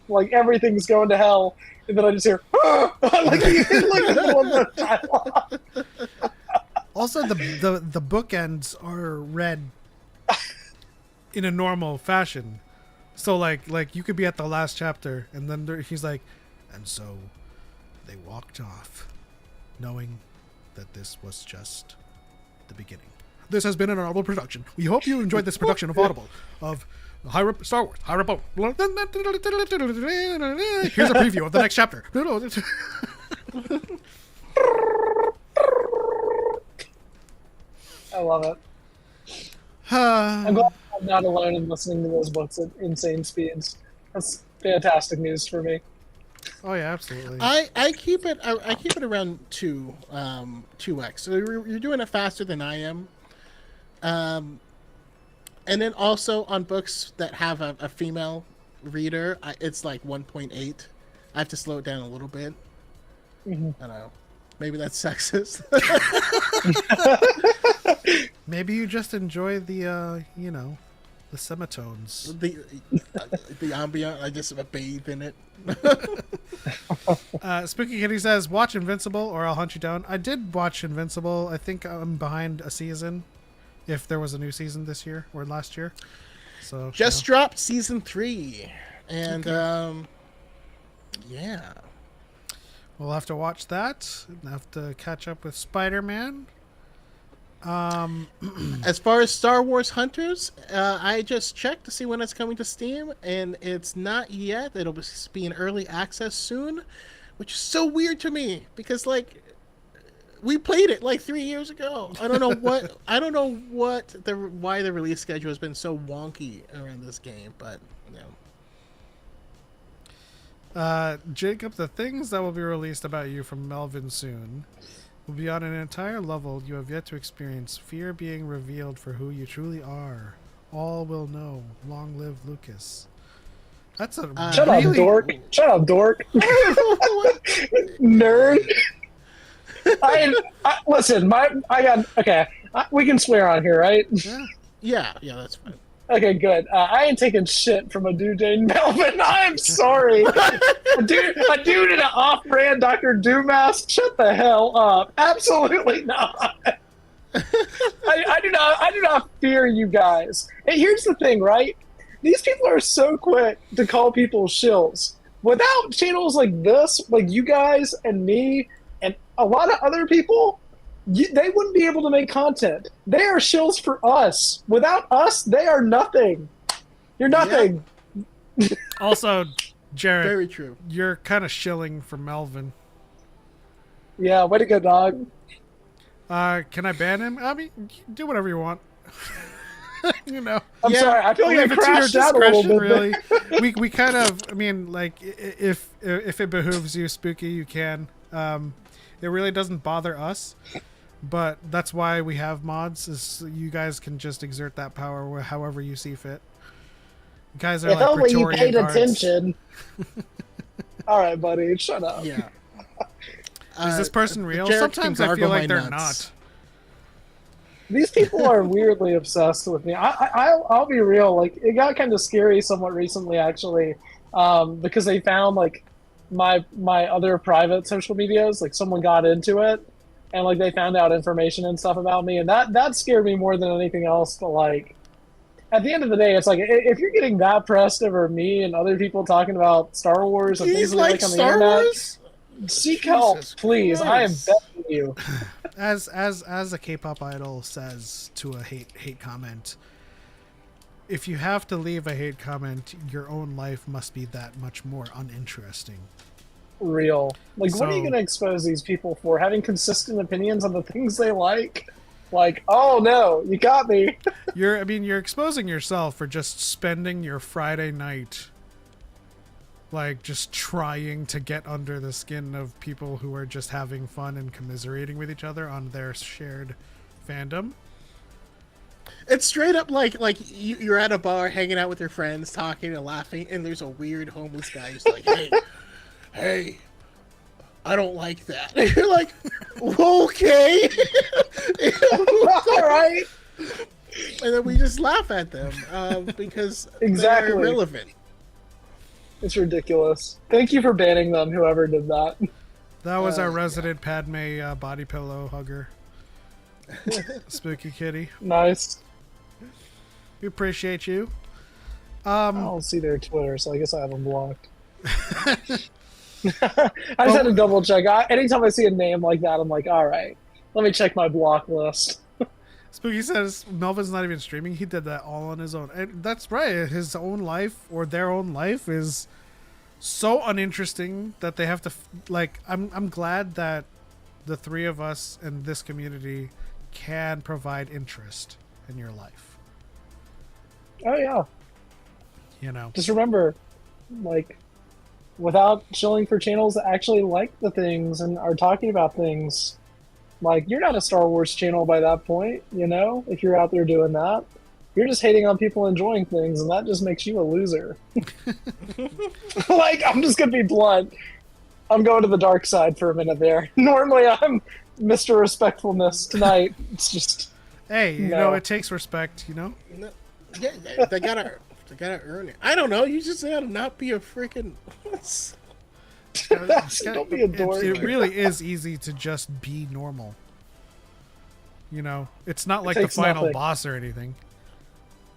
like everything's going to hell, and then I just hear like in the middle of the dialogue. Also, the bookends are read in a normal fashion. So like you could be at the last chapter, and then he's like, and so they walked off, knowing that this was just the beginning. This has been an Audible production. We hope you enjoyed this production of Audible of Star Wars High Republic. Here's a preview of the next chapter. I love it. I'm glad I'm not alone in listening to those books at insane speeds. That's fantastic news for me. Oh yeah, absolutely. I keep it around 2x. So you're doing it faster than I am. And then also on books that have a female reader, it's like 1.8. I have to slow it down a little bit. Mm-hmm. I don't know. Maybe that's sexist. Maybe you just enjoy the the semitones. the ambient, I just bathe in it. Spooky Kitty says, watch Invincible or I'll hunt you down. I did watch Invincible. I think I'm behind a season, if there was a new season this year or last year. So Just dropped season 3. And yeah. We'll have to watch that. We'll have to catch up with Spider-Man. As far as Star Wars Hunters, I just checked to see when it's coming to Steam, and it's not yet. It'll be in early access soon, which is so weird to me because like we played it like 3 years ago. I don't know why the release schedule has been so wonky around this game, but you know. Jacob, the things that will be released about you from Melvin soon will be on an entire level you have yet to experience. Fear being revealed for who you truly are. All will know. Long live Lucas. That's a Shut up, dork. Shut up, dork. Nerd. Listen, we can swear on here, right? Yeah, that's fine. Okay, good. I ain't taking shit from a dude named Melvin. I'm sorry. a dude in an off-brand Dr. Doom mask? Shut the hell up. Absolutely not. I do not fear you guys. And here's the thing, right? These people are so quick to call people shills. Without channels like this, like you guys and me and a lot of other people, they wouldn't be able to make content. They are shills for us. Without us, they are nothing. You're nothing. Yeah. Also, Jared, Very true. You're kind of shilling for Melvin. Yeah, way to go, dog. Can I ban him? I mean, do whatever you want. You know. I'm sorry. I feel like I Leave it to your crashed out a little bit. really. we kind of. I mean, like, if it behooves you, Spooky, you can. It really doesn't bother us. But that's why we have mods, is so you guys can just exert that power however you see fit. You guys are If like only you Praetorian paid guards. attention. All right, buddy, shut up. Yeah. Is this person real? Jared Sometimes can I feel gargle like my they're nuts. These people are weirdly obsessed with me. I'll be real. Like, it got kind of scary somewhat recently, actually, because they found like my other private social medias. Like, someone got into it, and like they found out information and stuff about me, and that scared me more than anything else. But like, at the end of the day, it's like if you're getting that pressed over me and other people talking about Star Wars and He's things they like like on the Star internet, Wars? seek help, Jesus please. I am Christ. begging you. As a K-pop idol says to a hate comment, if you have to leave a hate comment, your own life must be that much more uninteresting. Real. Like, what are you So- going to expose these people for? Having consistent opinions on the things they like? Like, oh no, you got me. You're exposing yourself for just spending your Friday night like just trying to get under the skin of people who are just having fun and commiserating with each other on their shared fandom. It's straight up like you're at a bar hanging out with your friends, talking and laughing, and there's a weird homeless guy who's like, hey, I don't like that. And you're like, okay. All right. And then we just laugh at them because Exactly. they're irrelevant. It's ridiculous. Thank you for banning them, whoever did that. That was our resident Padme body pillow hugger. Spooky Kitty. Nice. We appreciate you. I don't see their Twitter, so I guess I have them blocked. I just had to double check. Anytime I see a name like that, I'm like, all right, let me check my block list. Spooky says Melvin's not even streaming. He did that all on his own. And that's right. His own life or their own life is so uninteresting that they have to I'm glad that the three of us in this community can provide interest in your life. Oh yeah. You know. Just remember, like, without shilling for channels that actually like the things and are talking about things, like, you're not a Star Wars channel by that point, you know? If you're out there doing that, you're just hating on people enjoying things, and that just makes you a loser. Like, I'm just gonna be blunt. I'm going to the dark side for a minute there. Normally, I'm Mr. Respectfulness. Tonight, it's just... Hey, you No. know, it takes respect, you know? No, yeah, they gotta earn it. I don't know. You just gotta not be a freaking. Don't be a dork. It really is easy to just be normal. You know, it's not like the takes final nothing. boss or anything.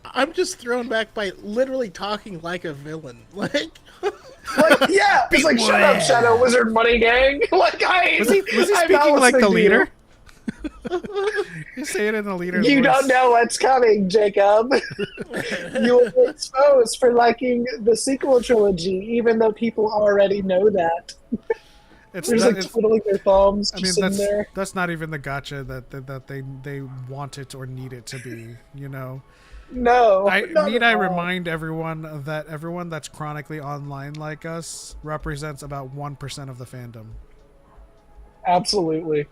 I'm just thrown back by literally talking like a villain. Like, Like, yeah, it's like, shut up, Shadow Wizard Money Gang. Like, Was he I'm not speaking like the listening to you. leader? You say it in the leader You voice. don't know what's coming, Jacob. You'll be exposed for liking the sequel trilogy, even though people already know that. It's They're just not, like twiddling their thumbs, I just mean, sitting there. that's not even the gotcha that they want it or need it to be. You know, No. I not need at I all. remind everyone that everyone that's chronically online like us represents about 1% of the fandom. Absolutely.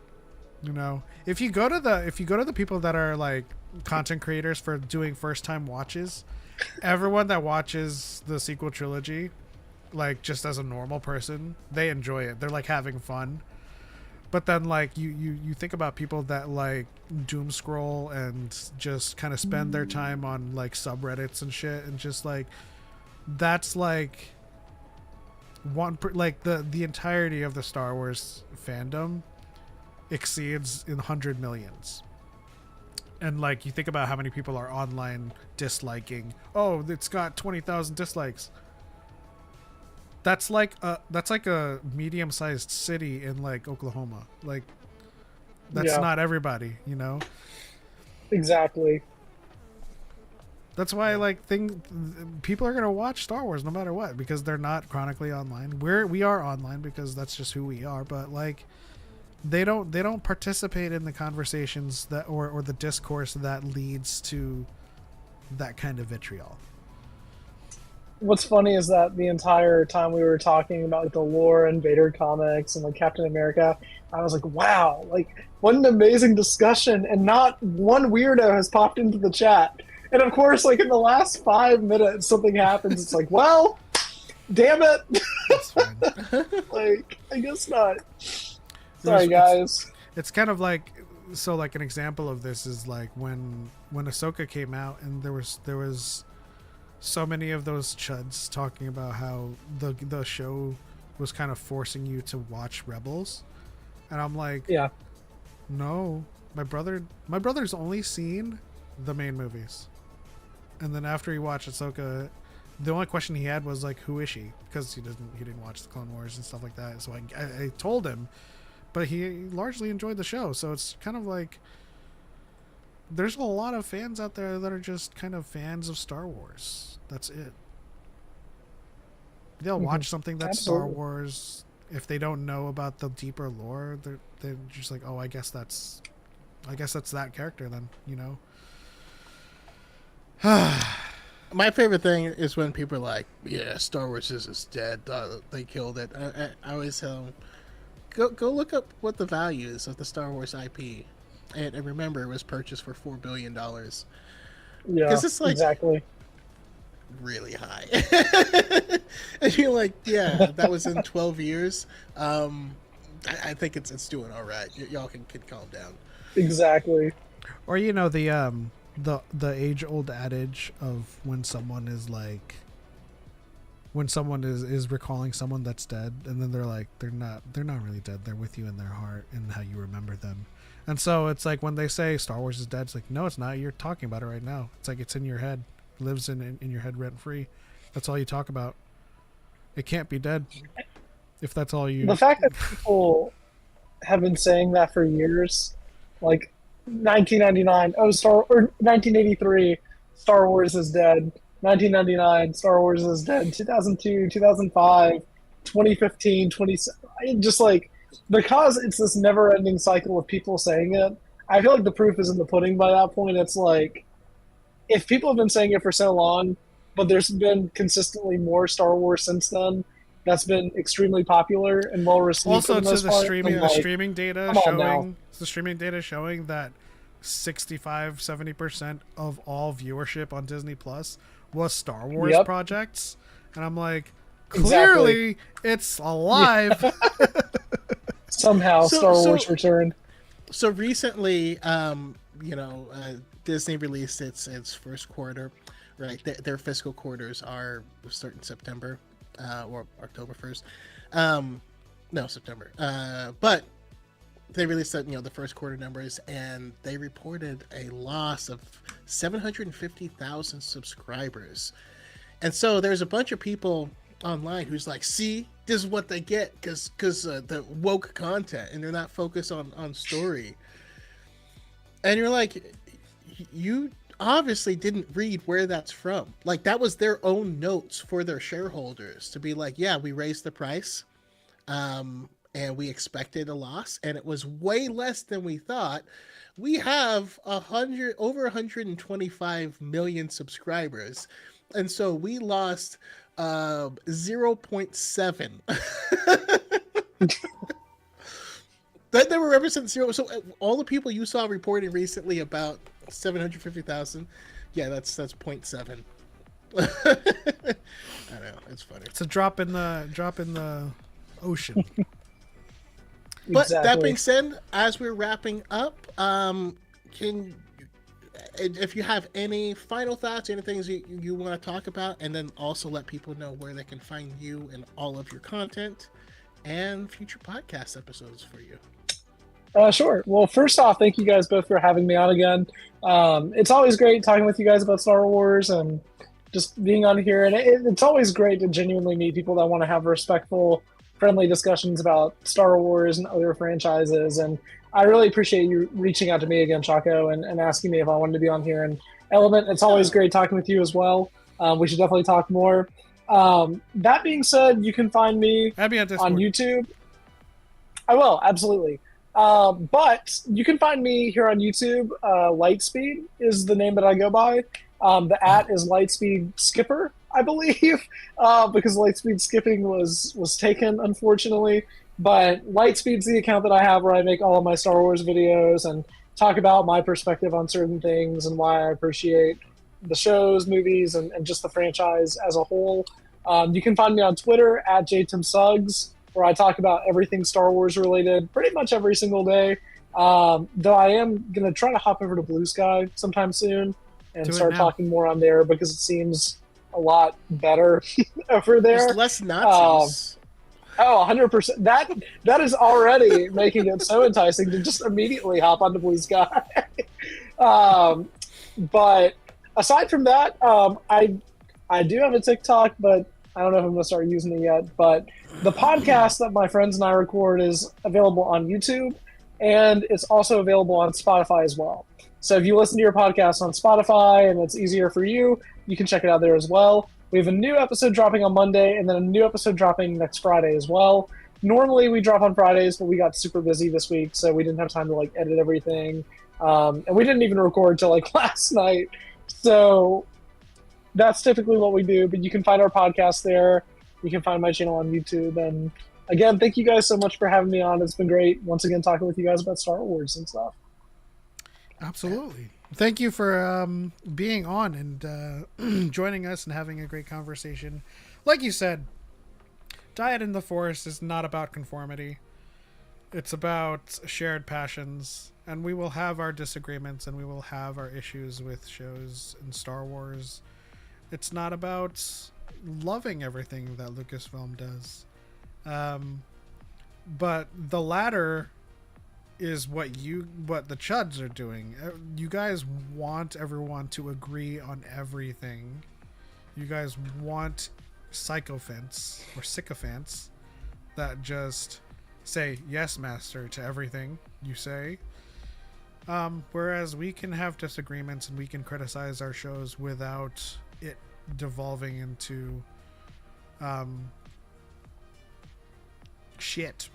You know, if you go to the people that are like content creators for doing first time watches, everyone that watches the sequel trilogy, like just as a normal person, they enjoy it. They're like having fun. But then like you think about people that like doom scroll and just kind of spend their time on like subreddits and shit, and just like that's like the entirety of the Star Wars fandom exceeds in 100 millions. And like you think about how many people are online disliking, oh, it's got 20,000 dislikes. That's like a medium-sized city in like Oklahoma. Like that's Yeah. not everybody, you know. Exactly. That's why like people are gonna watch Star Wars no matter what, because they're not chronically online. We are online because that's just who we are. But like they don't participate in the conversations that or the discourse that leads to that kind of vitriol. what's funny is that the entire time we were talking about like the lore and Vader comics and like Captain America, I was like, wow, like what an amazing discussion, and not one weirdo has popped into the chat. And of course, like in the last 5 minutes, something happens. It's like, well, damn it. That's fine. Like, I guess not. Sorry, guys. It's kind of like, so like an example of this is like when Ahsoka came out, and there was so many of those chuds talking about how the show was kind of forcing you to watch Rebels, and I'm like, Yeah. no, my brother's only seen the main movies, and then after he watched Ahsoka, the only question he had was like, who is she? Because he didn't watch the Clone Wars and stuff like that. So I told him, but he largely enjoyed the show. So it's kind of like, there's a lot of fans out there that are just kind of fans of Star Wars. That's it. They'll watch something that's Absolutely. Star Wars. If they don't know about the deeper lore, they're just like, oh, I guess that's that character then, you know. My favorite thing is when people are like, yeah, Star Wars is dead. They killed it. I always tell them, go look up what the value is of the Star Wars IP. And remember, it was purchased for $4 billion. Yeah, 'Cause it's like- exactly. Really high. And you're like, yeah, that was in 12 years. I think it's doing all right. Y'all can calm down. Exactly. Or you know the age old adage of when someone is recalling someone that's dead, and then they're like, they're not really dead, they're with you in their heart and how you remember them. And so it's like when they say Star Wars is dead, it's like, no, it's not. You're talking about it right now. It's like it's in your head, lives in your head rent free. That's all you talk about. It can't be dead if that's all you. The fact that people have been saying that for years, like 1999, or 1983, Star Wars is dead. 1999, Star Wars is dead. 2002, 2005, 2015, just like, because it's this never-ending cycle of people saying it, I feel like the proof is in the pudding by that point. It's like, if people have been saying it for so long, but there's been consistently more Star Wars since then, that's been extremely popular and well received. Also, for the to most the part, streaming, I'm the like, streaming data come on now. showing the streaming data showing that 65-70% of all viewership on Disney Plus was Star Wars Yep. projects, and I'm like, Exactly. clearly it's alive. somehow Star Wars returned. So recently, Disney released its first quarter, right? Their fiscal quarters are start in September, or October 1st. No, September. But they released the first quarter numbers, and they reported a loss of 750,000 subscribers. And so there's a bunch of people online who's like, see, this is what they get because the woke content, and they're not focused on story. And you're like, you obviously didn't read where that's from. Like, that was their own notes for their shareholders to be like, yeah, we raised the price, and we expected a loss, and it was way less than we thought. We have over 125 million subscribers, and so we lost 0.7. That never represents zero. So all the people you saw reporting recently about 750,000, yeah, that's 0.7. I know, it's funny. It's a drop in the ocean. But Exactly. that being said, as we're wrapping up, if you have any final thoughts, any things you want to talk about, and then also let people know where they can find you and all of your content and future podcast episodes for you. Sure. Well, first off, thank you guys both for having me on again. It's always great talking with you guys about Star Wars and just being on here. And it's always great to genuinely meet people that want to have respectful, friendly discussions about Star Wars and other franchises. And I really appreciate you reaching out to me again, Choco, and asking me if I wanted to be on here. And Element, it's always great talking with you as well. We should definitely talk more. That being said, you can find me Add me on Discord. on YouTube. I will, absolutely. But you can find me here on YouTube. Lightspeed is the name that I go by. The @ is Lightspeed Skipper. I believe, because Lightspeed skipping was taken, unfortunately. But Lightspeed's the account that I have where I make all of my Star Wars videos and talk about my perspective on certain things and why I appreciate the shows, movies, and just the franchise as a whole. You can find me on Twitter at JTimSuggs, where I talk about everything Star Wars related pretty much every single day. Though I am going to try to hop over to Blue Sky sometime soon and Do it start now. talking more on there because it seems a lot better over there. There's less Nazis. Oh, 100%. That is already making it so enticing to just immediately hop onto Blue Sky. But aside from that, I do have a TikTok, but I don't know if I'm going to start using it yet. But the podcast that my friends and I record is available on YouTube, and it's also available on Spotify as well. So if you listen to your podcast on Spotify and it's easier for you, you can check it out there as well. We have a new episode dropping on Monday and then a new episode dropping next Friday as well. Normally we drop on Fridays, but we got super busy this week, so we didn't have time to like edit everything. And we didn't even record till like last night. So that's typically what we do, but you can find our podcast there. You can find my channel on YouTube. And again, thank you guys so much for having me on. It's been great once again talking with you guys about Star Wars and stuff. Absolutely. Thank you for being on and joining us and having a great conversation. Like you said, DYAD in the Force is not about conformity. It's about shared passions, and we will have our disagreements and we will have our issues with shows in Star Wars. It's not about loving everything that Lucasfilm does. But the latter is what the Chuds are doing. You guys want everyone to agree on everything. You guys want sycophants or sycophants that just say yes, master, to everything you say. Whereas we can have disagreements and we can criticize our shows without it devolving into shit.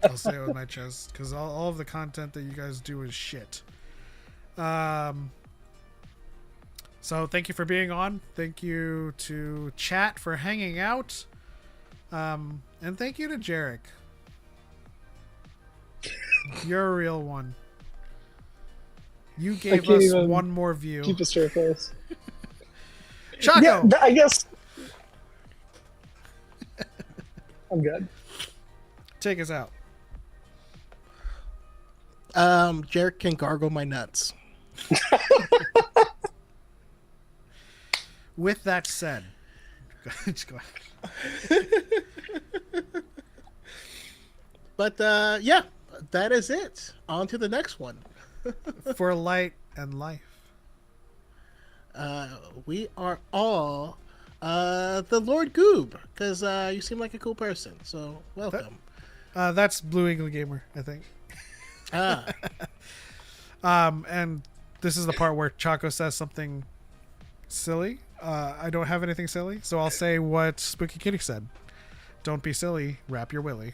I'll say it with my chest, because all of the content that you guys do is shit. So thank you for being on. Thank you to chat for hanging out. And thank you to Jarek. You're a real one. You gave us one more view. Keep a straight face. Choco! Yeah, I guess. I'm good. Take us out. Jarek can gargle my nuts. With that said, just go ahead. But yeah, that is it. On to the next one. For light and life. We are all the Lord Goob, because you seem like a cool person. So welcome. That's Blue Eagle Gamer, I think. And this is the part where Choco says something silly. I don't have anything silly, so I'll say what Spooky Kitty said. Don't be silly, wrap your willy.